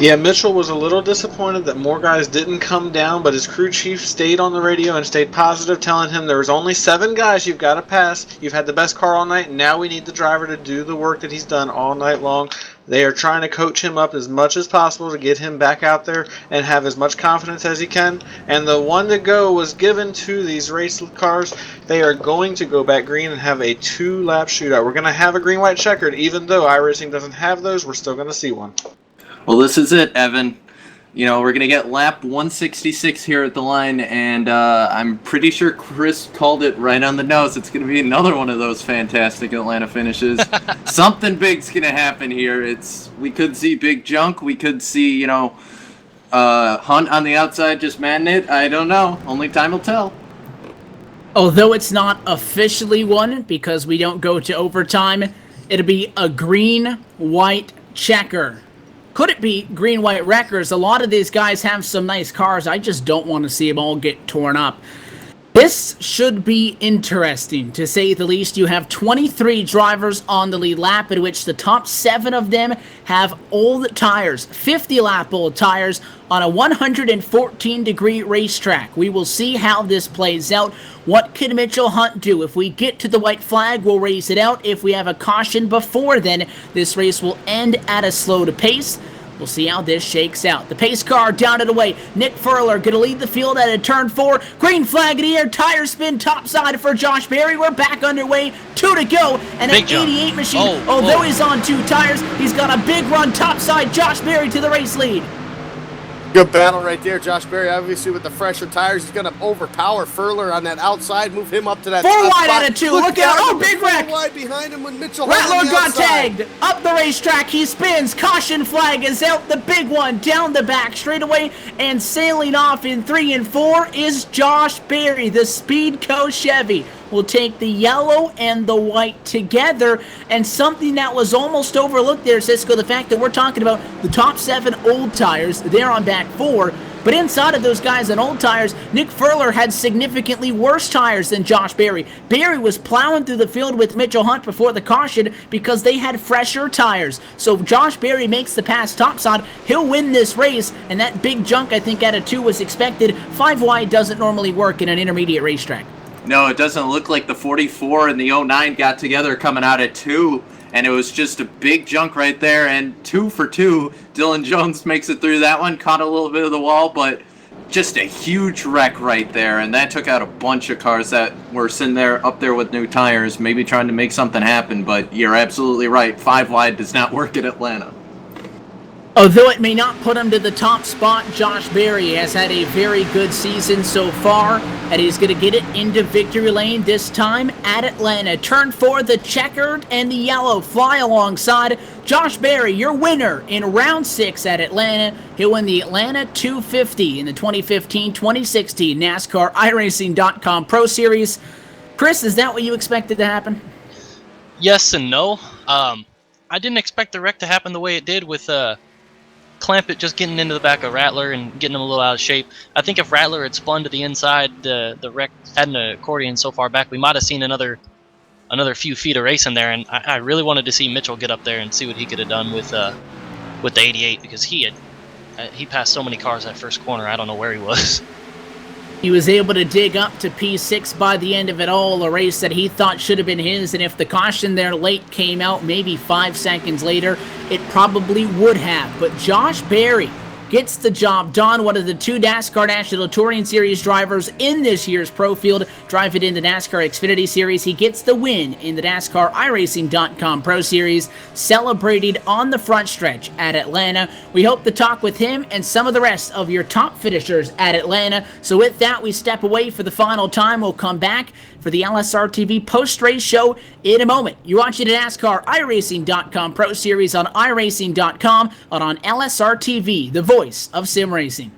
Yeah, Mitchell was a little disappointed that more guys didn't come down, but his crew chief stayed on the radio and stayed positive, telling him there was only 7 guys you've got to pass. You've had the best car all night, and now we need the driver to do the work that he's done all night long. They are trying to coach him up as much as possible to get him back out there and have as much confidence as he can. And the 1 to go was given to these race cars. They are going to go back green and have a 2-lap shootout. We're going to have a green-white checkered. Even though iRacing doesn't have those, we're still going to see one. Well, this is it, Evan. We're going to get lap 166 here at the line, and I'm pretty sure Chris called it right on the nose. It's going to be another one of those fantastic Atlanta finishes. Something big's going to happen here. We could see big junk. We could see, Hunt on the outside just manning it. I don't know. Only time will tell. Although it's not officially one because we don't go to overtime, it'll be a green-white checker. Could it be green-white wreckers? A lot of these guys have some nice cars. I just don't want to see them all get torn up. This should be interesting, to say the least. You have 23 drivers on the lead lap, in which the top 7 of them have old tires, 50-lap old tires on a 114-degree racetrack. We will see how this plays out. What can Mitchell Hunt do? If we get to the white flag, we'll race it out. If we have a caution before then, this race will end at a slowed pace. We'll see how this shakes out. The pace car down and away. Nick Furler going to lead the field at a turn 4. Green flag in the air. Tire spin topside for Josh Berry. We're back underway. 2 to go. And an 88 machine, although he's on 2 tires, he's got a big run topside. Josh Berry to the race lead. Good battle right there. Josh Berry, obviously, with the fresher tires, he's going to overpower Furler on that outside, move him up to that 4 top wide spot. out of 2. Look out. Oh, big wreck. 4 wide behind him with Mitchell. Rattler got tagged. Up the racetrack. He spins. Caution flag is out. The big one down the back straightaway. And sailing off in 3 and 4 is Josh Berry. The Speedco Chevy will take the yellow and the white together. And something that was almost overlooked there, Cisco, the fact that we're talking about the top 7 old tires. They're on back 4. But inside of those guys on old tires, Nick Furler had significantly worse tires than Josh Berry. Berry was plowing through the field with Mitchell Hunt before the caution because they had fresher tires. So Josh Berry makes the pass topside. He'll win this race, and that big junk, I think, out of 2 was expected. 5 wide doesn't normally work in an intermediate racetrack. No, it doesn't look like the 44 and the 09 got together coming out at 2, and it was just a big junk right there, and 2 for 2. Dylan Jones makes it through that one, caught a little bit of the wall, but just a huge wreck right there, and that took out a bunch of cars that were sitting there up there with new tires, maybe trying to make something happen, but you're absolutely right. 5 wide does not work at Atlanta. Although it may not put him to the top spot, Josh Berry has had a very good season so far, and he's going to get it into victory lane this time at Atlanta. Turn 4, the checkered and the yellow fly alongside. Josh Berry, your winner in round 6 at Atlanta. He'll win the Atlanta 250 in the 2015-2016 NASCAR iRacing.com Pro Series. Chris, is that what you expected to happen? Yes and no. I didn't expect the wreck to happen the way it did with Clampett just getting into the back of Rattler and getting him a little out of shape. I think if Rattler had spun to the inside, the wreck had an accordion so far back, we might have seen another few feet of racing there. And I really wanted to see Mitchell get up there and see what he could have done with the 88, because he passed so many cars that first corner. I don't know where he was. He was able to dig up to P6 by the end of it all, a race that he thought should have been his, and if the caution there late came out maybe 5 seconds later, it probably would have. But Josh Berry gets the job done. One of the 2 NASCAR National Touring Series drivers in this year's Pro Field, drive it in the NASCAR Xfinity Series. He gets the win in the NASCAR iRacing.com Pro Series, celebrated on the front stretch at Atlanta. We hope to talk with him and some of the rest of your top finishers at Atlanta. So with that, we step away for the final time. We'll come back for the LSRTV post-race show in a moment. You're watching the NASCAR iRacing.com Pro Series on iRacing.com and on LSRTV, the voice of sim racing.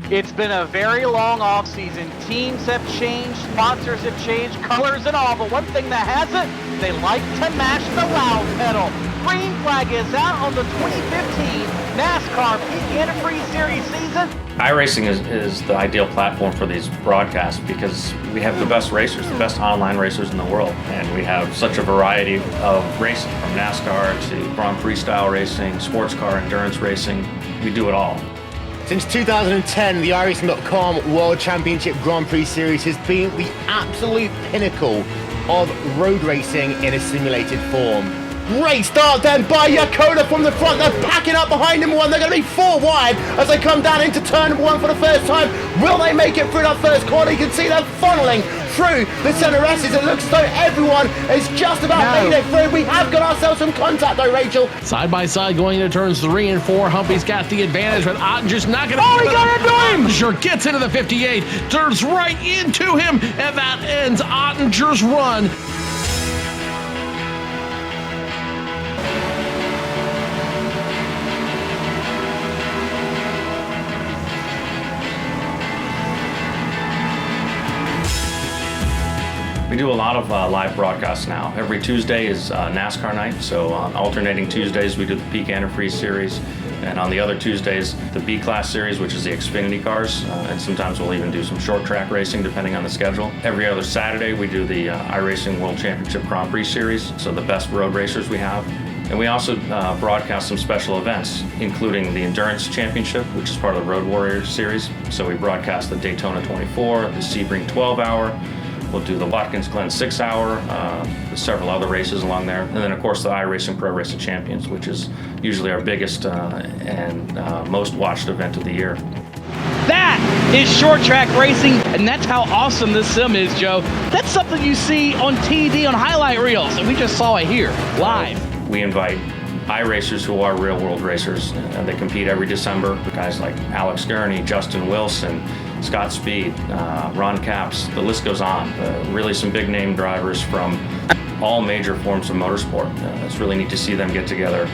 It's been a very long offseason. Teams have changed, sponsors have changed, colors and all, but one thing that hasn't, they like to mash the loud pedal. Green flag is out on the 2015 NASCAR Peak Antifreeze Series season. iRacing is the ideal platform for these broadcasts because we have the best racers, the best online racers in the world, and we have such a variety of racing, from NASCAR to Grand Prix style racing, sports car endurance racing. We do it all. Since 2010, the iRacing.com World Championship Grand Prix Series has been the absolute pinnacle of road racing in a simulated form. Great start then by Yakoda from the front. They're packing up behind number one. They're going to be 4 wide as they come down into turn number 1 for the first time. Will they make it through that first corner? You can see them funneling through the center S's. It looks as though everyone is just about made it through. We have got ourselves some contact though, Rachel. Side by side going into turns 3 and 4. Humpy's got the advantage, but Ottinger's not going to. Oh, he got into him! Ottinger gets into the 58, turns right into him, and that ends Ottinger's run. We do a lot of live broadcasts now. Every Tuesday is NASCAR night, so on alternating Tuesdays we do the Peak Antifreeze series, and on the other Tuesdays the B-Class series, which is the Xfinity cars, and sometimes we'll even do some short track racing depending on the schedule. Every other Saturday we do the iRacing World Championship Grand Prix series, so the best road racers we have. And we also broadcast some special events, including the Endurance Championship, which is part of the Road Warrior series. So we broadcast the Daytona 24, the Sebring 12-hour, we'll do the Watkins Glen 6-hour, several other races along there. And then, of course, the iRacing Pro Racing Champions, which is usually our biggest and most watched event of the year. That is short track racing, and that's how awesome this sim is, Joe. That's something you see on TV on highlight reels, and we just saw it here, live. We invite iRacers who are real-world racers. They compete every December. Guys like Alex Gurney, Justin Wilson, Scott Speed, Ron Capps, the list goes on. Really some big name drivers from all major forms of motorsport. It's really neat to see them get together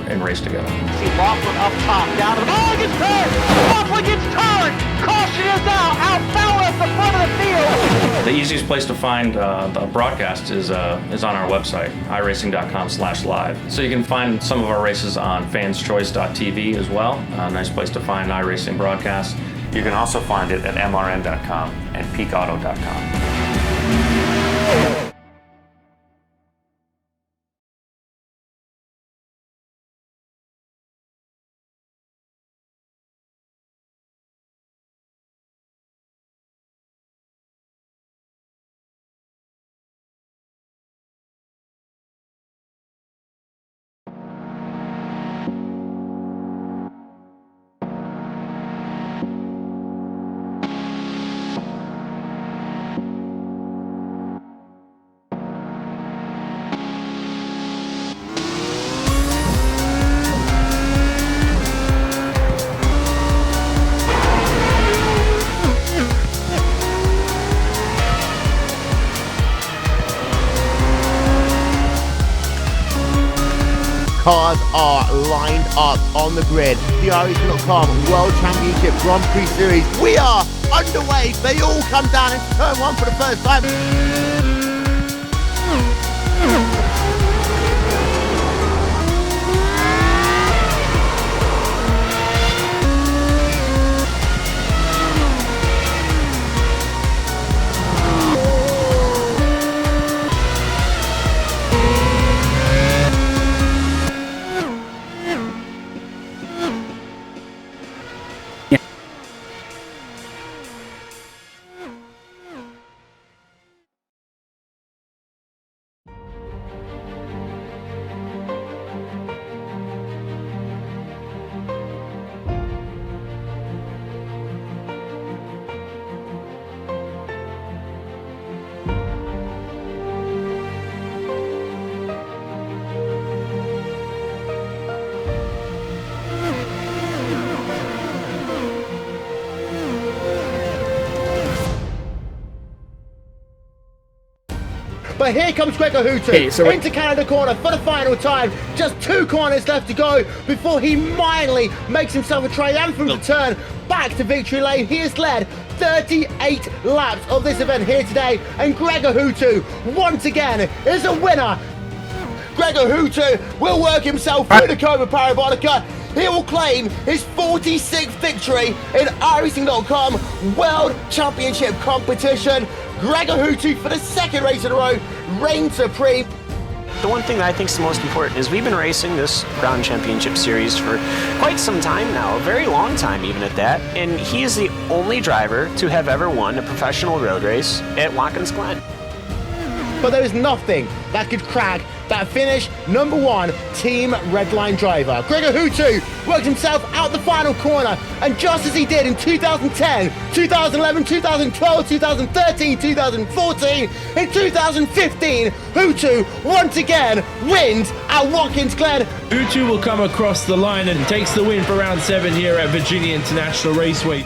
and race together. See Laughlin up top, down to the ball, gets turned! Laughlin gets turned! Caution is out foul at the front of the field! The easiest place to find the broadcast is on our website, iRacing.com/live. So you can find some of our races on fanschoice.tv as well. A nice place to find iRacing broadcasts. You can also find it at mrn.com and peakauto.com. Cars are lined up on the grid. The iRacing.com World Championship Grand Prix Series. We are underway. They all come down into turn 1 for the first time. But here comes Gregor Houtu into Canada corner for the final time. Just 2 corners left to go before he finally makes himself a triumphant return back to victory lane. He has led 38 laps of this event here today, and Gregor Houtu once again is a winner. Gregor Houtu will work himself through the Cobra Parabolica. He will claim his 46th victory in iRacing.com World Championship competition. Gregor Houtu, for the 2nd race in a row, reigns supreme. The one thing that I think is the most important is we've been racing this Ground Championship Series for quite some time now, a very long time even at that, and he is the only driver to have ever won a professional road race at Watkins Glen. but there is nothing that could crack that finish. Number 1 team redline driver Gregor Hutu worked himself out the final corner, and just as he did in 2010, 2011, 2012, 2013, 2014, in 2015, Hutu once again wins at Watkins Glen. Hutu will come across the line and takes the win for round 7 here at Virginia International Raceway.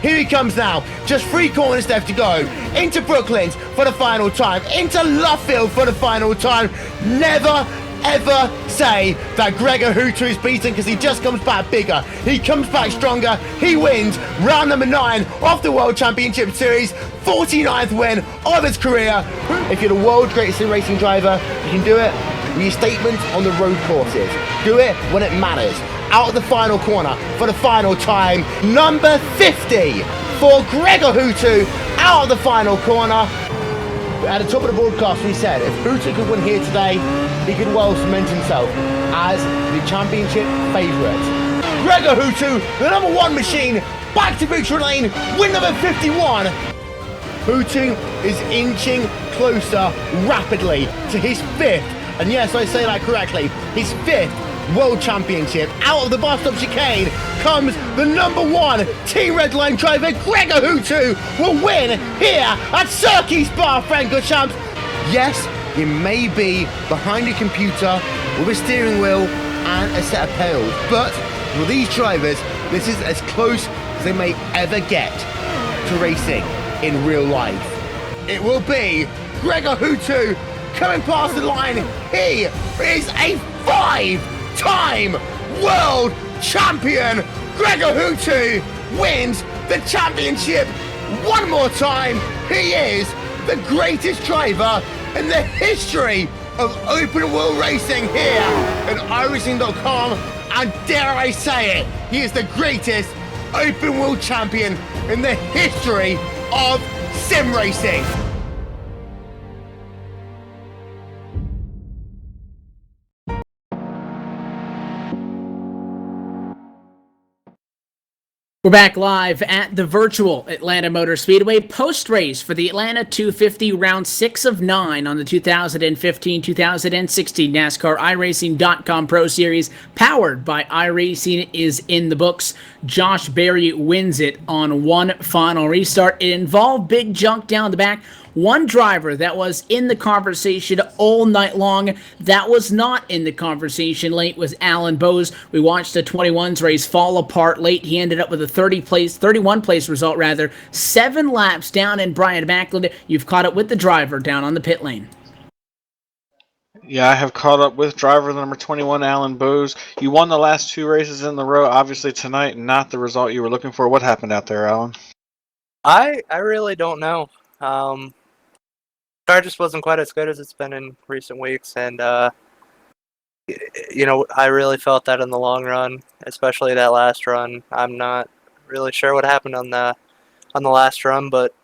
Here he comes now, just 3 corners left to go, into Brooklands for the final time, into Luffield for the final time. Never ever say that Gregor Hutu is beaten, because he just comes back bigger, he comes back stronger, he wins round number 9 of the World Championship Series, 49th win of his career. If you're the world's greatest sim racing driver, you can do it with your statements on the road courses. Do it when it matters. Out of the final corner for the final time, number 50 for Gregor Hutu, out of the final corner. At the top of the broadcast, we said if Hutu could win here today, he could well cement himself as the championship favourite. Gregor Hutu, the number 1 machine, back to victory lane, win number 51. Hutu is inching closer rapidly to his 5th, and yes, I say that correctly, his 5th World Championship. Out of the bus stop chicane comes the number 1 team redline driver Gregor Hutu will win here at Circuit Spa Francorchamps. Yes, you may be behind a computer with a steering wheel and a set of pedals, but for these drivers, this is as close as they may ever get to racing in real life. It will be Gregor Hutu coming past the line. He is a 5-time world champion. Gregor Hutu wins the championship one more time. He is the greatest driver in the history of open wheel racing here at iRacing.com, and dare I say it, he is the greatest open wheel champion in the history of sim racing. We're back live at the virtual Atlanta Motor Speedway post-race for the Atlanta 250 round 6 of 9 on the 2015-2016 NASCAR iRacing.com Pro Series, powered by iRacing, is in the books. Josh Berry wins it on one final restart. It involved big junk down the back. One driver that was in the conversation all night long that was not in the conversation late was Alan Bowes. We watched the 21's race fall apart late. He ended up with a 31 place result, 7 laps down in Brian Backlund. You've caught up with the driver down on the pit lane. Yeah, I have caught up with driver number 21, Alan Bowes. You won the last 2 races in the row, obviously tonight, not the result you were looking for. What happened out there, Alan? I really don't know. Car just wasn't quite as good as it's been in recent weeks, and I really felt that in the long run, especially that last run. I'm not really sure what happened on the last run, but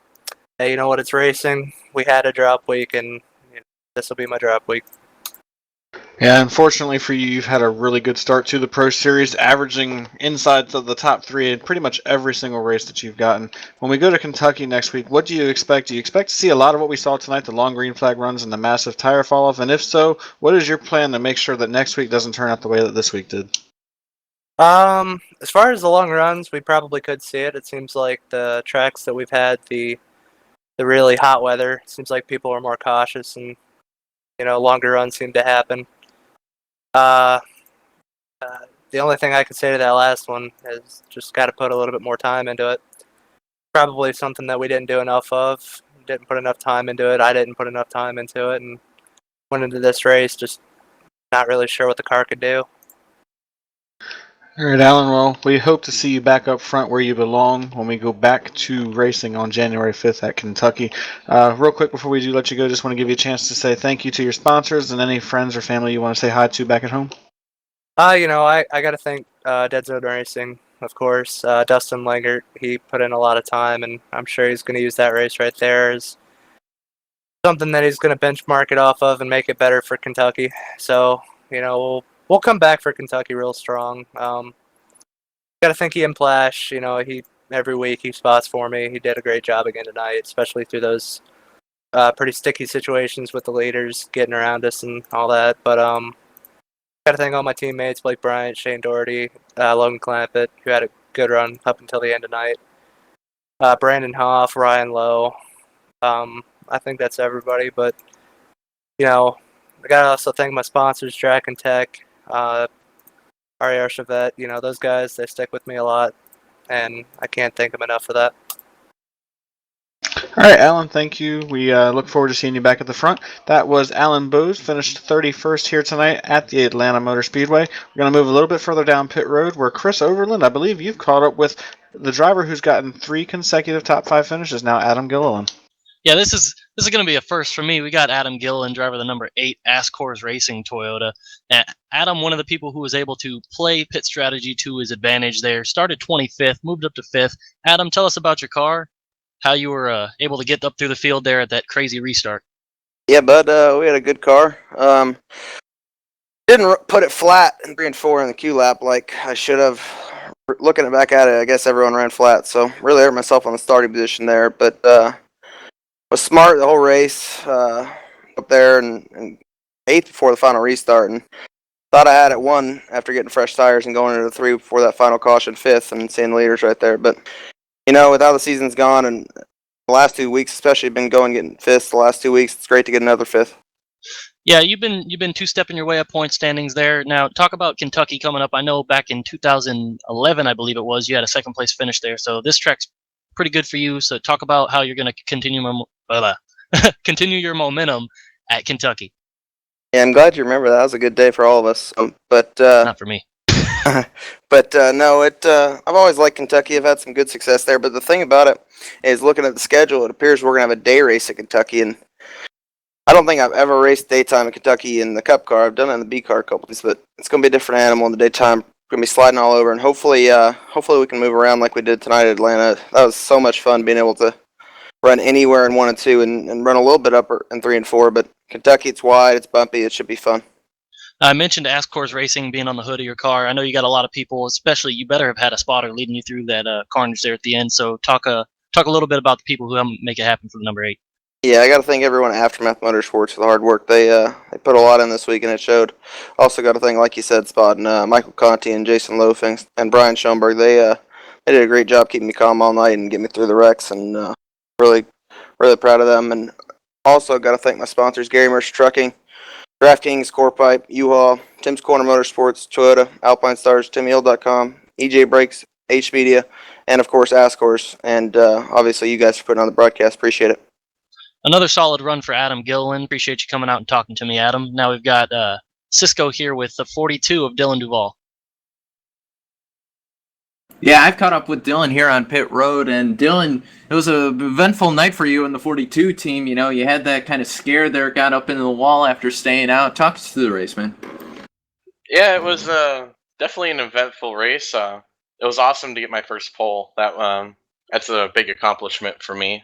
hey, you know what? It's racing. We had a drop week, and this will be my drop week. Yeah, unfortunately for you, you've had a really good start to the Pro Series, averaging inside the top 3 in pretty much every single race that you've gotten. When we go to Kentucky next week, what do you expect? Do you expect to see a lot of what we saw tonight, the long green flag runs and the massive tire fall-off? And if so, what is your plan to make sure that next week doesn't turn out the way that this week did? As far as the long runs, we probably could see it. It seems like the tracks that we've had, the really hot weather, it seems like people are more cautious, and longer runs seem to happen. The only thing I could say to that last one is just got to put a little bit more time into it. Probably something that we didn't do enough of. Didn't put enough time into it. I didn't put enough time into it, and went into this race just not really sure what the car could do. All right, Alan, well, we hope to see you back up front where you belong when we go back to racing on January 5th at Kentucky. Real quick before we do let you go, just want to give you a chance to say thank you to your sponsors and any friends or family you want to say hi to back at home. I got to thank Dead Zone Racing, of course. Dustin Langert, he put in a lot of time, and I'm sure he's going to use that race right there as something that he's going to benchmark it off of and make it better for Kentucky. So, we'll come back for Kentucky real strong. Got to thank Ian Plash. He every week he spots for me. He did a great job again tonight, especially through those pretty sticky situations with the leaders getting around us and all that. But got to thank all my teammates: Blake Bryant, Shane Doherty, Logan Clampett, who had a good run up until the end of night. Brandon Hoff, Ryan Lowe. I think that's everybody. But I got to also thank my sponsors: Drac and Tech, RAR Chevette. Those guys, they stick with me a lot, and I can't thank them enough for that. All right, Alan, thank you. We look forward to seeing you back at the front. That was Alan Bose, finished 31st here tonight at the Atlanta Motor Speedway. We're going to move a little bit further down pit road where Chris Overland, I believe you've caught up with the driver who's gotten 3 consecutive top 5 finishes now, Adam Gilliland. Yeah, this is going to be a first for me. We got Adam Gilliland, driver of the number 8 Ascors Racing Toyota. Adam, one of the people who was able to play pit strategy to his advantage there, started 25th, moved up to 5th. Adam, tell us about your car, how you were able to get up through the field there at that crazy restart. Yeah, bud, we had a good car. Didn't put it flat in 3 and 4 in the Q lap like I should have. Looking back at it, I guess everyone ran flat, so really hurt myself on the starting position there. But was smart the whole race up there and 8th before the final restart, and thought I had it won after getting fresh tires and going into the 3 before that final caution, 5th, and seeing the leaders right there. But with how the season's gone and the last 2 weeks, especially been getting 5th the last 2 weeks, it's great to get another 5th. Yeah, you've been 2-stepping your way up point standings there. Now, talk about Kentucky coming up. I know back in 2011, I believe it was, you had a 2nd place finish there. So this track's pretty good for you. So talk about how you're going to continue continue your momentum at Kentucky. Yeah, I'm glad you remember that. That was a good day for all of us. But not for me. But no, I've always liked Kentucky. I've had some good success there. But the thing about it is, looking at the schedule, it appears we're gonna have a day race at Kentucky, and I don't think I've ever raced daytime in Kentucky in the Cup car. I've done it in the B car a couple times, but it's gonna be a different animal in the daytime. We're gonna be sliding all over, and hopefully we can move around like we did tonight at Atlanta. That was so much fun being able to run anywhere in 1 and 2 and run a little bit up in 3 and 4. But Kentucky, it's wide, it's bumpy, it should be fun. I mentioned Ascors Racing being on the hood of your car. I know you got a lot of people, especially you better have had a spotter leading you through that carnage there at the end. So talk a little bit about the people who helped make it happen for the number 8. Yeah, I got to thank everyone at Aftermath Motorsports for the hard work. They put a lot in this week, and it showed. Also got to thank, like you said, spotting Michael Conti and Jason Loafing and Brian Schoenberg. They did a great job keeping me calm all night and getting me through the wrecks, and really proud of them. And also got to thank my sponsors: Gary Mercer Trucking, DraftKings, CorePipe, U-Haul, Tim's Corner Motorsports, Toyota, Alpine Stars, TimHill.com, EJ Brakes, H Media, and of course Ascors. And obviously you guys for putting on the broadcast. Appreciate it. Another solid run for Adam Gilliland. Appreciate you coming out and talking to me, Adam. Now we've got Cisco here with the 42 of Dylan Duvall. Yeah, I've caught up with Dylan here on pit road, and Dylan, it was an eventful night for you in the 42 team. You had that kind of scare there, got up into the wall after staying out. Talk us through the race, man. Yeah, it was definitely an eventful race. It was awesome to get my first pole. That's a big accomplishment for me.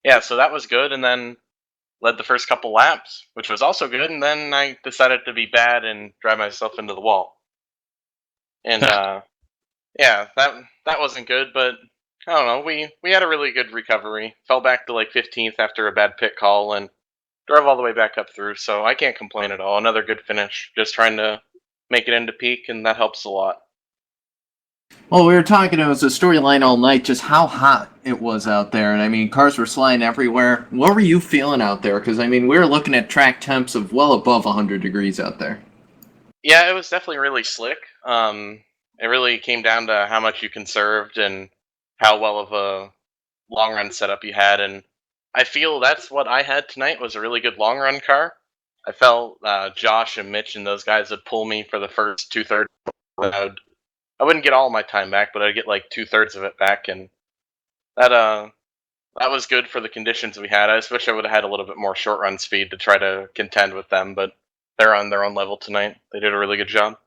Yeah, so that was good, and then led the first couple laps, which was also good, and then I decided to be bad and drive myself into the wall. And yeah, that wasn't good, but I don't know. We had a really good recovery. Fell back to like 15th after a bad pit call and drove all the way back up through, so I can't complain at all. Another good finish. Just trying to make it into peak, and that helps a lot. Well, we were talking, it was a storyline all night, just how hot it was out there. And I mean, cars were flying everywhere. What were you feeling out there? Because I mean, we were looking at track temps of well above 100 degrees out there. Yeah, it was definitely really slick. It really came down to how much you conserved and how well of a long run setup you had. And I feel that's what I had tonight, was a really good long run car. I felt Josh and Mitch and those guys would pull me for the first 2/3. I wouldn't get all my time back, but I'd get like 2/3 of it back, and that was good for the conditions we had. I just wish I would have had a little bit more short run speed to try to contend with them, but they're on their own level tonight. They did a really good job.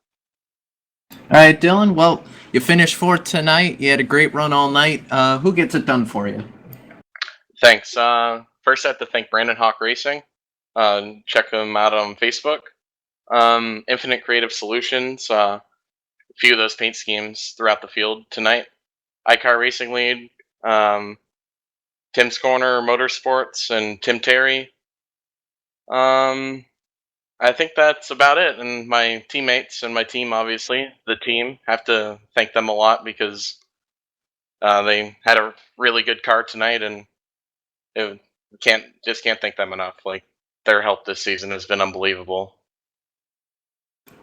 All right, Dylan. Well, you finished 4th tonight. You had a great run all night. Who gets it done for you? Thanks. First, I have to thank Brandon Hawk Racing. Check them out on Facebook. Infinite Creative Solutions. A few of those paint schemes throughout the field tonight. iCar Racing Lead. Tim Tim's Corner Motorsports and Tim Terry. I think that's about it. And my teammates and my team, obviously, the team, have to thank them a lot because they had a really good car tonight, and it can't thank them enough. Like, their help this season has been unbelievable.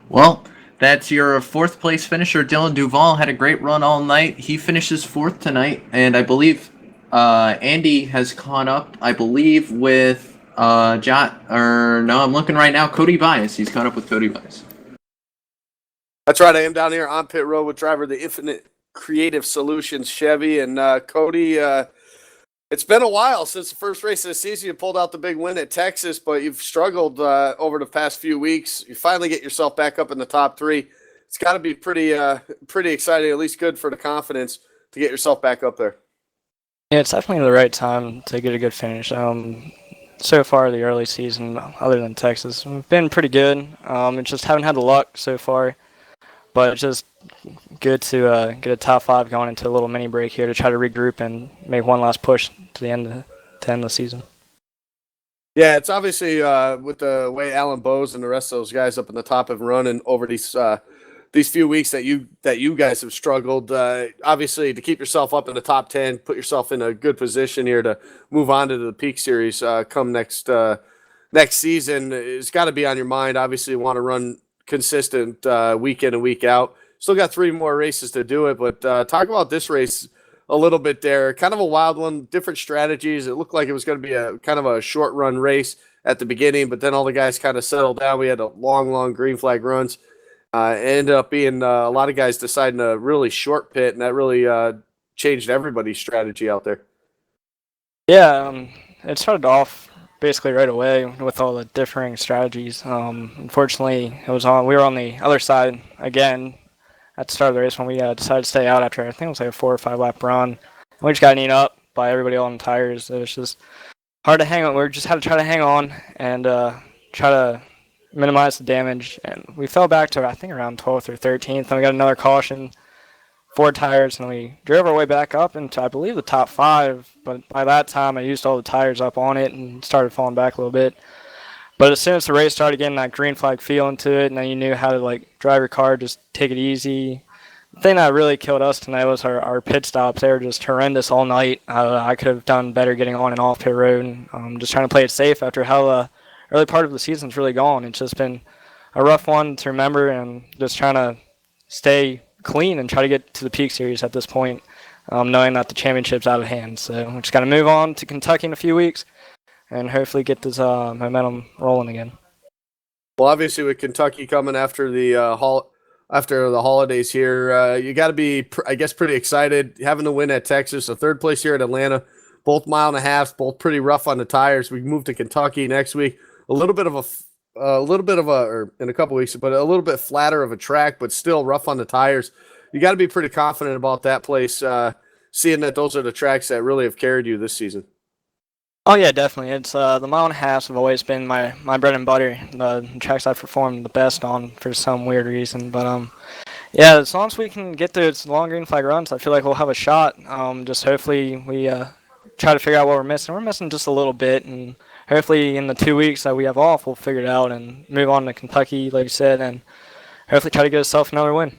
Well, that's your fourth place finisher. Dylan Duval had a great run all night. He finishes fourth tonight, and I believe Andy has caught up. I believe with I'm looking right now. Cody Bias. He's caught up with Cody Bias. That's right. I am down here on pit road with driver the Infinite Creative Solutions Chevy, and Cody. It's been a while since the first race of the season. You pulled out the big win at Texas, but you've struggled over the past few weeks. You finally get yourself back up in the top three. It's got to be pretty exciting, at least good for the confidence to get yourself back up there. Yeah, it's definitely the right time to get a good finish. So far, the early season, other than Texas, we've been pretty good. Just haven't had the luck so far, but it's just good to get a top 5 going into a little mini break here to try to regroup and make one last push to the end of the season. Yeah, it's obviously with the way Alan Bowes and the rest of those guys up in the top have run and over these few weeks that you guys have struggled. Obviously, to keep yourself up in the top 10, put yourself in a good position here to move on to the Peak Series come next season. It's got to be on your mind. Obviously, you want to run consistent week in and week out. Still got 3 more races to do it, but talk about this race a little bit there. Kind of a wild one, different strategies. It looked like it was going to be a kind of a short run race at the beginning, but then all the guys kind of settled down. We had a long green flag runs. Ended up being a lot of guys deciding to really short pit, and that really changed everybody's strategy out there. Yeah, it started off basically right away with all the differing strategies. Unfortunately, we were on the other side again at the start of the race when we decided to stay out after I think it was like a 4 or 5 lap run. And we just got eaten up by everybody on the tires. It was just hard to hang on. We just had to try to hang on and try to minimize the damage. And we fell back to I think around 12th or 13th. And we got another caution, 4 tires, and we drove our way back up into I believe the top 5. But by that time, I used all the tires up on it and started falling back a little bit. But as soon as the race started getting that green flag feel into it, and then you knew how to like drive your car, just take it easy. The thing that really killed us tonight was our pit stops. They were just horrendous all night. I could have done better getting on and off pit road, and just trying to play it safe after how the early part of the season's really gone. It's just been a rough one to remember, and just trying to stay clean and try to get to the Peak Series at this point, knowing that the championship's out of hand. So we just got to move on to Kentucky in a few weeks and hopefully get this momentum rolling again. Well, obviously with Kentucky coming after the holidays here, you got to be, I guess, pretty excited. Having the win at Texas, a 3rd place here at Atlanta, both 1.5 miles, both pretty rough on the tires. We move to Kentucky next week. A little bit of or in a couple weeks, but a little bit flatter of a track, but still rough on the tires. You got to be pretty confident about that place, seeing that those are the tracks that really have carried you this season. Oh yeah, definitely. It's the 1.5 miles have always been my bread and butter. The tracks I've performed the best on for some weird reason. But yeah, as long as we can get those long green flag runs, I feel like we'll have a shot. Just hopefully we try to figure out what we're missing. We're missing just a little bit, and hopefully in the 2 weeks that we have off, we'll figure it out and move on to Kentucky, like you said, and hopefully try to get ourselves another win.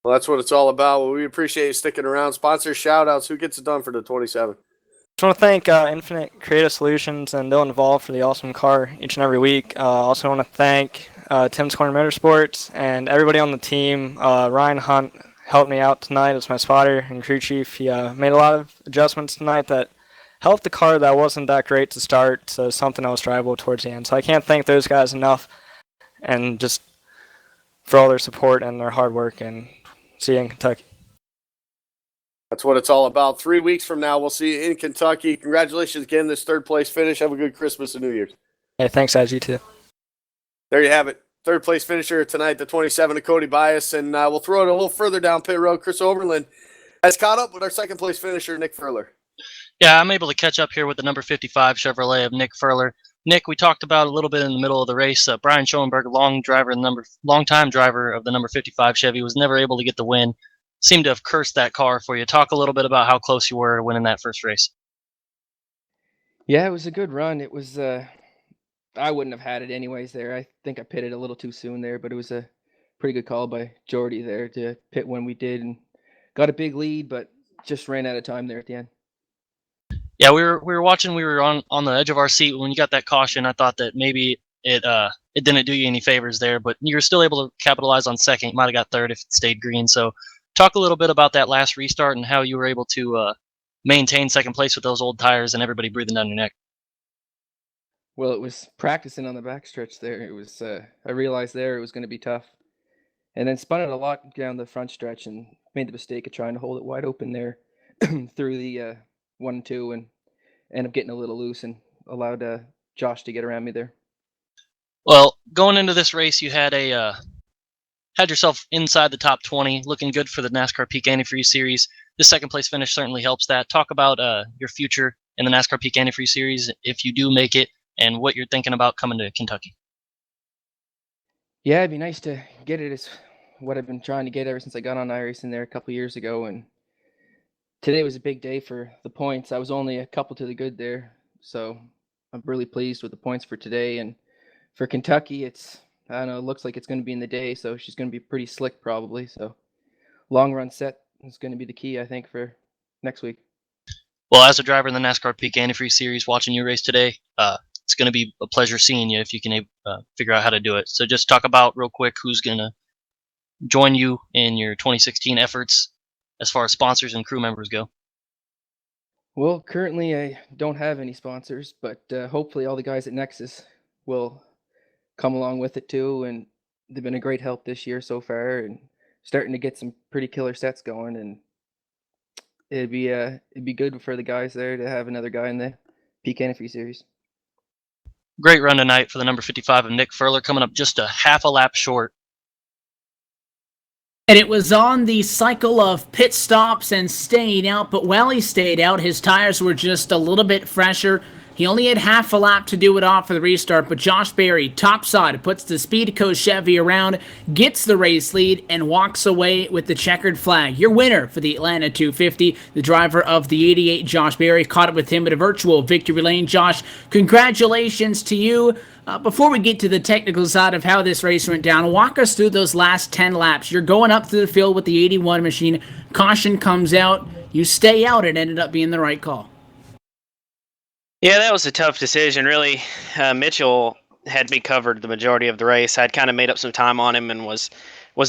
Well, that's what it's all about. Well, we appreciate you sticking around. Sponsor shout-outs. Who gets it done for the 27? I just want to thank Infinite Creative Solutions and Dylan Duvall for the awesome car each and every week. Also want to thank Tim's Corner Motorsports and everybody on the team. Ryan Hunt helped me out tonight as my spotter and crew chief. He made a lot of adjustments tonight that helped the car that wasn't that great to start, so something else drivable towards the end. So I can't thank those guys enough, and just for all their support and their hard work, and see you in Kentucky. That's what it's all about. 3 weeks from now, we'll see you in Kentucky. Congratulations again, this 3rd place finish. Have a good Christmas and New Year's. Hey, thanks, guys. You too. There you have it. 3rd place finisher tonight, the 27 of Cody Bias. And we'll throw it a little further down pit road. Chris Oberlin has caught up with our 2nd place finisher, Nick Furler. Yeah, I'm able to catch up here with the number 55 Chevrolet of Nick Furler. Nick, we talked about a little bit in the middle of the race. Brian Schoenberg, long time driver of the number 55 Chevy, was never able to get the win. seemed to have cursed that car for you. Talk a little bit about how close you were to winning that first race. Yeah, it was a good run. It was I wouldn't have had it anyways there. I think I pitted a little too soon there, but it was a pretty good call by Jordy there to pit when we did and got a big lead, but just ran out of time there at the end. Yeah, we were watching. We were on the edge of our seat when you got that caution. I thought that maybe it didn't do you any favors there, but you were still able to capitalize on second. You might have got third if it stayed green. So, talk a little bit about that last restart and how you were able to maintain second place with those old tires and everybody breathing down your neck. Well, it was practicing on the backstretch there. It was I realized there it was going to be tough, and then spun it a lot down the front stretch and made the mistake of trying to hold it wide open there through the 1 and 2 and ended up getting a little loose and allowed Josh to get around me there. Well, going into this race, you had had yourself inside the top 20, looking good for the NASCAR Peak Antifreeze Series. This second place finish certainly helps that. Talk about your future in the NASCAR Peak Antifreeze Series if you do make it, and what you're thinking about coming to Kentucky. Yeah, it'd be nice to get it. Is what I've been trying to get ever since I got on iRacing there a couple years ago, and today was a big day for the points. I was only a couple to the good there, so I'm really pleased with the points for today. And for Kentucky, it's, I don't know, it looks like it's going to be in the day, so she's going to be pretty slick probably. So long run set is going to be the key, I think, for next week. Well, as a driver in the NASCAR Peak Antifreeze Series, watching you race today, it's going to be a pleasure seeing you if you can figure out how to do it. So just talk about real quick who's going to join you in your 2016 efforts as far as sponsors and crew members go. Well, currently I don't have any sponsors, but hopefully all the guys at Nexus will come along with it too, and they've been a great help this year so far and starting to get some pretty killer sets going, and it'd be good for the guys there to have another guy in the Peak Antifreeze Series. Great run tonight for the number 55 of Nick Furler, coming up just a half a lap short. And it was on the cycle of pit stops and staying out, but while he stayed out, his tires were just a little bit fresher. He only had half a lap to do it off for the restart, but Josh Berry, topside, puts the Speedco Chevy around, gets the race lead, and walks away with the checkered flag. Your winner for the Atlanta 250, the driver of the 88, Josh Berry, caught up with him at a virtual victory lane. Josh, congratulations to you. Before we get to the technical side of how this race went down, walk us through those last 10 laps. You're going up to the field with the 81 machine. Caution comes out. You stay out. It ended up being the right call. Yeah, that was a tough decision, really. Mitchell had me covered the majority of the race. I'd kind of made up some time on him and was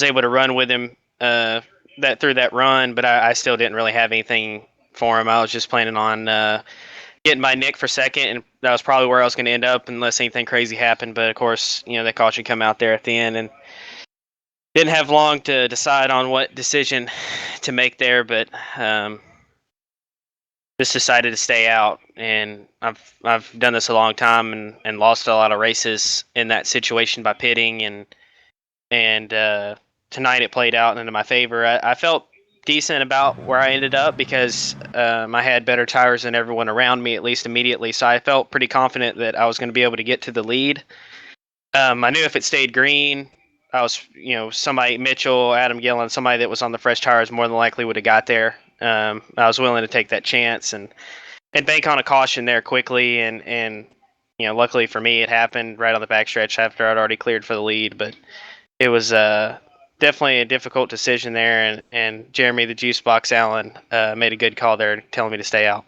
able to run with him through that run, but I still didn't really have anything for him. I was just planning on getting by Nick for second, and that was probably where I was going to end up unless anything crazy happened. But of course, that caution come out there at the end, and didn't have long to decide on what decision to make there. But just decided to stay out, and I've done this a long time and lost a lot of races in that situation by pitting, and tonight it played out into my favor. I felt decent about where I ended up because I had better tires than everyone around me, at least immediately. So I felt pretty confident that I was going to be able to get to the lead. I knew if it stayed green, I was, somebody, Mitchell, Adam Gillen, somebody that was on the fresh tires more than likely would have got there. I was willing to take that chance and bank on a caution there quickly. And luckily for me, it happened right on the backstretch after I'd already cleared for the lead. But it was definitely a difficult decision there, and Jeremy the Juice Box Allen made a good call there telling me to stay out.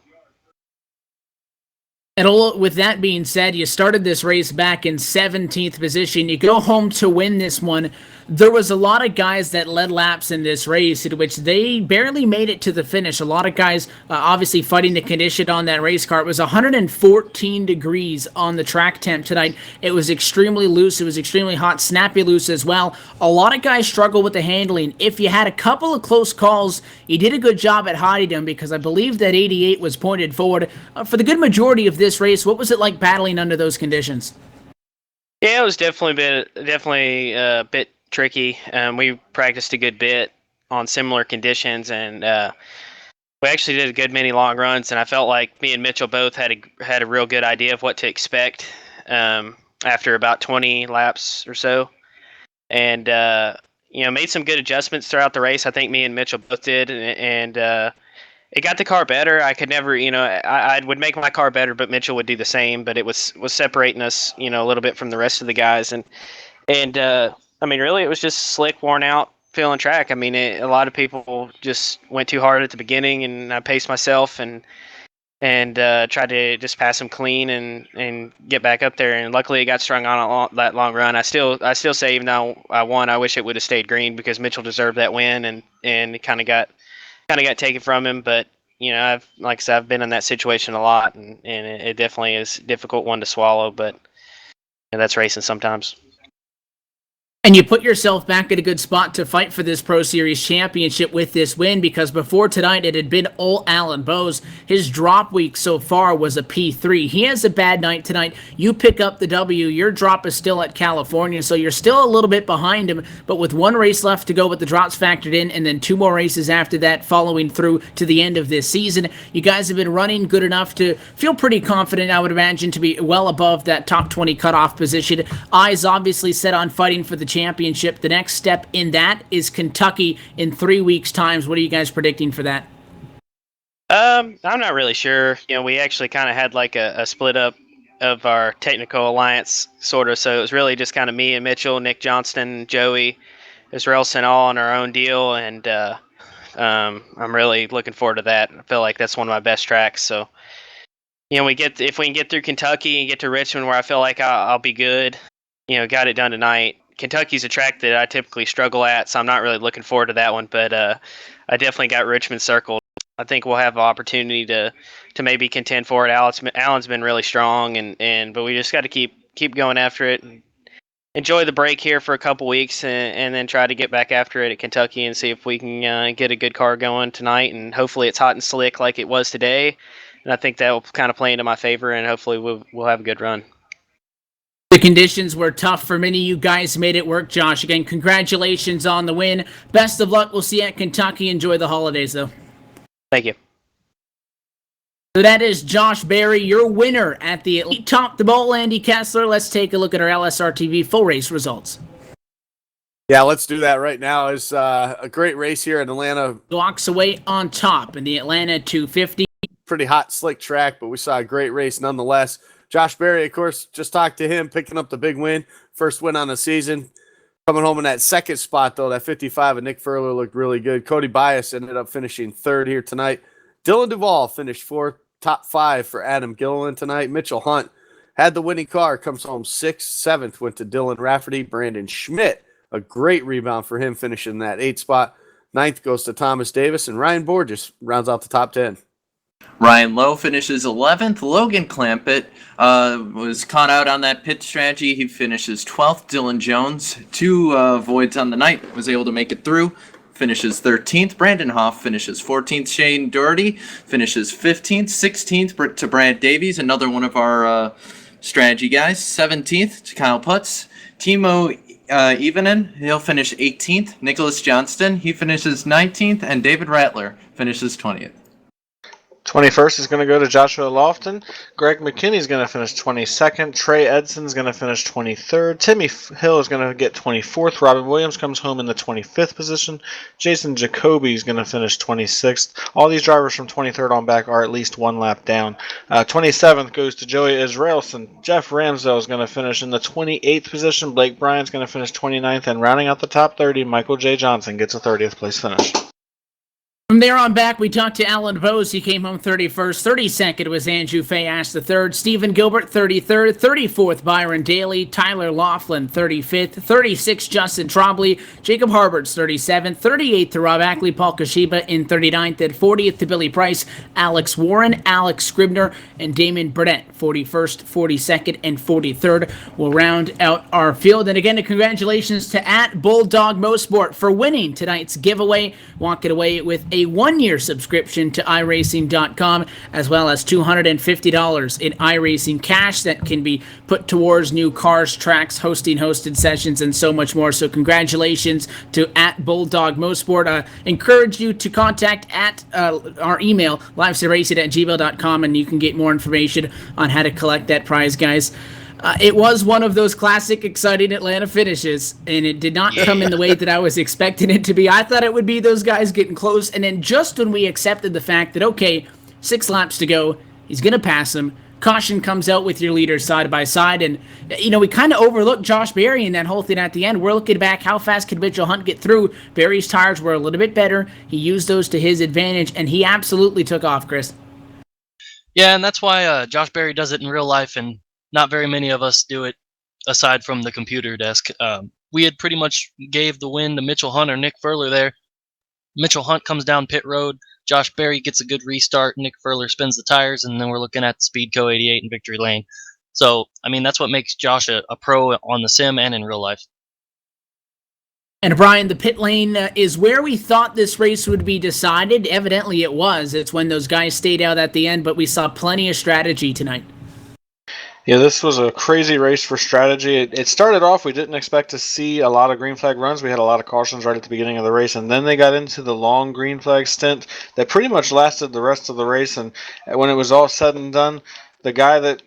And with that being said, you started this race back in 17th position. You go home to win this one. There was a lot of guys that led laps in this race in which they barely made it to the finish. A lot of guys obviously fighting the condition on that race car. It was 114 degrees on the track temp tonight. It was extremely loose. It was extremely hot, snappy loose as well. A lot of guys struggle with the handling. If you had a couple of close calls, you did a good job at hiding them because I believe that 88 was pointed forward. For the good majority of this race, what was it like battling under those conditions? Yeah, it was definitely a bit tricky. We practiced a good bit on similar conditions, and we actually did a good many long runs. And I felt like me and Mitchell both had a real good idea of what to expect after about 20 laps or so. And made some good adjustments throughout the race. I think me and Mitchell both did, and it got the car better. I could never, I would make my car better, but Mitchell would do the same. But it was separating us, a little bit from the rest of the guys, and I mean, really, it was just slick, worn out, feeling track. I mean, a lot of people just went too hard at the beginning, and I paced myself and tried to just pass them clean and get back up there. And luckily, it got strung on that long run. I still say, even though I won, I wish it would have stayed green because Mitchell deserved that win, and it kind of got taken from him. But like I said, I've been in that situation a lot, and it definitely is a difficult one to swallow. But that's racing sometimes. And you put yourself back in a good spot to fight for this Pro Series championship with this win, because before tonight it had been all Alan Bowes. His drop week so far was a P3. He has a bad night tonight. You pick up the W. Your drop is still at California, so you're still a little bit behind him. But with one race left to go with the drops factored in, and then 2 more races after that following through to the end of this season, you guys have been running good enough to feel pretty confident, I would imagine, to be well above that top 20 cutoff position. Eyes obviously set on fighting for the championship. The next step in that is Kentucky in 3 weeks' time. What are you guys predicting for that? I'm not really sure. We actually kind of had like a split up of our technical alliance, sort of. So it was really just kind of me and Mitchell, Nick Johnston, Joey, Israelson, all on our own deal, and I'm really looking forward to that. I feel like that's one of my best tracks. So if we can get through Kentucky and get to Richmond, where I feel like I'll be good. Got it done tonight. Kentucky's a track that I typically struggle at, so I'm not really looking forward to that one. But I definitely got Richmond circled. I think we'll have an opportunity to maybe contend for it. Alan's been really strong, but we just got to keep going after it. And enjoy the break here for a couple weeks, and then try to get back after it at Kentucky and see if we can get a good car going tonight. And hopefully it's hot and slick like it was today. And I think that will kind of play into my favor, and hopefully we'll have a good run. The conditions were tough for many. You guys made it work, Josh. Again, congratulations on the win. Best of luck. We'll see you at Kentucky. Enjoy the holidays, though. Thank you. So that is Josh Berry, your winner at the Elite Top the Ball, Andy Kessler. Let's take a look at our LSRTV full race results. Yeah, let's do that right now. It's a great race here in Atlanta. Walks away on top in the Atlanta 250. Pretty hot, slick track, but we saw a great race nonetheless. Josh Berry, of course, just talked to him, picking up the big win. First win on the season. Coming home in that second spot, though, that 55, and Nick Furler looked really good. Cody Bias ended up finishing 3rd here tonight. Dylan Duvall finished 4th, top 5 for Adam Gilliland tonight. Mitchell Hunt had the winning car, comes home 6th. 7th went to Dylan Rafferty. Brandon Schmidt, a great rebound for him, finishing that 8th spot. 9th goes to Thomas Davis, and Ryan Borges rounds out the top 10. Ryan Lowe finishes 11th. Logan Clampett was caught out on that pit strategy. He finishes 12th. Dylan Jones, 2 voids on the night, was able to make it through. Finishes 13th. Brandon Hoff finishes 14th. Shane Doherty finishes 15th. 16th to Brad Davies, another one of our strategy guys. 17th to Kyle Putz. Timo Evanen, he'll finish 18th. Nicholas Johnston, he finishes 19th. And David Rattler finishes 20th. 21st is going to go to Joshua Lofton. Greg McKinney is going to finish 22nd. Trey Edson is going to finish 23rd. Timmy Hill is going to get 24th. Robin Williams comes home in the 25th position. Jason Jacoby is going to finish 26th. All these drivers from 23rd on back are at least 1 lap down. 27th goes to Joey Israelson. Jeff Ramsdale is going to finish in the 28th position. Blake Bryan's going to finish 29th. And rounding out the top 30, Michael J. Johnson gets a 30th place finish. From there on back, we talked to Alan Bowes. He came home 31st. 32nd was Andrew Fayash III. Stephen Gilbert, 33rd. 34th, Byron Daly. Tyler Laughlin, 35th. 36th, Justin Trombley. Jacob Harberts, 37th. 38th to Rob Ackley. Paul Kashiba in 39th. And 40th to Billy Price. Alex Warren, Alex Scribner, and Damon Burnett, 41st, 42nd, and 43rd. Will round out our field. And again, congratulations to @Bulldog Motorsport for winning tonight's giveaway. Walking away with a 1-year subscription to iRacing.com, as well as $250 in iRacing cash that can be put towards new cars, tracks, hosted sessions, and so much more. So congratulations to @Bulldog Motorsport. Encourage you to contact our email, livesetracing@gmail.com, and you can get more information on how to collect that prize, guys. It was one of those classic exciting Atlanta finishes, and it did not come in the way that I was expecting it to be. I thought it would be those guys getting close, and then just when we accepted the fact that, okay, 6 laps to go, he's going to pass him, caution comes out with your leaders side by side, and, we kind of overlooked Josh Berry in that whole thing at the end. We're looking back, how fast could Mitchell Hunt get through? Berry's tires were a little bit better. He used those to his advantage, and he absolutely took off, Chris. Yeah, and that's why Josh Berry does it in real life, and not very many of us do it aside from the computer desk. We had pretty much gave the win to Mitchell Hunt or Nick Furler there. Mitchell Hunt comes down pit road. Josh Berry gets a good restart. Nick Furler spins the tires, and then we're looking at Speedco 88 in victory lane. So, that's what makes Josh a pro on the sim and in real life. And Brian, the pit lane is where we thought this race would be decided. Evidently it was. It's when those guys stayed out at the end, but we saw plenty of strategy tonight. Yeah, this was a crazy race for strategy. It started off, we didn't expect to see a lot of green flag runs. We had a lot of cautions right at the beginning of the race, and then they got into the long green flag stint that pretty much lasted the rest of the race. And when it was all said and done, the guy that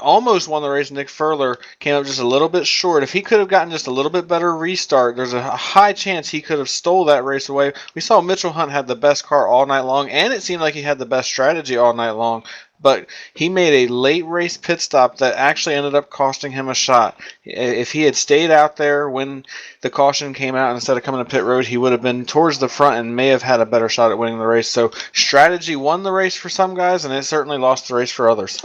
almost won the race, Nick Furler, came up just a little bit short. If he could have gotten just a little bit better restart, there's a high chance he could have stole that race away. We saw Mitchell Hunt had the best car all night long, and it seemed like he had the best strategy all night long. But he made a late race pit stop that actually ended up costing him a shot. If he had stayed out there when the caution came out instead of coming to pit road, he would have been towards the front and may have had a better shot at winning the race. So strategy won the race for some guys, and it certainly lost the race for others.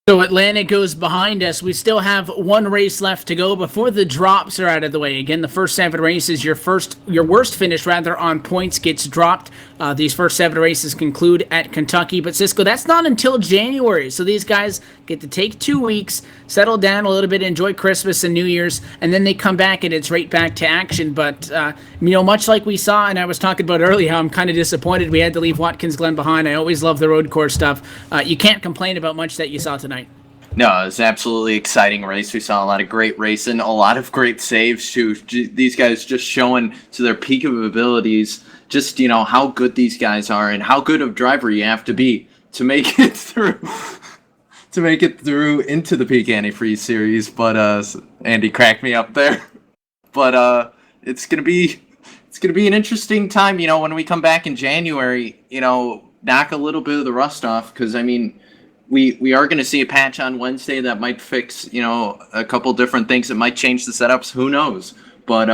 So Atlanta goes behind us. We still have one race left to go before the drops are out of the way. Again, the first 7 races, your worst finish rather on points gets dropped. These first 7 races conclude at Kentucky, but Cisco, that's not until January. So these guys get to take 2 weeks, settle down a little bit, enjoy Christmas and New Year's, and then they come back and it's right back to action. But much like we saw, and I was talking about earlier, how I'm kind of disappointed we had to leave Watkins Glen behind. I always love the road course stuff. You can't complain about much that you saw tonight. No, it was an absolutely exciting race. We saw a lot of great racing, a lot of great saves too. These guys just showing to their peak of abilities, just how good these guys are and how good of driver you have to be to make it through. To make it through into the Peak Antifreeze series, but Andy cracked me up there. But it's gonna be an interesting time. When we come back in January, knock a little bit of the rust off, because we are going to see a patch on Wednesday that might fix, a couple different things. It might change the setups. Who knows? But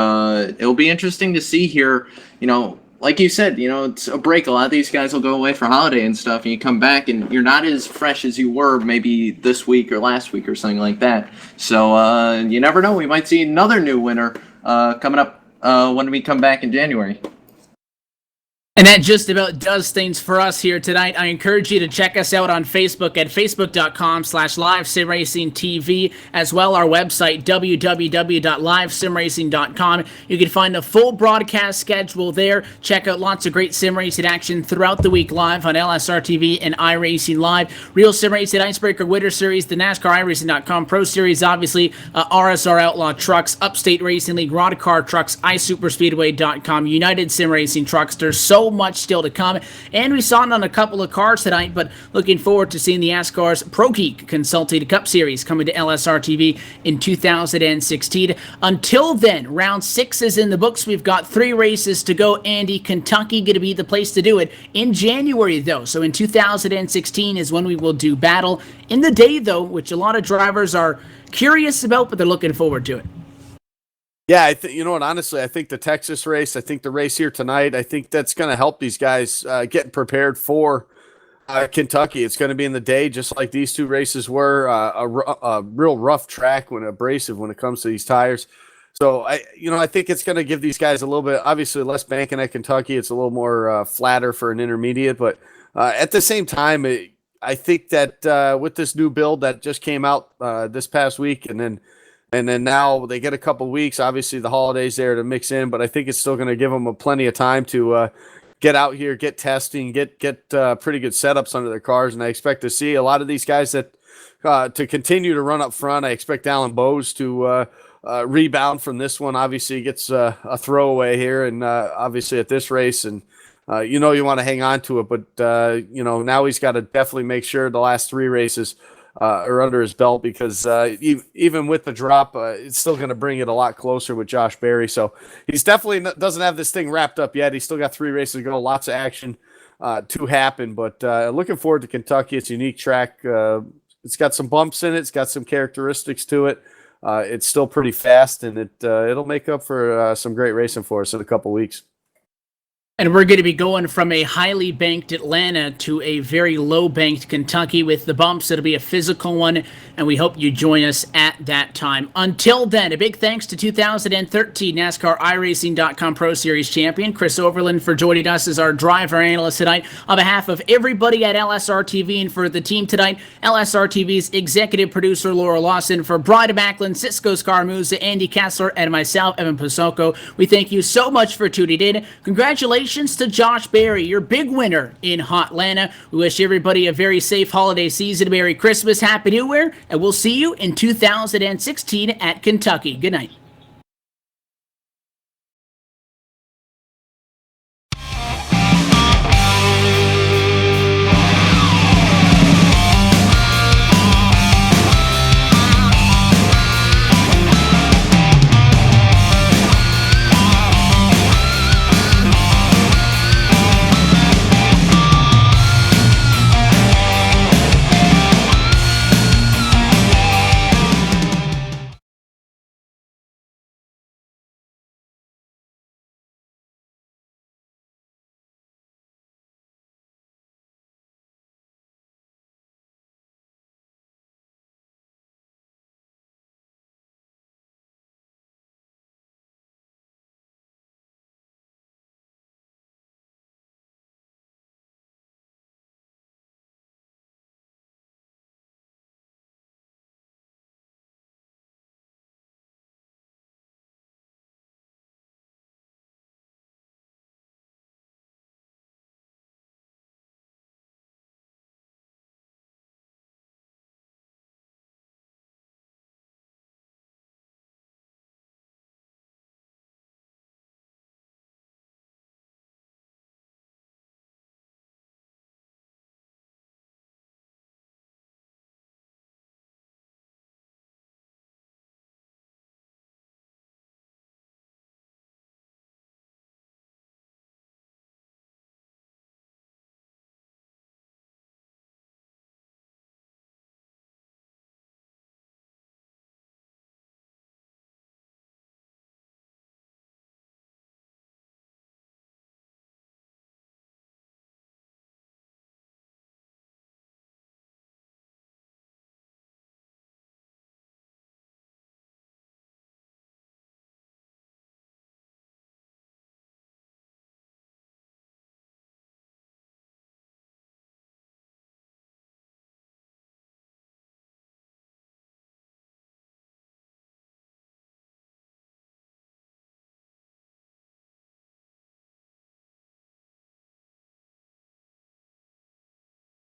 it'll be interesting to see here. Like you said, it's a break. A lot of these guys will go away for holiday and stuff, and you come back and you're not as fresh as you were maybe this week or last week or something like that. So you never know. We might see another new winner coming up when we come back in January. And that just about does things for us here tonight. I encourage you to check us out on Facebook at facebook.com/livesimracingtv, as well our website, www.livesimracing.com. You can find the full broadcast schedule there. Check out lots of great sim racing action throughout the week live on LSRTV and iRacing Live. Real Sim Racing Icebreaker Winter Series, the NASCAR iRacing.com Pro Series, obviously, RSR Outlaw Trucks, Upstate Racing League, Rod Car Trucks, iSuperspeedway.com, United Sim Racing Trucks. There's so much still to come, and we saw it on a couple of cars tonight, but looking forward to seeing the ASCAR's Pro Geek Consulting Cup Series coming to LSRTV in 2016. Until then, round 6 is in the books. We've got 3 races to go. Andy, Kentucky going to be the place to do it in January, though. So in 2016 is when we will do battle in the day, though, which a lot of drivers are curious about, but they're looking forward to it. Yeah, I think, honestly, I think the Texas race, I think the race here tonight, I think that's going to help these guys getting prepared for Kentucky. It's going to be in the day, just like these 2 races were, a real rough track abrasive when it comes to these tires. So I think it's going to give these guys a little bit, obviously less banking at Kentucky. It's a little more flatter for an intermediate, but at the same time, I think that with this new build that just came out this past week, and then now they get a couple weeks, obviously the holidays there to mix in, but I think it's still going to give them plenty of time to get out here, get testing, get pretty good setups under their cars. And I expect to see a lot of these guys that to continue to run up front. I expect Alan Bowes to rebound from this one. Obviously he gets a throwaway here, and obviously at this race, and you want to hang on to it, but now he's got to definitely make sure the last 3 races or under his belt, because even with the drop, it's still going to bring it a lot closer with Josh Berry. So he's definitely doesn't have this thing wrapped up yet. He's still got 3 races to go, lots of action to happen. But looking forward to Kentucky. It's a unique track. It's got some bumps in it. It's got some characteristics to it. It's still pretty fast, and it'll make up for some great racing for us in a couple weeks. And we're going to be going from a highly banked Atlanta to a very low banked Kentucky with the bumps. It'll be a physical one, and we hope you join us at that time. Until then, a big thanks to 2013 NASCAR iRacing.com Pro Series champion Chris Overland for joining us as our driver analyst tonight. On behalf of everybody at LSRTV and for the team tonight, LSRTV's executive producer Laura Lawson, for Brida Macklin, Cisco Scarmuza, Andy Kessler, and myself, Evan Pasoko, we thank you so much for tuning in. Congratulations to Josh Berry, your big winner in Hotlanta. We wish everybody a very safe holiday season, Merry Christmas, Happy New Year, and we'll see you in 2016 at Kentucky. Good night.